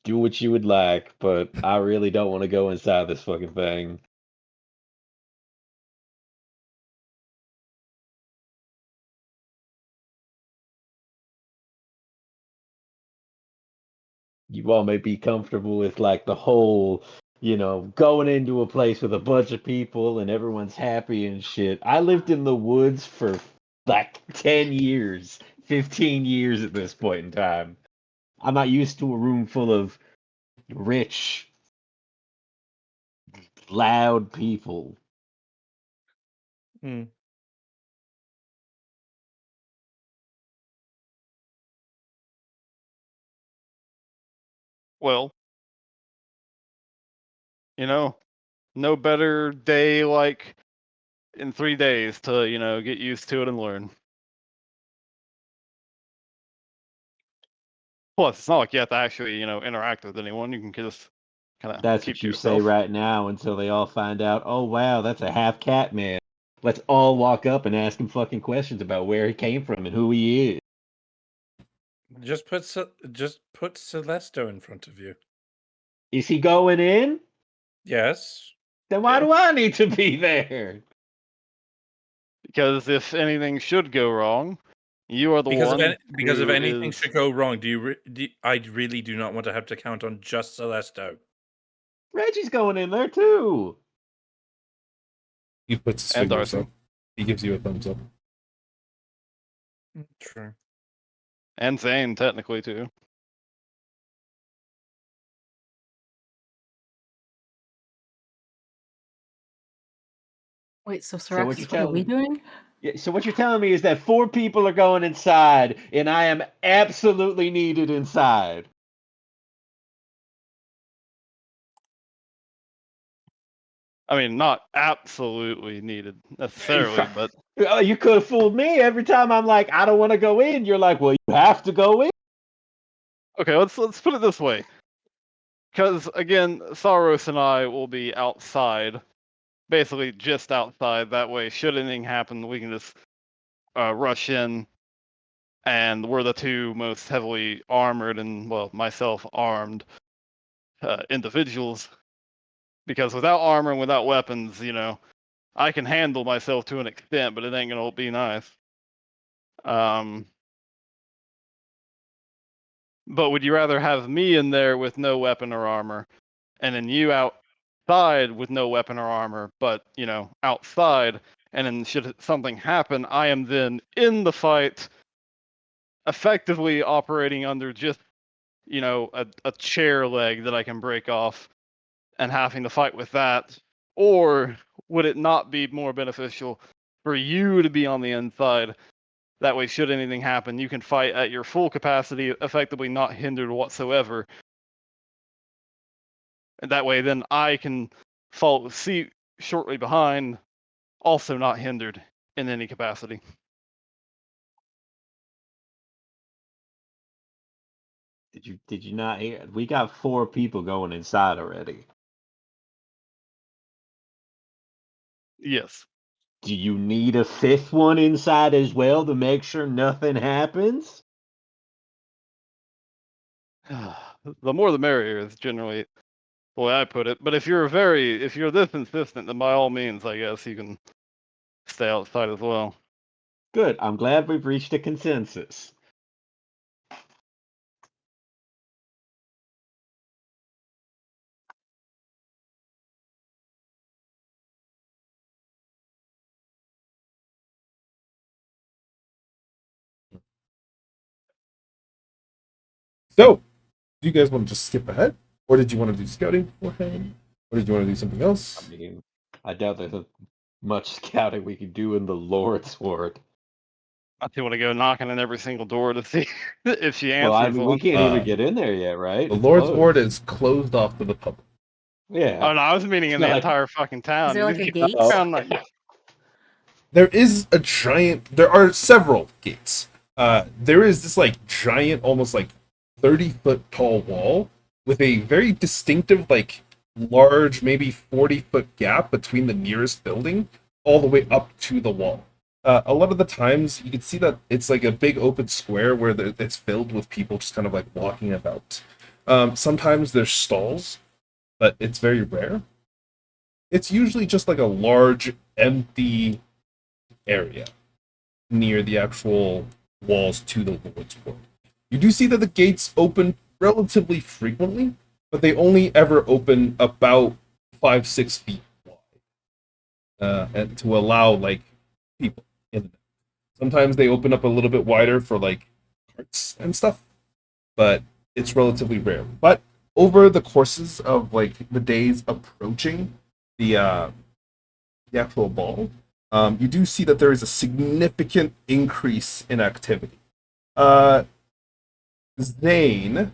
[SPEAKER 2] do what you would like, but I really don't want to go inside this fucking thing. You all may be comfortable with like the whole, going into a place with a bunch of people and everyone's happy and shit. I lived in the woods for like 10 years, 15 years at this point in time. I'm not used to a room full of rich, loud people.
[SPEAKER 5] Hmm.
[SPEAKER 3] Well, no better day like in 3 days to, get used to it and learn. Plus, it's not like you have to actually, interact with anyone. You can just kind of
[SPEAKER 2] That's
[SPEAKER 3] keep
[SPEAKER 2] what
[SPEAKER 3] to
[SPEAKER 2] you say
[SPEAKER 3] yourself.
[SPEAKER 2] right now until they all find out, oh wow, that's a half cat man. Let's all walk up and ask him fucking questions about where he came from and who he is.
[SPEAKER 5] Just put Celesto in front of you.
[SPEAKER 2] Is he going in?
[SPEAKER 5] Yes.
[SPEAKER 2] Then why
[SPEAKER 3] Yeah.
[SPEAKER 2] do I need to be there?
[SPEAKER 3] Because if anything should go wrong, you are the
[SPEAKER 5] Because
[SPEAKER 3] one
[SPEAKER 5] if
[SPEAKER 3] who
[SPEAKER 5] anything
[SPEAKER 3] is-
[SPEAKER 5] should go wrong, I really do not want to have to count on just Celesto.
[SPEAKER 2] Reggie's going in there too.
[SPEAKER 1] He puts his
[SPEAKER 3] And
[SPEAKER 1] fingers
[SPEAKER 3] Darcy.
[SPEAKER 1] up. He gives you a thumbs up.
[SPEAKER 5] True.
[SPEAKER 3] and Zane technically too.
[SPEAKER 4] Wait, so
[SPEAKER 2] So what
[SPEAKER 4] Saraxis,
[SPEAKER 2] you're
[SPEAKER 4] what are we
[SPEAKER 2] telling
[SPEAKER 4] doing?
[SPEAKER 2] Yeah, so what you're telling me is that 4 people are going inside, and I am absolutely needed inside.
[SPEAKER 3] I mean, not absolutely needed necessarily, but
[SPEAKER 2] You could have fooled me every time I'm like, I don't want to go in. You're like, well, you have to go in.
[SPEAKER 3] okay. Let's put it this way. Because again, Saros and I will be outside, basically just outside. That way, should anything happen, we can just rush in, and we're the two most heavily armored and, well, myself armed individuals. Because without armor and without weapons, I can handle myself to an extent, but it ain't gonna be nice. But would you rather have me in there with no weapon or armor, and then you outside with no weapon or armor, but outside, and then should something happen, I am then in the fight, effectively operating under just a chair leg that I can break off, and having to fight with that? Or would it not be more beneficial for you to be on the inside? That way, should anything happen, you can fight at your full capacity, effectively not hindered whatsoever. And that way, then I can follow seat shortly behind, also not hindered in any capacity.
[SPEAKER 2] Did you not hear? We got 4 people going inside already.
[SPEAKER 3] Yes.
[SPEAKER 2] Do you need a 5th one inside as well to make sure nothing happens?
[SPEAKER 3] The more the merrier is generally the way I put it. But if you're this insistent, then by all means, I guess you can stay outside as well.
[SPEAKER 2] Good. I'm glad we've reached a consensus.
[SPEAKER 1] So, do you guys want to just skip ahead? Or did you want to do scouting beforehand? Or did you want to do something else?
[SPEAKER 2] I mean, I doubt there's much scouting we can do in the Lord's Ward.
[SPEAKER 3] I do want to go knocking on every single door to see if she answers
[SPEAKER 2] Well, I mean, we
[SPEAKER 3] one.
[SPEAKER 2] can't even get in there yet, right?
[SPEAKER 1] The
[SPEAKER 2] It's
[SPEAKER 1] Lord's
[SPEAKER 2] closed.
[SPEAKER 1] Ward is closed off to the public.
[SPEAKER 2] Yeah.
[SPEAKER 3] Oh no, I was meaning in
[SPEAKER 2] It's
[SPEAKER 3] the
[SPEAKER 2] not-
[SPEAKER 3] entire fucking town.
[SPEAKER 4] Is there
[SPEAKER 3] You
[SPEAKER 4] like
[SPEAKER 3] just
[SPEAKER 4] a
[SPEAKER 3] keep
[SPEAKER 4] gate?
[SPEAKER 3] around like-
[SPEAKER 1] There are several gates. There is this like giant, almost like 30-foot tall wall with a very distinctive, like large, maybe 40-foot gap between the nearest building all the way up to the wall. A lot of the times you can see that it's like a big open square where it's filled with people just kind of like walking about. Sometimes there's stalls, but it's very rare. It's usually just like a large empty area near the actual walls to the Lord's Ward. You do see that the gates open relatively frequently, but they only ever open about 5-6 feet wide, and to allow like people in. Sometimes they open up a little bit wider for like carts and stuff, but it's relatively rare. But over the courses of like the days approaching the actual ball, you do see that there is a significant increase in activity. Zane,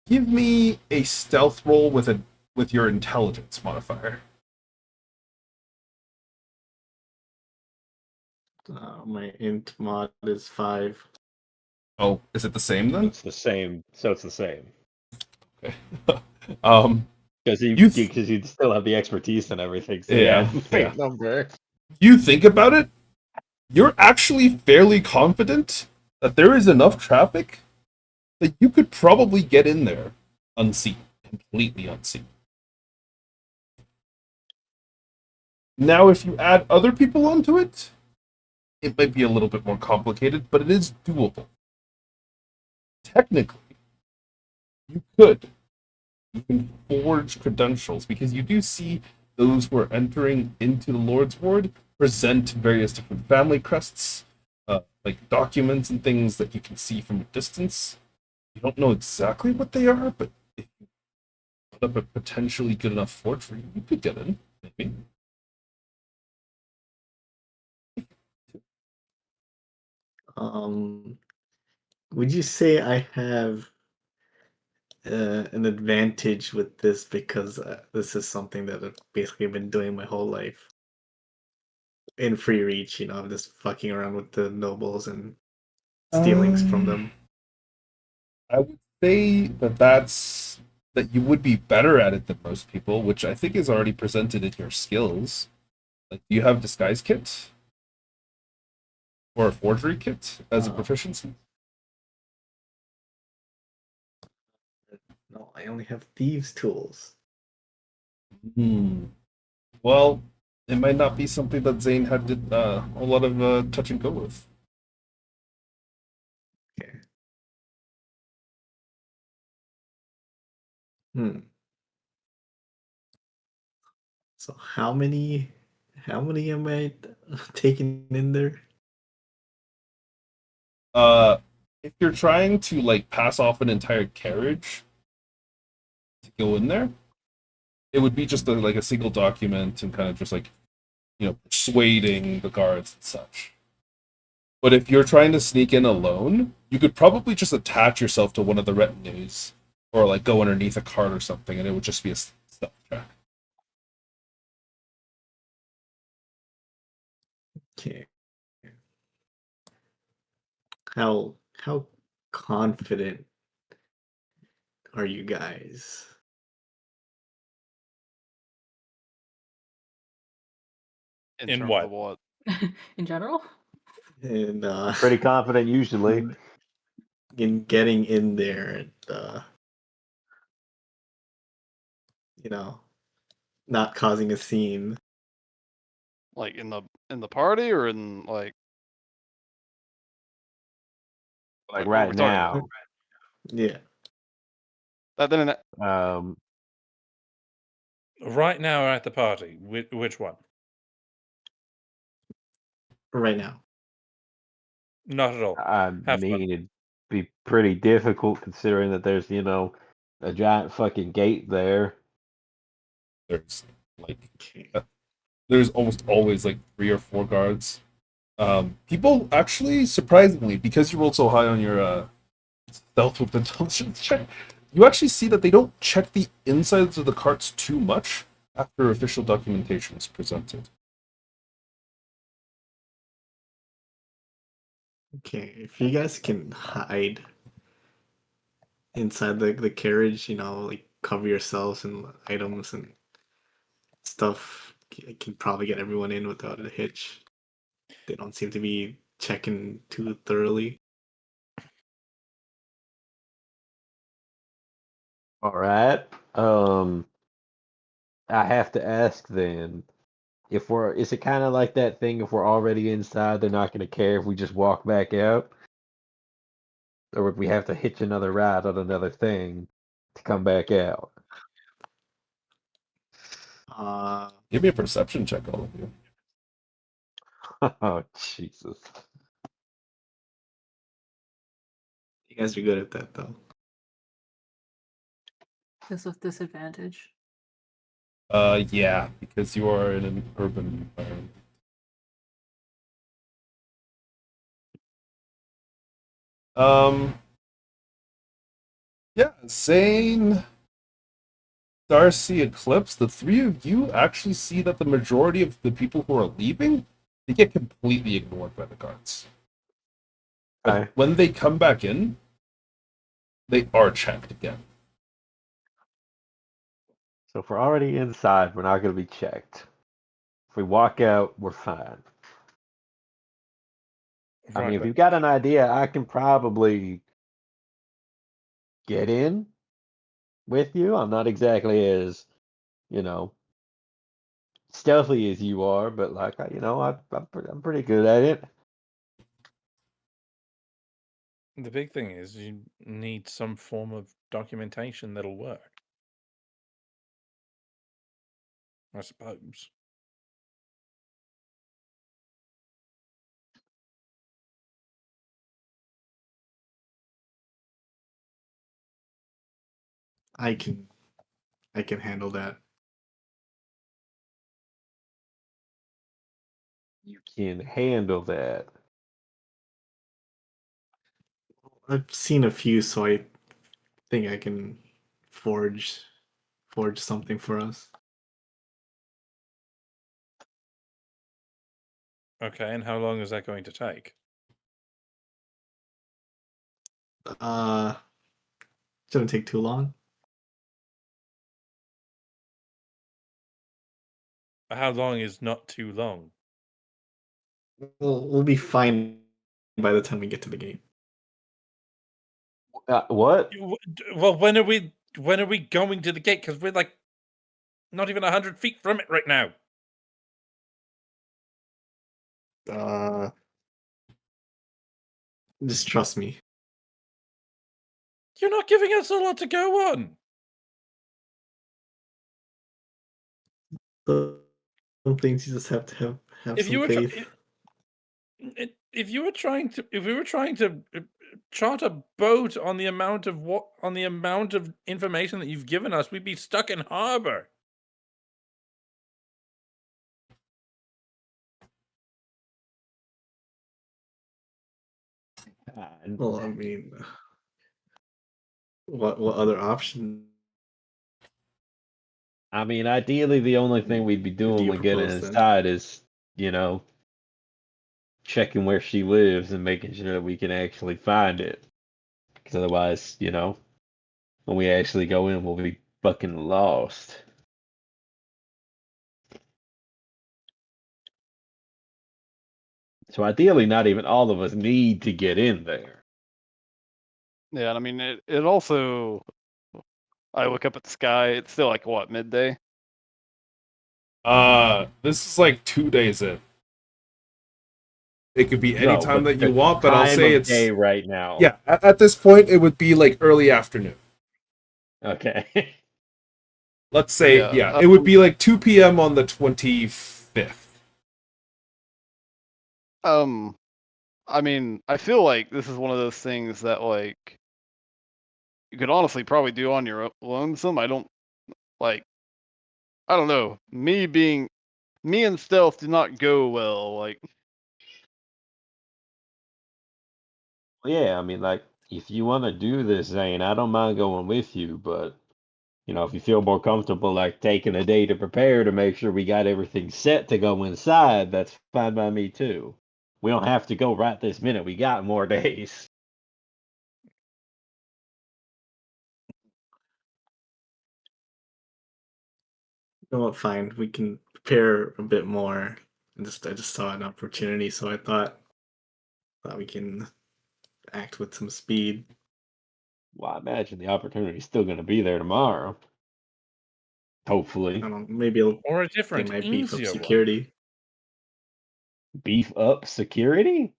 [SPEAKER 1] give me a stealth roll with your intelligence modifier.
[SPEAKER 6] My int mod is 5.
[SPEAKER 1] Oh, is it the same then?
[SPEAKER 2] It's the same. So it's the same
[SPEAKER 1] Okay. um,
[SPEAKER 2] because
[SPEAKER 1] You th-
[SPEAKER 2] you'd still have the expertise and everything. So
[SPEAKER 1] Yeah,
[SPEAKER 2] it's the same
[SPEAKER 1] yeah.
[SPEAKER 2] number.
[SPEAKER 1] you think about it, you're actually fairly confident that there is enough traffic that you could probably get in there unseen, completely unseen. Now, if you add other people onto it, it might be a little bit more complicated, but it is doable. Technically, you could. You can forge credentials because you do see those who are entering into the Lord's Ward present various different family crests, like documents and things that you can see from a distance. You don't know exactly what they are, but if you put up a potentially good enough forgery, you could get in, maybe.
[SPEAKER 6] Um, would you say I have an advantage with this because this is something that I've basically been doing my whole life in free reach? I'm just fucking around with the nobles and stealing from them.
[SPEAKER 1] I would say that you would be better at it than most people, which I think is already presented in your skills. Like, do you have disguise kit or a forgery kit as a proficiency?
[SPEAKER 6] No, I only have thieves' tools.
[SPEAKER 1] Well, it might not be something that Zane had a lot of touch and go with.
[SPEAKER 6] Okay. Hmm. So how many am I taking in there?
[SPEAKER 1] If you're trying to like pass off an entire carriage to go in there, it would be just like a single document and kind of just like persuading the guards and such. But if you're trying to sneak in alone, you could probably just attach yourself to one of the retinues or like go underneath a cart or something, and it would just be a stealth check.
[SPEAKER 6] Okay. How confident are you guys?
[SPEAKER 3] In
[SPEAKER 5] In
[SPEAKER 3] terms
[SPEAKER 5] what?
[SPEAKER 3] of what?
[SPEAKER 4] In general?
[SPEAKER 6] And
[SPEAKER 2] Pretty confident usually.
[SPEAKER 6] in getting in there and you know, not causing a scene.
[SPEAKER 3] Like in the party or in
[SPEAKER 2] Like
[SPEAKER 3] what are
[SPEAKER 2] right
[SPEAKER 3] we talking about?
[SPEAKER 2] now.
[SPEAKER 6] Yeah.
[SPEAKER 3] That didn't.
[SPEAKER 2] Um,
[SPEAKER 5] Right now at the party, which one?
[SPEAKER 6] Right now.
[SPEAKER 5] Not at all.
[SPEAKER 2] I
[SPEAKER 5] Have fun.
[SPEAKER 2] mean, it'd be pretty difficult considering that there's, a giant fucking gate there.
[SPEAKER 1] There's like
[SPEAKER 6] Okay.
[SPEAKER 1] there's almost always like 3 or 4 guards. People actually, surprisingly, because you rolled so high on your stealth with intelligence check, you actually see that they don't check the insides of the carts too much after official documentation is presented.
[SPEAKER 6] Okay. If you guys can hide inside the carriage, like cover yourselves and items and stuff, I can probably get everyone in without a hitch. They don't seem to be checking too thoroughly.
[SPEAKER 2] All right. I have to ask then, is it kind of like that thing if we're already inside, they're not going to care if we just walk back out? Or would we have to hitch another ride on another thing to come back out?
[SPEAKER 6] Uh,
[SPEAKER 1] Give me a perception check, all of you.
[SPEAKER 2] Oh, Jesus.
[SPEAKER 6] you guys are good at that though.
[SPEAKER 4] This with disadvantage.
[SPEAKER 1] Yeah, because you are in an urban environment. Yeah, Zane, Darcy, Eclipse, the three of you actually see that the majority of the people who are leaving they get completely ignored by the guards. But
[SPEAKER 2] Okay.
[SPEAKER 1] when they come back in, they are checked again.
[SPEAKER 2] So if we're already inside, we're not going to be checked. If we walk out, we're fine. I mean,
[SPEAKER 5] Right,
[SPEAKER 2] if
[SPEAKER 5] but
[SPEAKER 2] you've got an idea, I can probably get in with you. I'm not exactly as, you know, stealthy as you are, but like, I'm pretty good at it.
[SPEAKER 5] the big thing is you need some form of documentation that'll work. I suppose.
[SPEAKER 6] I can handle that.
[SPEAKER 2] You can handle that.
[SPEAKER 6] I've seen a few, so I think I can forge something for us.
[SPEAKER 5] Okay, and how long is that going to take?
[SPEAKER 6] Uh, shouldn't take too long.
[SPEAKER 5] How long is not too long?
[SPEAKER 6] We'll be fine by the time we get to the gate.
[SPEAKER 2] What?
[SPEAKER 5] Well, when are we going to the gate? Because we're like not even 100 feet from it right now.
[SPEAKER 6] Uh, just trust me.
[SPEAKER 5] You're not giving us a lot to go on.
[SPEAKER 6] Some things you just have to have
[SPEAKER 5] If you
[SPEAKER 6] some
[SPEAKER 5] were
[SPEAKER 6] faith.
[SPEAKER 5] if you were trying to if we were trying to chart a boat on the amount of information that you've given us, we'd be stuck in harbor.
[SPEAKER 6] Well, I mean, what other option
[SPEAKER 2] I mean, ideally, the only thing we'd be
[SPEAKER 6] do
[SPEAKER 2] doing
[SPEAKER 6] you
[SPEAKER 2] when getting
[SPEAKER 6] propose then?
[SPEAKER 2] inside is, checking where she lives and making sure that we can actually find it. Because otherwise, when we actually go in, we'll be fucking lost. So ideally, not even all of us need to get in there.
[SPEAKER 3] Yeah, and I mean it also I look up at the sky, it's still like what, midday?
[SPEAKER 1] This is like 2 days in. It could be any
[SPEAKER 2] No,
[SPEAKER 1] time
[SPEAKER 2] but
[SPEAKER 1] that you
[SPEAKER 2] the
[SPEAKER 1] want, but I'll
[SPEAKER 2] time
[SPEAKER 1] say
[SPEAKER 2] of
[SPEAKER 1] it's
[SPEAKER 2] day right now.
[SPEAKER 1] yeah. At this point, it would be like early afternoon.
[SPEAKER 2] Okay.
[SPEAKER 1] Let's say
[SPEAKER 3] Yeah,
[SPEAKER 1] it would be like 2 p.m. on the 25th.
[SPEAKER 3] I mean, I feel like this is one of those things that like you could honestly probably do on your lonesome. I don't know. Me and stealth do not go well. Like,
[SPEAKER 2] Yeah, I mean, like, if you want to do this, Zane, I don't mind going with you, but, if you feel more comfortable, like, taking a day to prepare to make sure we got everything set to go inside, that's fine by me, too. We don't have to go right this minute. We got more days.
[SPEAKER 6] You know what? Fine, we can prepare a bit more. I just saw an opportunity, so I thought we can act with some speed.
[SPEAKER 2] Well, I imagine the opportunity's still going to be there tomorrow.
[SPEAKER 6] I
[SPEAKER 2] Hopefully.
[SPEAKER 6] don't know. Maybe
[SPEAKER 5] Or a
[SPEAKER 6] they
[SPEAKER 5] different,
[SPEAKER 6] might beef up
[SPEAKER 5] easier one.
[SPEAKER 6] security.
[SPEAKER 2] Beef up security?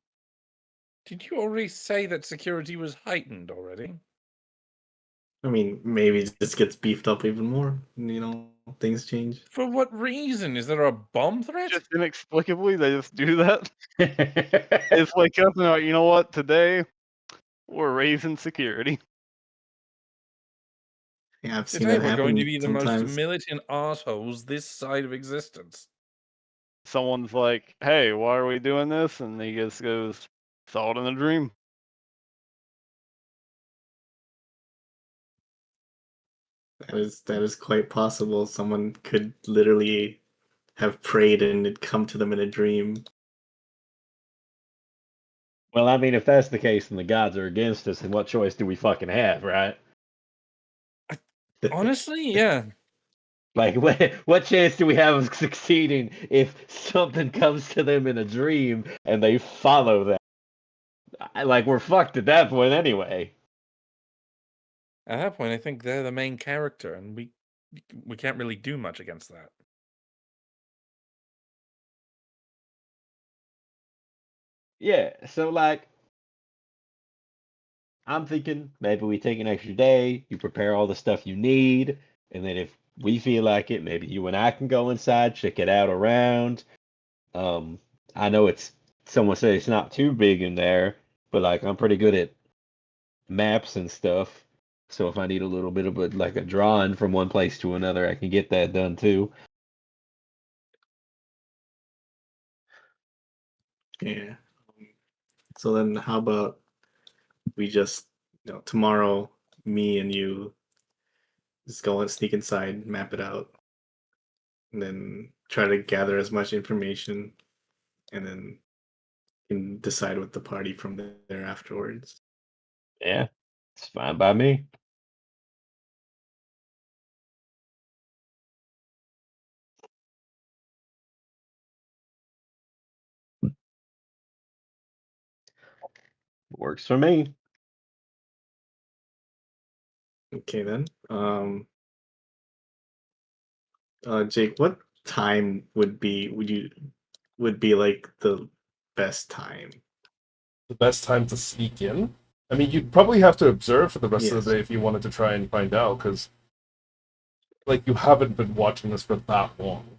[SPEAKER 5] Did you already say that security was heightened already?
[SPEAKER 6] I mean, maybe it just gets beefed up even more. Things change.
[SPEAKER 5] For what reason? Is there a bomb threat?
[SPEAKER 3] just inexplicably, they just do that.
[SPEAKER 2] Yeah,
[SPEAKER 3] It's like up and like, you know what? Today we're raising security.
[SPEAKER 6] Yeah, I've seen
[SPEAKER 5] Today
[SPEAKER 6] that
[SPEAKER 5] we're going to
[SPEAKER 6] happen
[SPEAKER 5] be the most
[SPEAKER 6] sometimes.
[SPEAKER 5] militant assholes this side of existence.
[SPEAKER 3] Someone's like, "Hey, why are we doing this?" And he just goes, "Saw it in a dream."
[SPEAKER 6] That is quite possible. Someone could literally have prayed and it come to them in a dream.
[SPEAKER 2] Well, I mean, if that's the case, and the gods are against us, then what choice do we fucking have, right?
[SPEAKER 5] Honestly, yeah.
[SPEAKER 2] Like, what chance do we have of succeeding if something comes to them in a dream and they follow that? Like, we're fucked at that point anyway.
[SPEAKER 5] At that point, I think they're the main character, and we can't really do much against that.
[SPEAKER 2] Yeah, so like, I'm thinking maybe we take an extra day, you prepare all the stuff you need, and then if we feel like it, maybe you and I can go inside, check it out around. Um, I know someone said it's not too big in there, but like I'm pretty good at maps and stuff. So if I need a little bit of like a drawing from one place to another, I can get that done too.
[SPEAKER 6] Yeah. So then, how about we just, tomorrow, me and you just go and sneak inside, map it out, and then try to gather as much information, and then can decide with the party from there afterwards.
[SPEAKER 2] Yeah, it's fine by me. Works for me.
[SPEAKER 6] Okay then. Jake, what time would be like the best time?
[SPEAKER 1] The best time to sneak in? I mean, you'd probably have to observe for the rest of
[SPEAKER 6] Yes.
[SPEAKER 1] the day if you wanted to try and find out, because like you haven't been watching this for that long.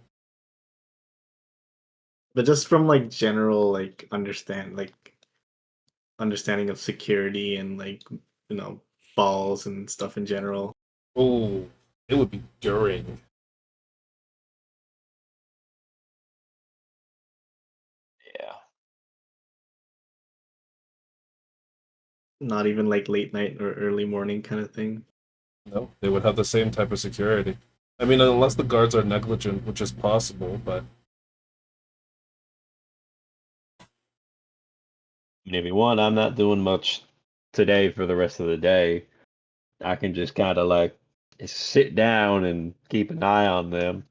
[SPEAKER 6] But just from like general understanding of security and balls and stuff in general.
[SPEAKER 1] Oh, it would be during.
[SPEAKER 2] Yeah.
[SPEAKER 6] Not even like late night or early morning kind of thing.
[SPEAKER 1] No, they would have the same type of security. I mean, unless the guards are negligent, which is possible, but
[SPEAKER 2] And if you want, I'm not doing much today for the rest of the day. I can just kind of like sit down and keep an eye on them.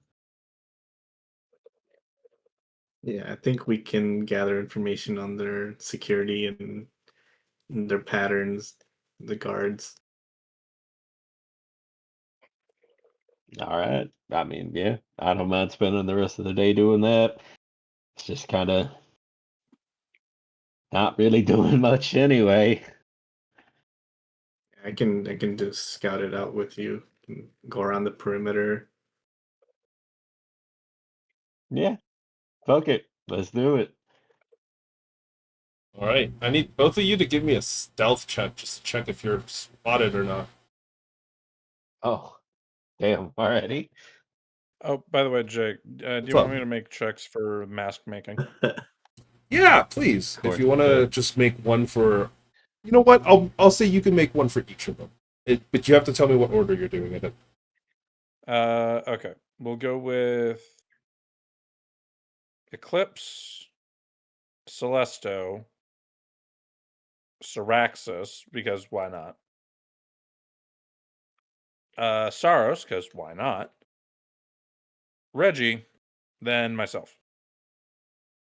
[SPEAKER 6] Yeah, I think we can gather information on their security and their patterns, the guards.
[SPEAKER 2] All right. I mean, yeah, I don't mind spending the rest of the day doing that. It's just kind of not really doing much anyway.
[SPEAKER 6] I can just scout it out with you and go around the perimeter.
[SPEAKER 2] Yeah, fuck it. Let's do it.
[SPEAKER 1] all right. I need both of you to give me a stealth check just to check if you're spotted or not.
[SPEAKER 2] Oh, damn. Alrighty.
[SPEAKER 5] Oh, by the way, Jake, do
[SPEAKER 1] What's
[SPEAKER 5] you want
[SPEAKER 1] up?
[SPEAKER 5] me to make checks for mask making?
[SPEAKER 1] Yeah, please.
[SPEAKER 2] Of course
[SPEAKER 1] If you
[SPEAKER 2] we
[SPEAKER 1] want to
[SPEAKER 2] could.
[SPEAKER 1] just make one for, you know what? I'll say you can make one for each of them. But you have to tell me what order you're doing it in.
[SPEAKER 5] Okay. We'll go with Eclipse, Celesto, Syraxis, because why not? Saros, because why not? Reggie, then myself.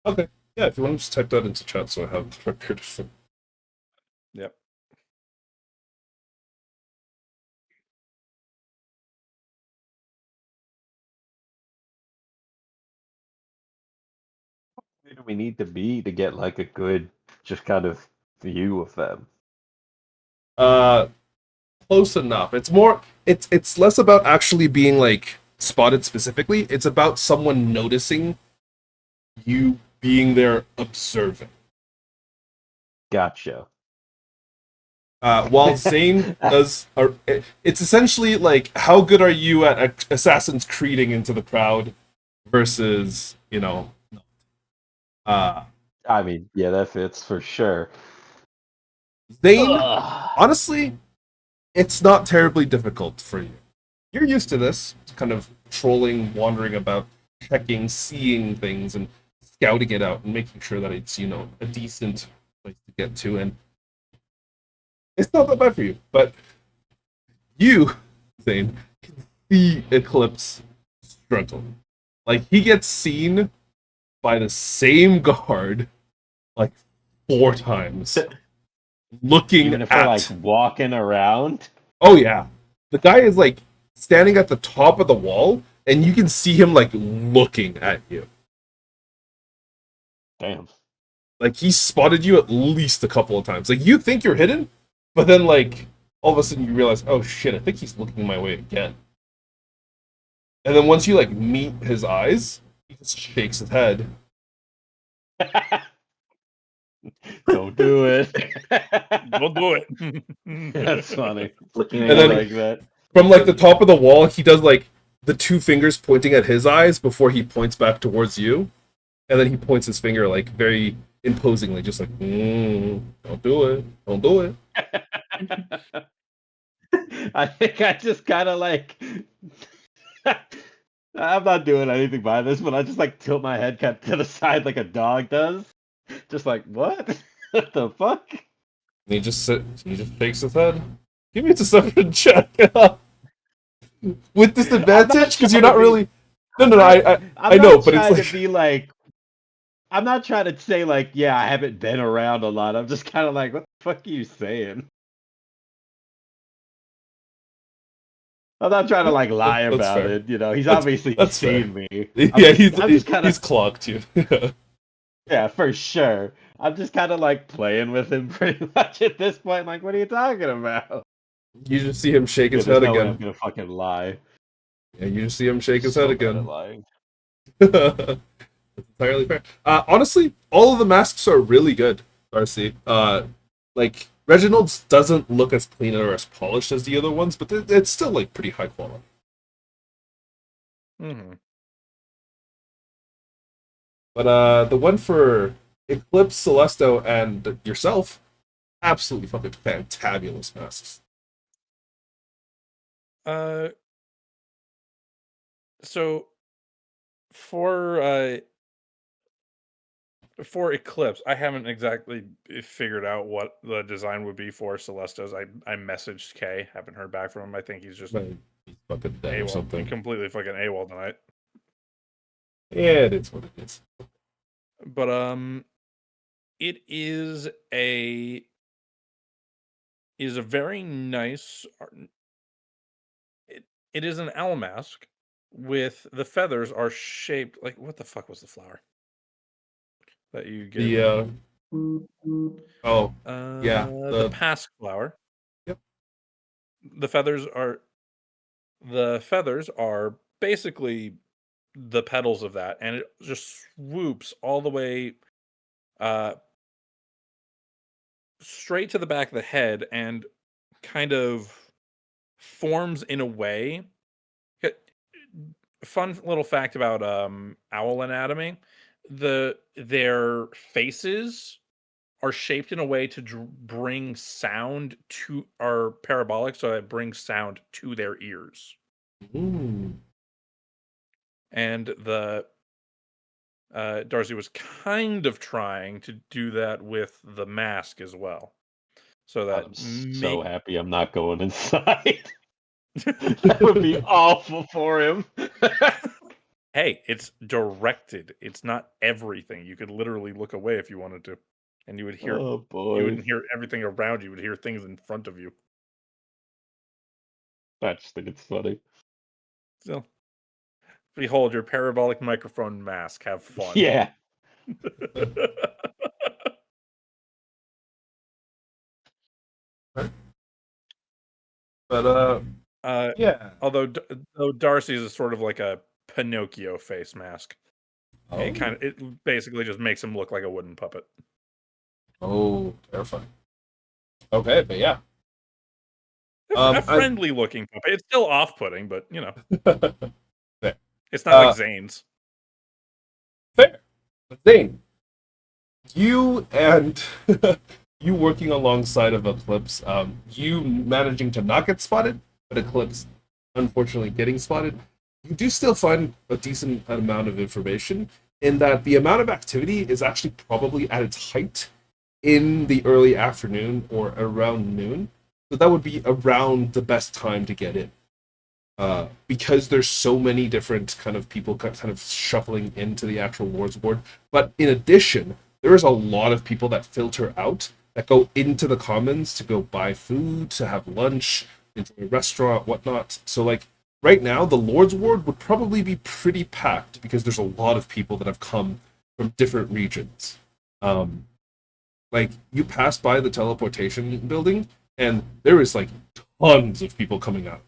[SPEAKER 1] Okay. Yeah, if you want to just type that into chat so I have the record of it.
[SPEAKER 5] Yep.
[SPEAKER 2] Where do we need to be to get like a good, just kind of view of them?
[SPEAKER 1] Uh, close enough. It's less about actually being like spotted specifically. It's about someone noticing you being there observing.
[SPEAKER 2] Gotcha.
[SPEAKER 1] While Zane does, it's essentially like how good are you at Assassin's Creeding into the crowd versus uh
[SPEAKER 2] I mean, yeah, that fits for sure.
[SPEAKER 1] Zane.
[SPEAKER 2] Ugh.
[SPEAKER 1] Honestly, it's not terribly difficult for you. You're used to this kind of trolling, wandering about, checking, seeing things, and scouting it out, and making sure that it's a decent place to get to, and it's not that bad for you. But you, Zane, can see Eclipse struggle. Like, he gets seen by the same guard like 4 times, looking
[SPEAKER 2] Even if
[SPEAKER 1] at.
[SPEAKER 2] we're like walking around.
[SPEAKER 1] Oh yeah, the guy is like standing at the top of the wall, and you can see him like looking at you.
[SPEAKER 2] Damn.
[SPEAKER 1] Like, he spotted you at least a couple of times. Like, you think you're hidden, but then like all of a sudden you realize, oh shit, I think he's looking my way again. And then once you like meet his eyes, he just shakes his head.
[SPEAKER 2] Don't do it.
[SPEAKER 5] We'll do it.
[SPEAKER 2] That's funny.
[SPEAKER 6] Looking
[SPEAKER 1] And
[SPEAKER 6] at
[SPEAKER 2] I
[SPEAKER 1] then-
[SPEAKER 6] you
[SPEAKER 2] like that.
[SPEAKER 1] From like the top of the wall, he does like the 2 fingers pointing at his eyes before he points back towards you. And then he points his finger like very imposingly, just like, don't do it. Don't do it.
[SPEAKER 2] I think I just kind of like. I'm not doing anything by this, but I just like tilt my head kind of to the side like a dog does. Just like, what? What the fuck?
[SPEAKER 1] And he just shakes his head. Give me a deception check. With disadvantage, because you're not really. No. I know, but it's
[SPEAKER 2] trying
[SPEAKER 1] like.
[SPEAKER 2] to be like. I'm not trying to say like, yeah, I haven't been around a lot. I'm just kind of like, what the fuck are you saying? I'm not trying to like lie
[SPEAKER 1] That's
[SPEAKER 2] about
[SPEAKER 1] fair.
[SPEAKER 2] it. You know, he's
[SPEAKER 1] That's-
[SPEAKER 2] obviously
[SPEAKER 1] that's
[SPEAKER 2] seen me.
[SPEAKER 1] Yeah,
[SPEAKER 2] I'm just kinda,
[SPEAKER 1] he's clocked you.
[SPEAKER 2] yeah, for sure. I'm just kind of like playing with him pretty much at this point. Like, what are you talking about?
[SPEAKER 1] You just see him shake his
[SPEAKER 2] Yeah,
[SPEAKER 1] head
[SPEAKER 2] there's no way I'm
[SPEAKER 1] again.
[SPEAKER 2] gonna fucking lie.
[SPEAKER 1] Yeah, you just see him shake his
[SPEAKER 2] So
[SPEAKER 1] head
[SPEAKER 2] bad at
[SPEAKER 1] again.
[SPEAKER 2] lying.
[SPEAKER 1] That's entirely fair. Honestly, all of the masks are really good, Darcy. Like, Reginald's doesn't look as clean or as polished as the other ones, but it's still like pretty high quality.
[SPEAKER 5] Mhm.
[SPEAKER 1] But the one for Eclipse, Celesto, and yourself, absolutely fucking fantabulous masks.
[SPEAKER 5] So for Eclipse, I haven't exactly figured out what the design would be for Celestos. I messaged Kay, haven't heard back from him. I think he's just
[SPEAKER 1] Like, he's fucking dead or
[SPEAKER 5] AWOL,
[SPEAKER 1] something.
[SPEAKER 5] completely fucking AWOL tonight.
[SPEAKER 1] Yeah, it is what it is.
[SPEAKER 5] But it is a very nice. It is an owl mask with the feathers are shaped like, what the fuck was the flower that you get?
[SPEAKER 1] The oh yeah,
[SPEAKER 5] the pasque flower.
[SPEAKER 1] Yep.
[SPEAKER 5] The feathers are basically the petals of that, and it just swoops all the way straight to the back of the head and kind of forms in a way. Fun little fact about owl anatomy: their faces are shaped in a way to bring sound to, are parabolic, so it brings sound to their ears.
[SPEAKER 1] Ooh.
[SPEAKER 5] And the Darcy was kind of trying to do that with the mask as well, so that
[SPEAKER 2] I'm so happy I'm not going inside. That would be awful for him.
[SPEAKER 5] Hey, it's directed. It's not everything. You could literally look away if you wanted to, and you would hear.
[SPEAKER 2] Oh
[SPEAKER 5] You
[SPEAKER 2] boy,
[SPEAKER 5] wouldn't hear everything around you. You would hear things in front of you.
[SPEAKER 2] I just think it's funny.
[SPEAKER 5] So, behold your parabolic microphone mask. Have fun.
[SPEAKER 2] Yeah.
[SPEAKER 1] But yeah.
[SPEAKER 5] Although Darcy's is sort of like a Pinocchio face mask. It basically just makes him look like a wooden puppet.
[SPEAKER 1] Oh, terrifying. Okay, but yeah.
[SPEAKER 5] A friendly looking puppet. It's still off-putting, but you know,
[SPEAKER 1] Fair.
[SPEAKER 5] It's not like Zane's.
[SPEAKER 1] Fair. But Zane, you and you working alongside of Eclipse, you managing to not get spotted, but Eclipse unfortunately getting spotted, you do still find a decent amount of information in that the amount of activity is actually probably at its height in the early afternoon or around noon. So that would be around the best time to get in. Because there's so many different kind of people kind of shuffling into the actual Lords Ward. But in addition, there is a lot of people that filter out that go into the Commons to go buy food, to have lunch, enjoy a restaurant, whatnot. So like right now, the Lords Ward would probably be pretty packed because there's a lot of people that have come from different regions. Like you pass by the teleportation building, and there is like tons of people coming out.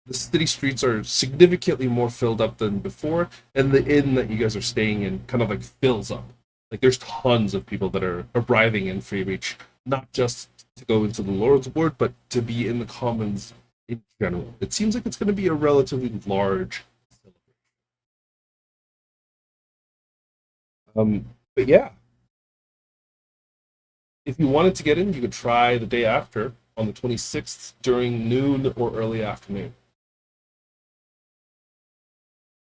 [SPEAKER 1] The city streets are significantly more filled up than before, and the inn that you guys are staying in kind of like fills up. Like there's tons of people that are arriving in Freereach, not just to go into the Lord's Ward, but to be in the Commons in general. It seems like it's going to be a relatively large celebration. But yeah, if you wanted to get in, you could try the day after on the 26th during noon or early afternoon.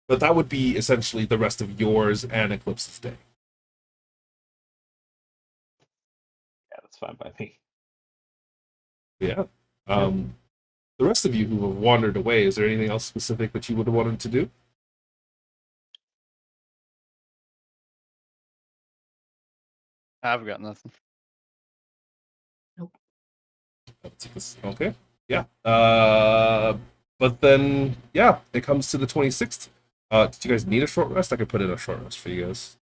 [SPEAKER 1] But that would be essentially the rest of yours and Eclipse's day.
[SPEAKER 2] Yeah, that's fine by me.
[SPEAKER 1] Yeah. The rest of you who have wandered away, is there anything else specific that you would have wanted to do?
[SPEAKER 3] I've got nothing.
[SPEAKER 1] Okay. Yeah. But then, yeah, it comes to the 26th. Did you guys need a short rest? I could put in a short rest for you guys.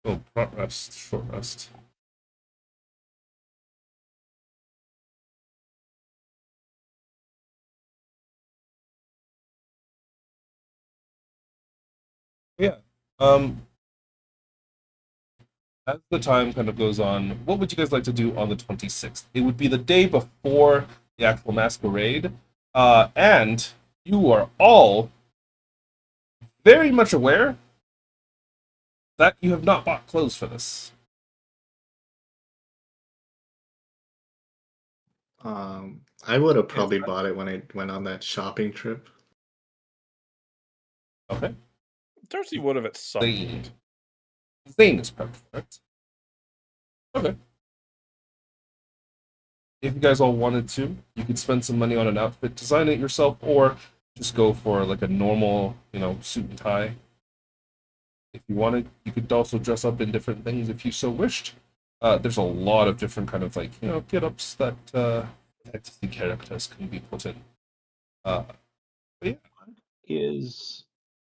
[SPEAKER 1] Oh, short rest, short rest. Yeah. As the time kind of goes on, what would you guys like to do on the 26th? It would be the day before the actual masquerade, and you are all very much aware that you have not bought clothes for this.
[SPEAKER 6] I would have probably bought it when I went on that shopping trip.
[SPEAKER 1] Okay.
[SPEAKER 5] Darcy would have at some
[SPEAKER 1] Zane.
[SPEAKER 5] point.
[SPEAKER 1] Zane is perfect. Okay. If you guys all wanted to, you could spend some money on an outfit, design it yourself, or just go for like a normal, suit and tie. If you wanted, you could also dress up in different things if you so wished. There's a lot of different kind of like, get-ups that fantasy characters can be put in. But yeah.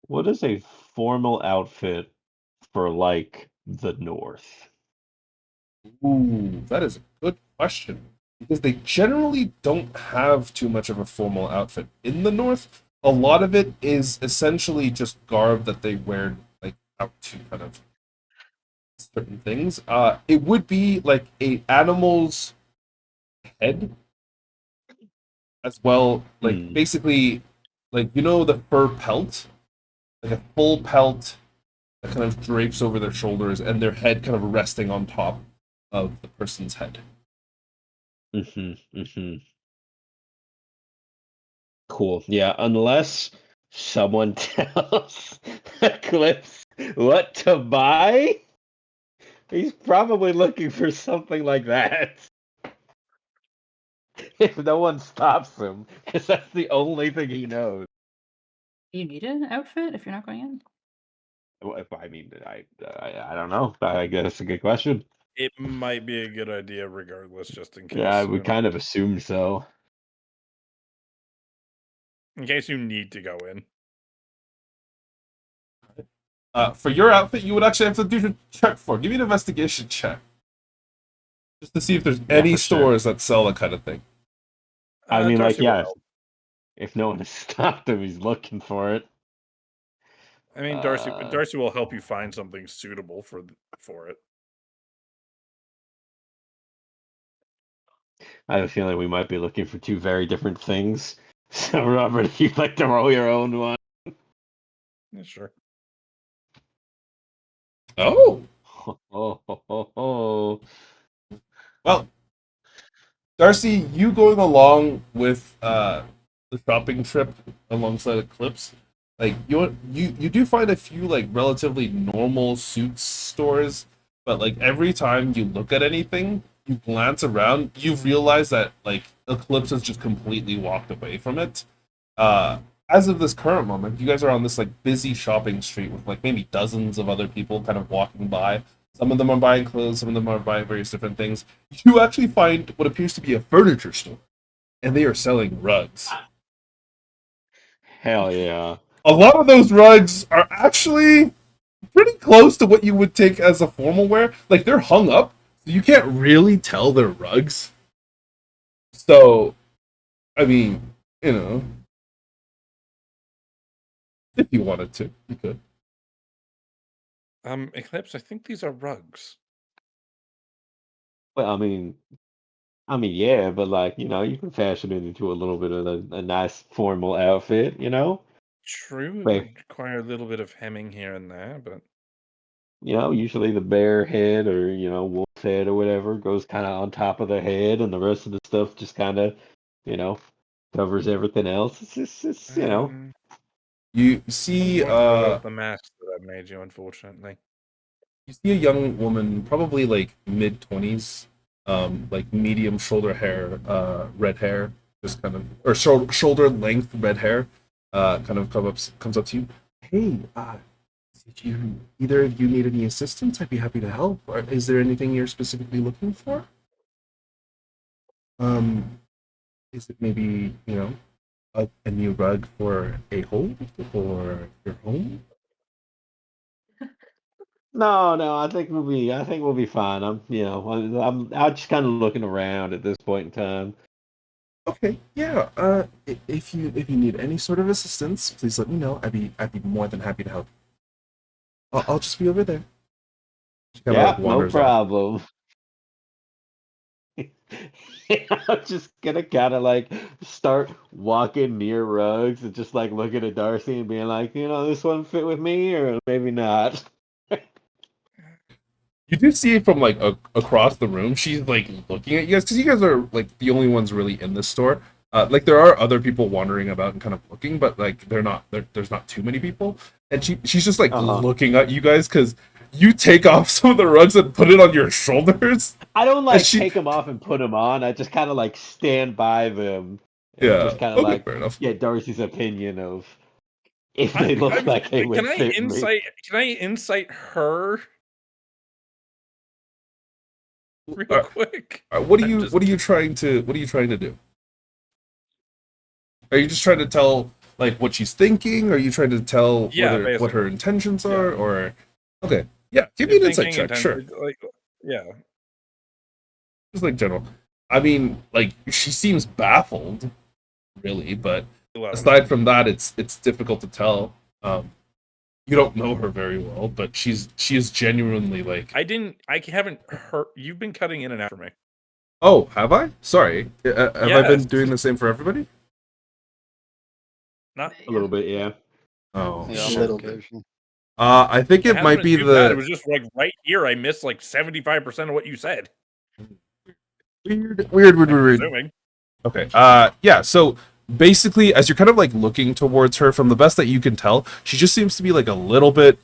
[SPEAKER 2] What is a formal outfit for like the North?
[SPEAKER 1] Ooh, that is a good question. Because they generally don't have too much of a formal outfit. In the North, a lot of it is essentially just garb that they wear like out to kind of certain things. It would be like a animal's head as well. Like basically, like the fur pelt, like a full pelt that kind of drapes over their shoulders, and their head kind of resting on top of the person's head.
[SPEAKER 2] Cool. Yeah, unless someone tells Eclipse what to buy, he's probably looking for something like that. If no one stops him, because that's the only thing he knows.
[SPEAKER 7] You need an outfit if you're not going in?
[SPEAKER 2] I mean, I don't know. I guess it's a good question.
[SPEAKER 5] It might be a good idea regardless, just in case.
[SPEAKER 2] Yeah, I would kind of assume so.
[SPEAKER 5] In case you need to go in.
[SPEAKER 1] For your outfit, you would actually have to do a check for. Give me an investigation check. Just to see if there's any stores that sell that kind of thing.
[SPEAKER 2] I mean,
[SPEAKER 5] Darcy will
[SPEAKER 2] yeah.
[SPEAKER 5] help.
[SPEAKER 2] If no one has stopped him, he's looking for it.
[SPEAKER 5] I mean, Darcy will help you find something suitable for it.
[SPEAKER 2] I have a feeling we might be looking for two very different things. So, Robert, if you'd like to roll your own one.
[SPEAKER 5] Yeah, sure.
[SPEAKER 1] Oh! Well, Darcy, you going along with the shopping trip alongside Eclipse, Like you do find a few like relatively normal suits stores, but like every time you look at anything, you glance around, you realize that like Eclipse has just completely walked away from it. Uh, as of this current moment, you guys are on this like busy shopping street with like maybe dozens of other people kind of walking by. Some of them are buying clothes, some of them are buying various different things. You actually find what appears to be a furniture store, and they are selling rugs.
[SPEAKER 2] Hell yeah.
[SPEAKER 1] A lot of those rugs are actually pretty close to what you would take as a formal wear. Like they're hung up, so you can't really tell they're rugs. So, I mean, you know, if you wanted to, you could.
[SPEAKER 5] Eclipse, I think these are rugs.
[SPEAKER 2] Well, yeah, but like, you can fashion it into a little bit of a nice formal outfit,
[SPEAKER 5] True, it
[SPEAKER 2] Like,
[SPEAKER 5] would require a little bit of hemming here and there, but
[SPEAKER 2] usually the bear head or, wolf head or whatever goes kind of on top of the head and the rest of the stuff just kind of, you know, covers everything else. It's.
[SPEAKER 1] You
[SPEAKER 5] I
[SPEAKER 1] see,
[SPEAKER 5] won't hold up the mask that I made you, unfortunately.
[SPEAKER 1] you see a young woman, probably like mid 20s, like medium shoulder hair, red hair, just kind of or shoulder length red hair, kind of comes up to you. Hey, did you either of you need any assistance? I'd be happy to help. Or is there anything you're specifically looking for? Um, is it maybe a new rug for a home or your home?
[SPEAKER 2] No, I think we'll be fine. I'm just kind of looking around at this point in time.
[SPEAKER 1] Okay, yeah. If you need any sort of assistance, please let me know. I'd be more than happy to help. I'll just be over there. She kind of like
[SPEAKER 2] Yeah, no
[SPEAKER 1] wanders off.
[SPEAKER 2] problem. I'm just gonna kind of like start walking near rugs and just like looking at Darcy and being like, this one fit with me or maybe not.
[SPEAKER 1] You do see it from like across the room. She's like looking at you guys because you guys are like the only ones really in this store. Like there are other people wandering about and kind of looking, but like they're not. There's not too many people, and she's just like
[SPEAKER 2] Uh-huh.
[SPEAKER 1] looking at you guys because you take off some of the rugs and put it on your shoulders.
[SPEAKER 2] I don't
[SPEAKER 1] And
[SPEAKER 2] like
[SPEAKER 1] she,
[SPEAKER 2] take them off and put them on. I just kind of like stand by them and
[SPEAKER 1] yeah,
[SPEAKER 2] just kind of
[SPEAKER 1] okay,
[SPEAKER 2] like
[SPEAKER 1] fair enough.
[SPEAKER 2] get Darcy's opinion of if
[SPEAKER 5] I,
[SPEAKER 2] they
[SPEAKER 5] I
[SPEAKER 2] look
[SPEAKER 5] mean,
[SPEAKER 2] like they would
[SPEAKER 5] can I
[SPEAKER 2] fit me.
[SPEAKER 5] insight? Can I insight her real quick?
[SPEAKER 1] What are
[SPEAKER 5] I'm
[SPEAKER 1] you
[SPEAKER 5] just
[SPEAKER 1] what are you trying to what are you trying to do? Are you just trying to tell like what she's thinking? Are you trying to tell
[SPEAKER 5] yeah,
[SPEAKER 1] what her
[SPEAKER 5] basically.
[SPEAKER 1] intentions
[SPEAKER 5] Yeah.
[SPEAKER 1] are? Or okay, yeah, give me
[SPEAKER 5] You're
[SPEAKER 1] an insight
[SPEAKER 5] thinking
[SPEAKER 1] check, sure.
[SPEAKER 5] intensely, like, yeah.
[SPEAKER 1] Just like general. I mean, like she seems baffled, really, but
[SPEAKER 5] 11.
[SPEAKER 1] aside from that, it's difficult to tell. You don't know her very well, but she is genuinely like.
[SPEAKER 5] I haven't heard. You've been cutting in and out for me.
[SPEAKER 1] Oh, have I? Sorry, have I been
[SPEAKER 5] Yes.
[SPEAKER 1] doing the same for everybody?
[SPEAKER 5] Not.
[SPEAKER 2] A little bit, yeah.
[SPEAKER 1] Oh
[SPEAKER 3] Yeah,
[SPEAKER 6] A
[SPEAKER 1] shit.
[SPEAKER 3] on
[SPEAKER 6] little bit.
[SPEAKER 3] occasion.
[SPEAKER 1] I think
[SPEAKER 5] It
[SPEAKER 1] it
[SPEAKER 5] hasn't
[SPEAKER 1] might
[SPEAKER 5] been
[SPEAKER 1] be
[SPEAKER 5] too bad. It
[SPEAKER 1] the
[SPEAKER 5] was just like right here. I missed like 75% of what you said.
[SPEAKER 1] weird.
[SPEAKER 5] I'm presuming.
[SPEAKER 1] Okay. Yeah. So basically, as you're kind of like looking towards her, from the best that you can tell, she just seems to be like a little bit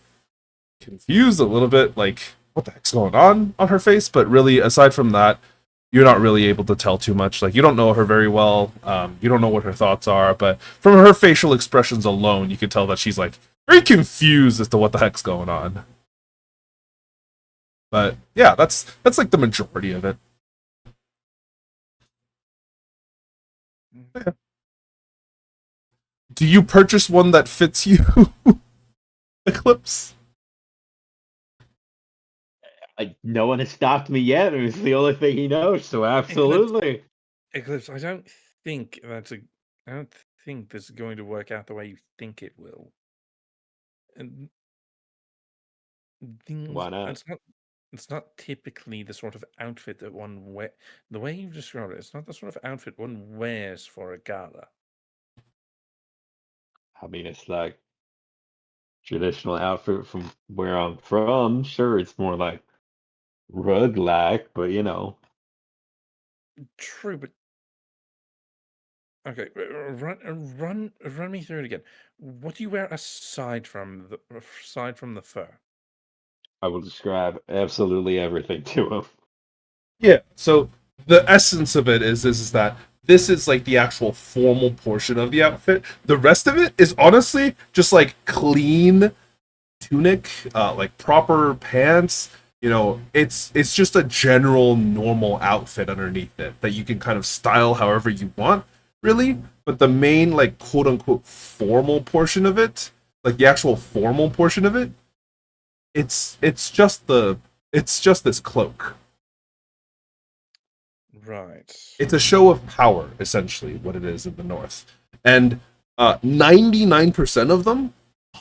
[SPEAKER 1] confused, a little bit like what the heck's going on her face. But really, aside from that, you're not really able to tell too much. Like you don't know her very well. You don't know what her thoughts are, but from her facial expressions alone, you can tell that she's like very confused as to what the heck's going on. But yeah, that's like the majority of it. Do you purchase one that fits you, Eclipse?
[SPEAKER 2] No one has stopped me yet, and it's the only thing he knows. So absolutely.
[SPEAKER 5] Eclipse, I don't think I don't think this is going to work out the way you think it will. And
[SPEAKER 2] Why not?
[SPEAKER 5] it's not typically the sort of outfit that one wear. The way you've described it, it's not the sort of outfit one wears for a gala.
[SPEAKER 2] I mean, it's like traditional outfit from where I'm from. Sure, it's more like rug-like, but
[SPEAKER 5] True, but Okay, run me through it again. What do you wear aside from the fur?
[SPEAKER 2] I will describe absolutely everything to him.
[SPEAKER 1] Yeah. So the essence of it is that this is like the actual formal portion of the outfit. The rest of it is honestly just like clean tunic, like proper pants. You know, it's just a general normal outfit underneath it that you can kind of style however you want, really. But the main like quote unquote formal portion of it, like the actual formal portion of it, it's just this cloak.
[SPEAKER 5] Right.
[SPEAKER 1] It's a show of power, essentially, what it is in the North. And 99% of them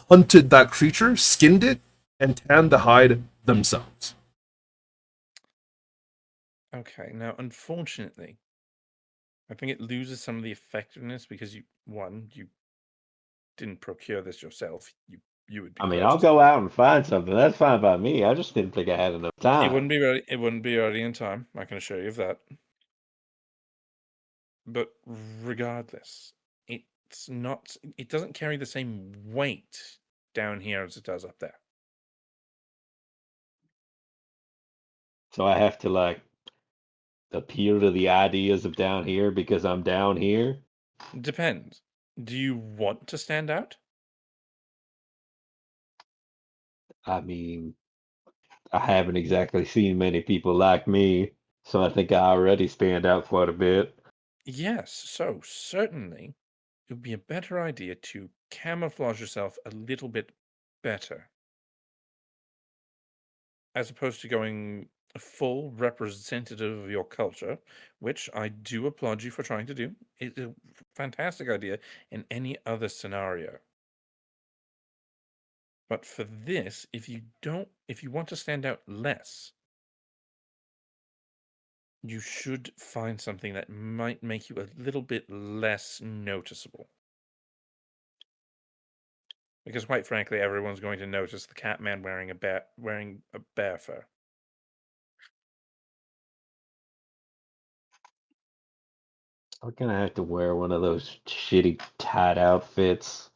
[SPEAKER 1] hunted that creature, skinned it, and tanned the hide themselves.
[SPEAKER 5] Okay. Now, unfortunately, I think it loses some of the effectiveness because you didn't procure this yourself. You would be
[SPEAKER 2] I mean, I'll
[SPEAKER 5] purchasing.
[SPEAKER 2] go out and find something. That's fine by me. I just didn't think I had enough
[SPEAKER 5] It
[SPEAKER 2] time.
[SPEAKER 5] wouldn't be ready. It wouldn't be ready in time. I can assure you of that. But regardless, it's not. It doesn't carry the same weight down here as it does up there.
[SPEAKER 2] So I have to like appeal to the ideas of down here because I'm down here.
[SPEAKER 5] Depends. Do you want to stand out?
[SPEAKER 2] I mean, I haven't exactly seen many people like me, so I think I already stand out quite a bit.
[SPEAKER 5] Yes. So certainly, it would be a better idea to camouflage yourself a little bit better, as opposed to going full representative of your culture, which I do applaud you for trying to do. It's a fantastic idea in any other scenario. But for this, if you want to stand out less, you should find something that might make you a little bit less noticeable. Because quite frankly, everyone's going to notice the Catman wearing a bear fur.
[SPEAKER 2] We're gonna have to wear one of those shitty tight outfits.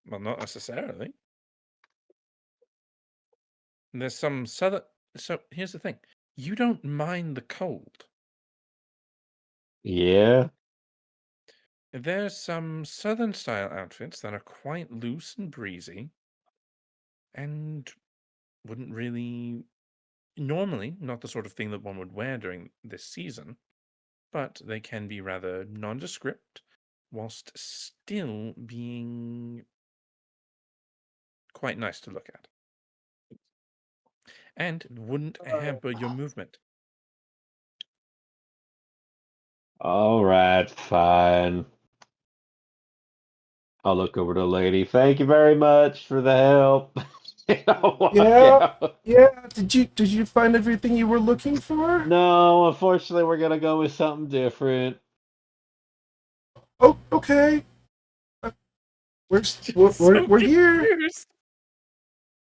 [SPEAKER 5] Well, not necessarily. There's some southern. So here's the thing: you don't mind the cold.
[SPEAKER 2] Yeah,
[SPEAKER 5] There's some southern style outfits that are quite loose and breezy, and wouldn't really normally not the sort of thing that one would wear during this season, but they can be rather nondescript, whilst still being quite nice to look at, and wouldn't hamper your movement.
[SPEAKER 2] all right, fine. I'll look over to the lady. Thank you very much for the help. I'll walk
[SPEAKER 1] Yeah,
[SPEAKER 2] out.
[SPEAKER 1] yeah. Did you find everything you were looking for?
[SPEAKER 2] No, unfortunately, we're gonna go with something different.
[SPEAKER 1] Oh, okay. We're here.
[SPEAKER 5] Confused.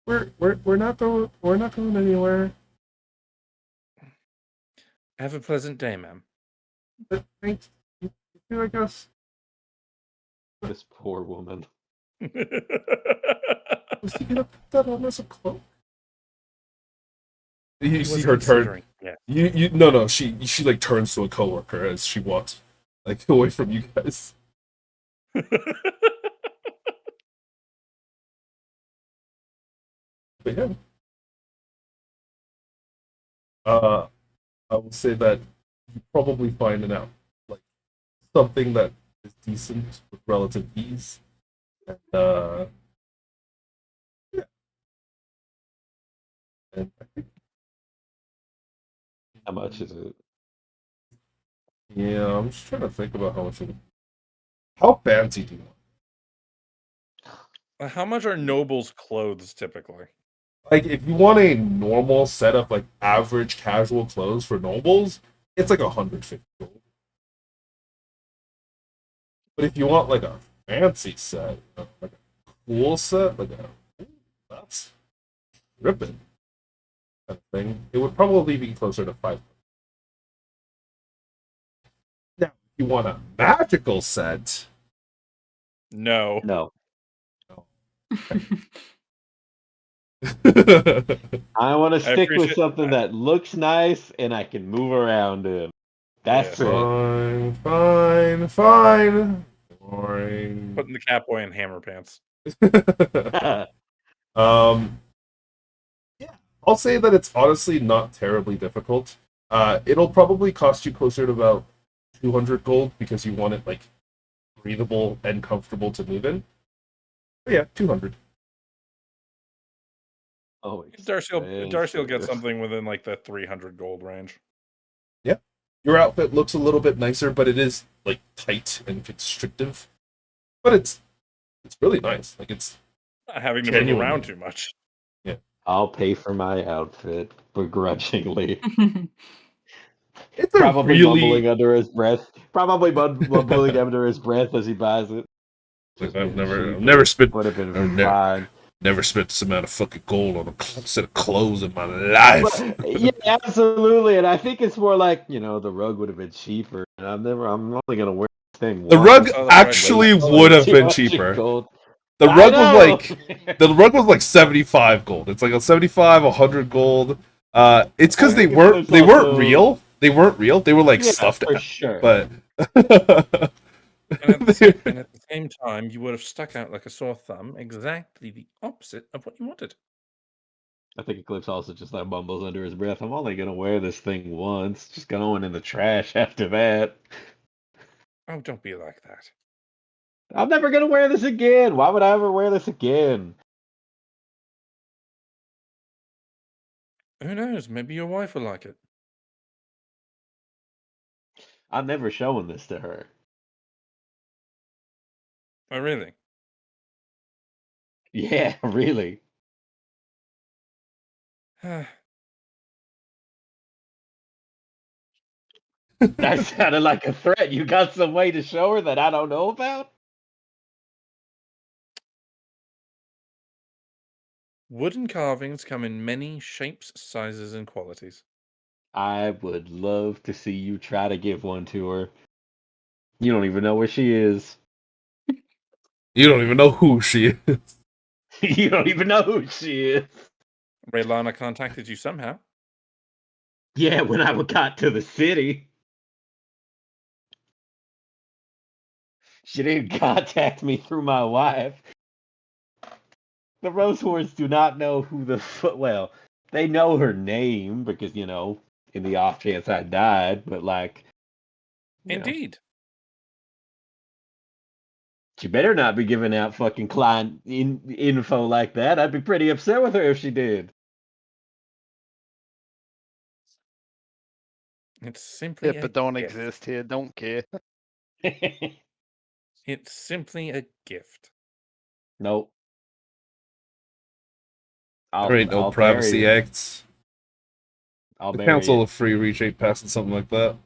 [SPEAKER 1] We're not going anywhere.
[SPEAKER 5] Have a pleasant day, ma'am.
[SPEAKER 1] But thanks. You feel like us?
[SPEAKER 2] This poor woman.
[SPEAKER 1] Was he gonna put that on as a cloak? You
[SPEAKER 5] He
[SPEAKER 1] see
[SPEAKER 5] was
[SPEAKER 1] her turn.
[SPEAKER 5] considering, yeah.
[SPEAKER 1] You no, she like turns to a coworker as she walks like away from you guys. But yeah. I will say that you probably find it out. Like something that is decent with relative ease. And yeah. And I think
[SPEAKER 2] How much is it?
[SPEAKER 1] yeah, I'm just trying to think about how much it would. How fancy do you want?
[SPEAKER 5] How much are nobles' clothes typically?
[SPEAKER 1] Like if you want a normal set of like average casual clothes for nobles, it's like 150 gold. But if you want like a fancy set, like a cool set, like a that's ripping kind of thing, it would probably be closer to 5. Now, if You want a magical set?
[SPEAKER 5] No.
[SPEAKER 2] No.
[SPEAKER 1] Fine,
[SPEAKER 2] I want to stick with
[SPEAKER 5] appreciate-
[SPEAKER 2] something that looks nice and I can move around in. That's it.
[SPEAKER 1] fine. Boring.
[SPEAKER 5] Putting the Catboy in hammer pants.
[SPEAKER 1] Yeah, I'll say that it's honestly not terribly difficult. It'll probably cost you closer to about 200 gold because you want it like breathable and comfortable to move in. But yeah, 200.
[SPEAKER 2] Oh,
[SPEAKER 5] Darcy will get
[SPEAKER 2] expensive.
[SPEAKER 5] something within like the 300 gold range.
[SPEAKER 1] Your outfit looks a little bit nicer, but it is like tight and constrictive. But it's really nice. Like it's
[SPEAKER 5] Not having to move
[SPEAKER 1] Genuinely.
[SPEAKER 5] around too much.
[SPEAKER 2] I'll pay for my outfit begrudgingly.
[SPEAKER 1] it's a
[SPEAKER 2] Probably
[SPEAKER 1] really
[SPEAKER 2] mumbling under his breath. Probably mumbling under his breath as he buys it.
[SPEAKER 1] like,
[SPEAKER 2] Just
[SPEAKER 1] I've
[SPEAKER 2] been
[SPEAKER 1] never
[SPEAKER 2] cheaper.
[SPEAKER 1] spent
[SPEAKER 2] Would have been
[SPEAKER 1] I've never-
[SPEAKER 2] fine.
[SPEAKER 1] never spent this amount of fucking gold on a set of clothes in my life.
[SPEAKER 2] Yeah, absolutely. And I think it's more like, the rug would have been cheaper. And I'm only gonna wear this thing
[SPEAKER 1] The
[SPEAKER 2] once.
[SPEAKER 1] rug
[SPEAKER 5] Oh,
[SPEAKER 1] actually
[SPEAKER 2] Waste
[SPEAKER 1] would have been
[SPEAKER 2] 200
[SPEAKER 1] cheaper.
[SPEAKER 2] gold.
[SPEAKER 1] The
[SPEAKER 2] I
[SPEAKER 1] rug was
[SPEAKER 2] know!
[SPEAKER 1] like the rug was like 75 gold. It's like a 75, 100 gold. It's because
[SPEAKER 2] I
[SPEAKER 1] they
[SPEAKER 2] think
[SPEAKER 1] weren't
[SPEAKER 2] there's also-
[SPEAKER 1] real. They weren't real. They were like
[SPEAKER 2] Yeah,
[SPEAKER 1] stuffed,
[SPEAKER 2] for sure.
[SPEAKER 1] but
[SPEAKER 5] And at the same time, you would have stuck out like a sore thumb, exactly the opposite of what you wanted.
[SPEAKER 2] I think Eclipse also just like mumbles under his breath. I'm only gonna wear this thing once. Just going in the trash after that.
[SPEAKER 5] Oh, don't be like that.
[SPEAKER 2] I'm never gonna wear this again. Why would I ever wear this again?
[SPEAKER 5] Who knows? Maybe your wife will like it.
[SPEAKER 2] I'm never showing this to her.
[SPEAKER 5] Oh, really?
[SPEAKER 2] Yeah, really. That sounded like a threat. You got some way to show her that I don't know about?
[SPEAKER 5] Wooden carvings come in many shapes, sizes, and qualities.
[SPEAKER 2] I would love to see you try to give one to her. You don't even know where she is.
[SPEAKER 1] you don't even know who she is.
[SPEAKER 2] You don't even know who she is.
[SPEAKER 5] Raylana contacted you somehow.
[SPEAKER 2] Yeah, when I got to the city. She didn't contact me through my wife. The Rosehorns do not know who the well, they know her name because, in the off chance I died, but like
[SPEAKER 5] Indeed.
[SPEAKER 2] she better not be giving out fucking client info like that. I'd be pretty upset with her if she did.
[SPEAKER 5] It's simply
[SPEAKER 3] If
[SPEAKER 5] a
[SPEAKER 3] it don't
[SPEAKER 5] gift.
[SPEAKER 3] exist here, don't care.
[SPEAKER 5] It's simply a gift.
[SPEAKER 2] Nope.
[SPEAKER 1] There ain't no
[SPEAKER 2] I'll
[SPEAKER 1] Privacy
[SPEAKER 2] bury it.
[SPEAKER 1] Acts.
[SPEAKER 2] I'll
[SPEAKER 1] The
[SPEAKER 2] bury
[SPEAKER 1] Council
[SPEAKER 2] it.
[SPEAKER 1] of Free Reach ain't passing something like that.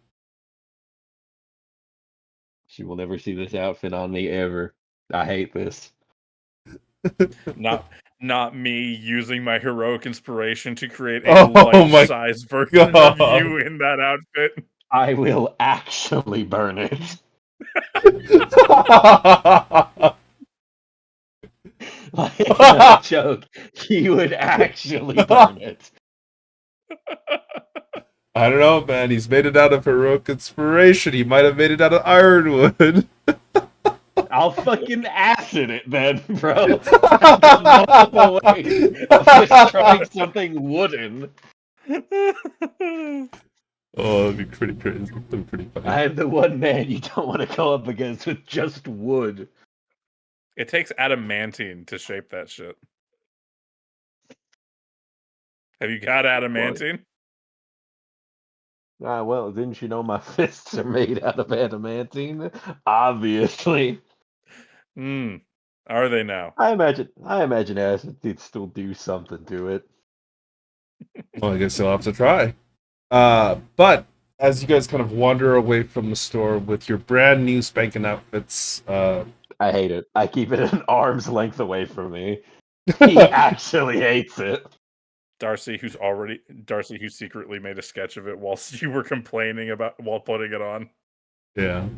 [SPEAKER 2] She will never see this outfit on me ever. I hate this.
[SPEAKER 5] Not me using my heroic inspiration to create a
[SPEAKER 1] Oh my
[SPEAKER 5] life-size version
[SPEAKER 1] God.
[SPEAKER 5] of you in that outfit.
[SPEAKER 2] I will actually burn it. Like, it's not a joke. You would actually burn it.
[SPEAKER 1] I don't know, man. He's made it out of heroic inspiration. He might have made it out of ironwood.
[SPEAKER 2] I'll fucking acid it then, bro. There's multiple ways of destroying something wooden.
[SPEAKER 1] Oh, that'd be pretty crazy. That'd be pretty funny.
[SPEAKER 2] I am the one man you don't want to go up against with just wood.
[SPEAKER 5] It takes adamantine to shape that shit. Have you got adamantine?
[SPEAKER 2] Ah, well, didn't you know my fists are made out of adamantine? Obviously.
[SPEAKER 5] Are they now?
[SPEAKER 2] I imagine acid did still do something to it.
[SPEAKER 1] Well, I guess you'll have to try. But as you guys kind of wander away from the store with your brand new spanking outfits,
[SPEAKER 2] I hate it. I keep it an arm's length away from me. He actually hates it.
[SPEAKER 5] Darcy, who secretly made a sketch of it whilst you were complaining about while putting it on.
[SPEAKER 1] Yeah.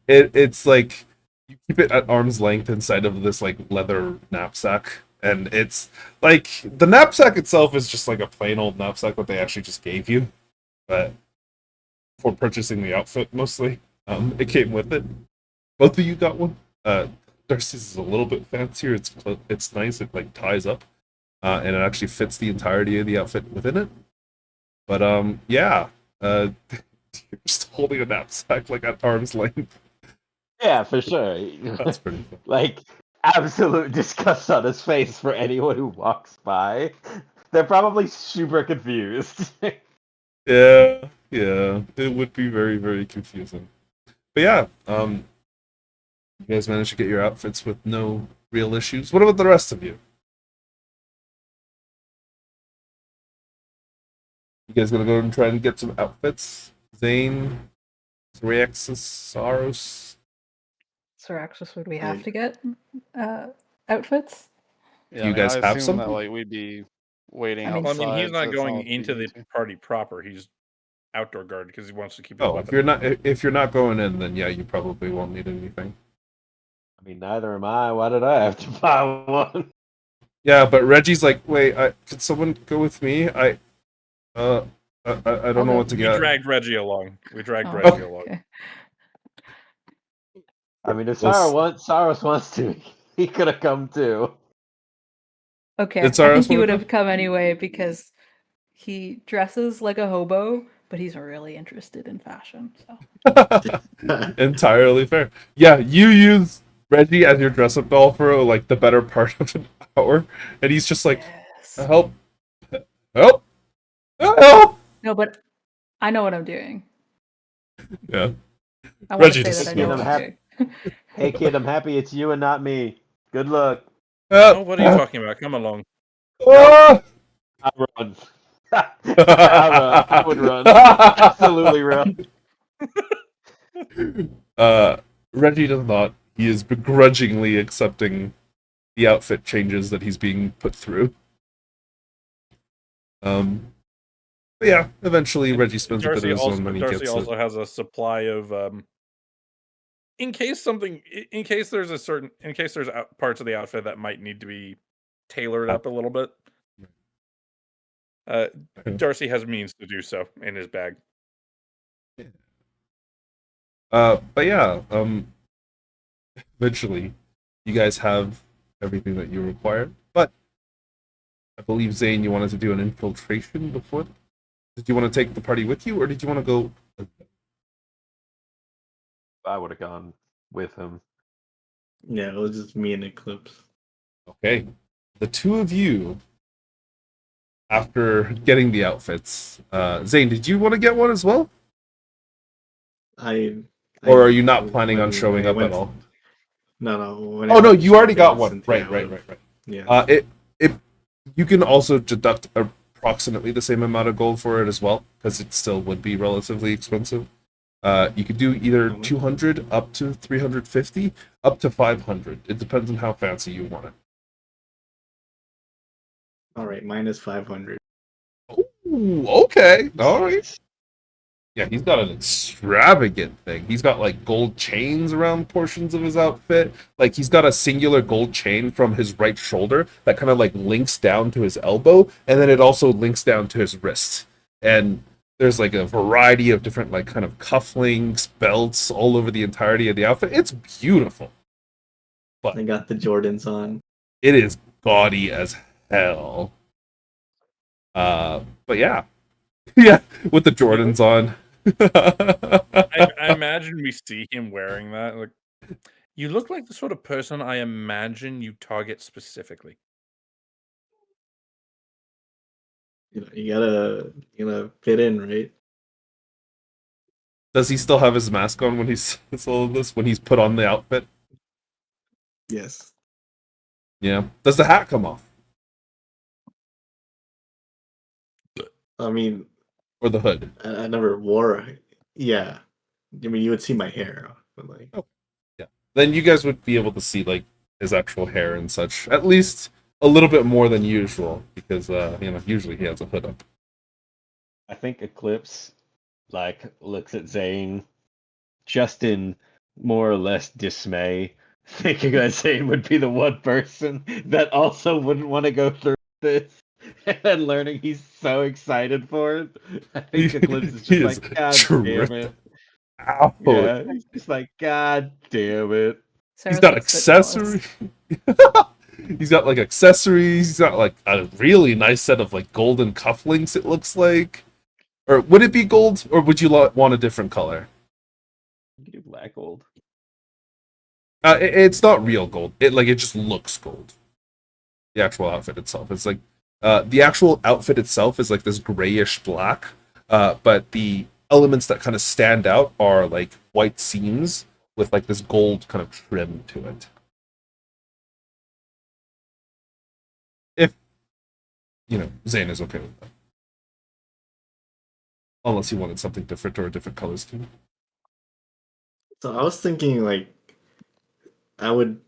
[SPEAKER 1] It's like you keep it at arm's length inside of this like leather knapsack. And it's like the knapsack itself is just like a plain old knapsack that they actually just gave you. But for purchasing the outfit mostly, it came with it. Both of you got one. Darcy's is a little bit fancier. It's nice. It like ties up, and it actually fits the entirety of the outfit within it. But yeah, you're just holding a knapsack like at arm's length.
[SPEAKER 2] Yeah, for sure.
[SPEAKER 1] That's pretty fun.
[SPEAKER 2] Like absolute disgust on his face for anyone who walks by. They're probably super confused.
[SPEAKER 1] Yeah, yeah, it would be very, very confusing. But yeah, you guys managed to get your outfits with no real issues. What about the rest of you? You guys gonna go and try and get some outfits? Zane, Reaxus, Saros.
[SPEAKER 4] Syraxis, would we have
[SPEAKER 6] I-
[SPEAKER 4] to get outfits?
[SPEAKER 3] Yeah,
[SPEAKER 1] You guys
[SPEAKER 3] I
[SPEAKER 1] have
[SPEAKER 3] assume that
[SPEAKER 1] something?
[SPEAKER 3] like we'd be waiting
[SPEAKER 4] I mean-
[SPEAKER 5] Well,
[SPEAKER 3] outside.
[SPEAKER 5] I mean, he's
[SPEAKER 3] so
[SPEAKER 5] not
[SPEAKER 3] it's
[SPEAKER 5] going
[SPEAKER 3] not
[SPEAKER 5] into the
[SPEAKER 3] easy to-
[SPEAKER 5] party proper. He's outdoor guard because he wants to keep his
[SPEAKER 1] Oh,
[SPEAKER 5] weapon.
[SPEAKER 1] if you're not going in, then yeah, you probably won't need anything.
[SPEAKER 2] I mean, neither am I. Why did I have to buy one?
[SPEAKER 1] Yeah, but Reggie's like, wait, could someone go with me? I don't
[SPEAKER 4] I'll
[SPEAKER 1] know
[SPEAKER 4] go.
[SPEAKER 1] what to
[SPEAKER 5] We
[SPEAKER 1] get.
[SPEAKER 5] dragged Reggie along. We dragged
[SPEAKER 4] Oh,
[SPEAKER 5] Reggie along.
[SPEAKER 4] okay.
[SPEAKER 2] I mean, if
[SPEAKER 1] Well,
[SPEAKER 2] Saros wants to, he could have come too.
[SPEAKER 4] Okay,
[SPEAKER 1] Did
[SPEAKER 4] I
[SPEAKER 1] Saros
[SPEAKER 4] think he
[SPEAKER 1] wanna
[SPEAKER 4] would
[SPEAKER 1] go?
[SPEAKER 4] have come anyway because he dresses like a hobo, but he's really interested in fashion. So
[SPEAKER 1] Entirely fair. Yeah, you use Reggie as your dress-up doll for like the better part of an hour, and he's just like,
[SPEAKER 4] yes.
[SPEAKER 1] help, help, help.
[SPEAKER 4] No, but I know what I'm doing.
[SPEAKER 1] Yeah.
[SPEAKER 4] I want
[SPEAKER 1] Reggie
[SPEAKER 4] to
[SPEAKER 1] just
[SPEAKER 4] say that I know
[SPEAKER 2] smoked.
[SPEAKER 4] what I'm doing.
[SPEAKER 2] Hey kid, I'm happy it's you and not me. Good luck.
[SPEAKER 5] Oh, what are you talking about? Come along.
[SPEAKER 1] Ah!
[SPEAKER 2] I run. I run. I would run. Absolutely run.
[SPEAKER 1] Reggie does not. He is begrudgingly accepting the outfit changes that he's being put through. But yeah, eventually Reggie spends a bit of his own money.
[SPEAKER 5] Darcy
[SPEAKER 1] Gets
[SPEAKER 5] also
[SPEAKER 1] it.
[SPEAKER 5] has a supply of in case there's parts of the outfit that might need to be tailored up a little bit. Darcy has means to do so in his bag.
[SPEAKER 1] But yeah, eventually you guys have everything that you require. But I believe Zane, you wanted to do an infiltration before. Did you want to take the party with you, or did you want to go?
[SPEAKER 2] I would have gone with him.
[SPEAKER 6] Yeah, it was just me and Eclipse.
[SPEAKER 1] Okay, the two of you. After getting the outfits, Zane, did you want to get one as well, or are you not planning on showing up at all?
[SPEAKER 6] No.
[SPEAKER 1] Oh no, you already got one. Right.
[SPEAKER 6] Yeah.
[SPEAKER 1] You can also deduct approximately the same amount of gold for it as well, because it still would be relatively expensive. You could do either 200 up to 350, up to 500. It depends on how fancy you want it.
[SPEAKER 6] All right, minus 500.
[SPEAKER 1] Ooh, okay, all right. Yeah, he's got an extravagant thing. He's got like gold chains around portions of his outfit. Like he's got a singular gold chain from his right shoulder that kind of like links down to his elbow, and then it also links down to his wrist. And there's like a variety of different like kind of cufflinks, belts all over the entirety of the outfit. It's beautiful.
[SPEAKER 6] I got the Jordans on.
[SPEAKER 1] It is gaudy as hell. But yeah. Yeah, with the Jordans on.
[SPEAKER 5] I imagine we see him wearing that. Like, you look like the sort of person I imagine you target specifically.
[SPEAKER 6] You gotta fit in, right?
[SPEAKER 1] Does he still have his mask on when he says all of this? When he's put on the outfit?
[SPEAKER 6] Yes.
[SPEAKER 1] Yeah. Does the hat come off?
[SPEAKER 6] I mean,
[SPEAKER 1] Or the hood?
[SPEAKER 6] I never wore. Yeah. I mean, you would see my hair, but like.
[SPEAKER 1] Yeah. Then you guys would be able to see like his actual hair and such. At least a little bit more than usual, because usually he has a hood up.
[SPEAKER 2] I think Eclipse like looks at Zane, just in more or less dismay, thinking that Zane would be the one person that also wouldn't want to go through this, and learning he's so excited for it. I think Eclipse is
[SPEAKER 1] He
[SPEAKER 2] just
[SPEAKER 1] is
[SPEAKER 2] like, God damn it.
[SPEAKER 1] Ow.
[SPEAKER 2] Yeah, he's just like, God damn it.
[SPEAKER 1] He's
[SPEAKER 4] Sarah's
[SPEAKER 1] got
[SPEAKER 4] like spit jealous.
[SPEAKER 1] accessories. He's got like accessories. He's got like a really nice set of like golden cufflinks. It looks like, or would it be gold, or would you want a different color?
[SPEAKER 2] You can do black gold.
[SPEAKER 1] It's not real gold. It just looks gold. The actual outfit itself, it's like the actual outfit itself is like this grayish black, but the elements that kind of stand out are like white seams with like this gold kind of trim to it. If Zane is okay with that, unless he wanted something different or a different color scheme.
[SPEAKER 6] So I was thinking like I would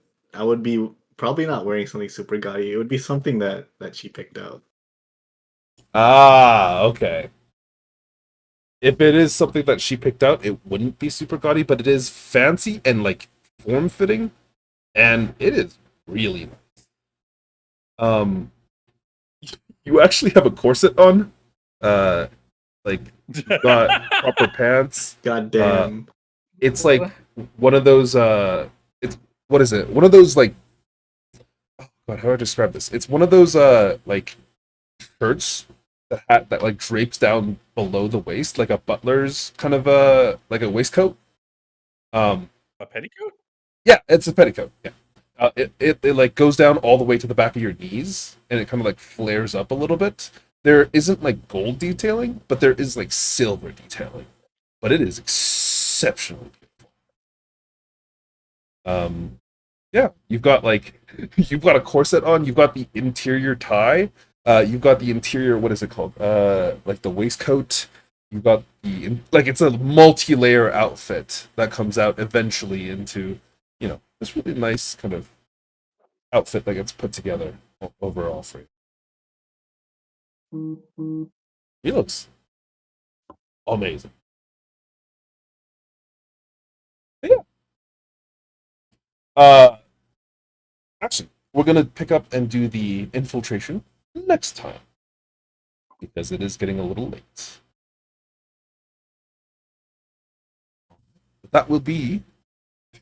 [SPEAKER 6] be probably not wearing something super gaudy. It would be something that she picked out.
[SPEAKER 1] Ah, okay. If it is something that she picked out, it wouldn't be super gaudy, but it is fancy and like form fitting, and it is really nice. You actually have a corset on, like you've got proper pants.
[SPEAKER 6] God damn.
[SPEAKER 1] It's like one of those. It's what is it? One of those like. Oh God, how do I describe this? It's one of those like shirts that like drapes down below the waist, like a butler's kind of like a waistcoat.
[SPEAKER 5] A petticoat?
[SPEAKER 1] Yeah, it's a petticoat. Yeah, it like goes down all the way to the back of your knees, and it kind of like flares up a little bit. There isn't like gold detailing, but there is like silver detailing, but it is exceptionally beautiful. Yeah, you've got a corset on, you've got the interior tie, you've got the interior, what is it called? Like the waistcoat. You've got like it's a multi-layer outfit that comes out eventually into, this really nice kind of outfit that gets put together overall for you. He looks amazing. But yeah. Actually, we're gonna pick up and do the infiltration next time because it is getting a little late. But that will be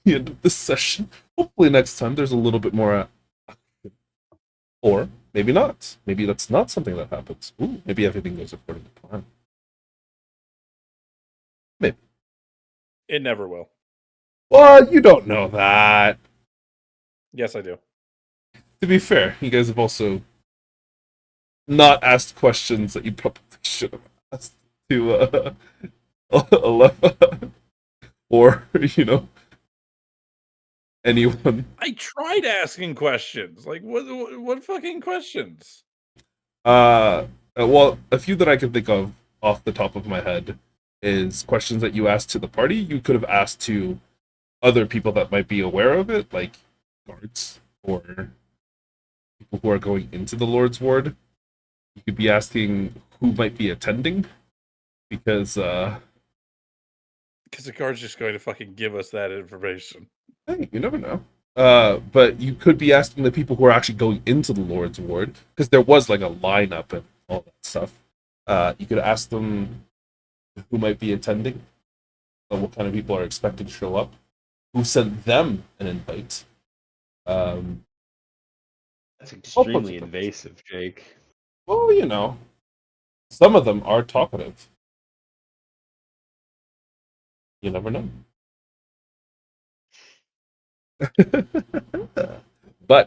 [SPEAKER 1] the end of this session. Hopefully, next time there's a little bit more, or maybe not. Maybe that's not something that happens. Ooh, maybe everything goes according to plan. Maybe.
[SPEAKER 5] It never will.
[SPEAKER 1] Well, you don't know that.
[SPEAKER 5] Yes, I do.
[SPEAKER 1] To be fair, you guys have also not asked questions that you probably should have asked to Alepha or anyone.
[SPEAKER 5] I tried asking questions. Like, what fucking questions?
[SPEAKER 1] Well, a few that I can think of off the top of my head is questions that you asked to the party. You could have asked to other people that might be aware of it, like guards or people who are going into the Lord's Ward. You could be asking who might be attending, because
[SPEAKER 5] the guard's just going to fucking give us that information.
[SPEAKER 1] hey, you never know. But you could be asking the people who are actually going into the Lord's Ward, because there was like a lineup and all that stuff. You could ask them who might be attending, what kind of people are expected to show up, who sent them an invite.
[SPEAKER 2] That's extremely invasive, Jake.
[SPEAKER 1] Well, some of them are talkative. You never know.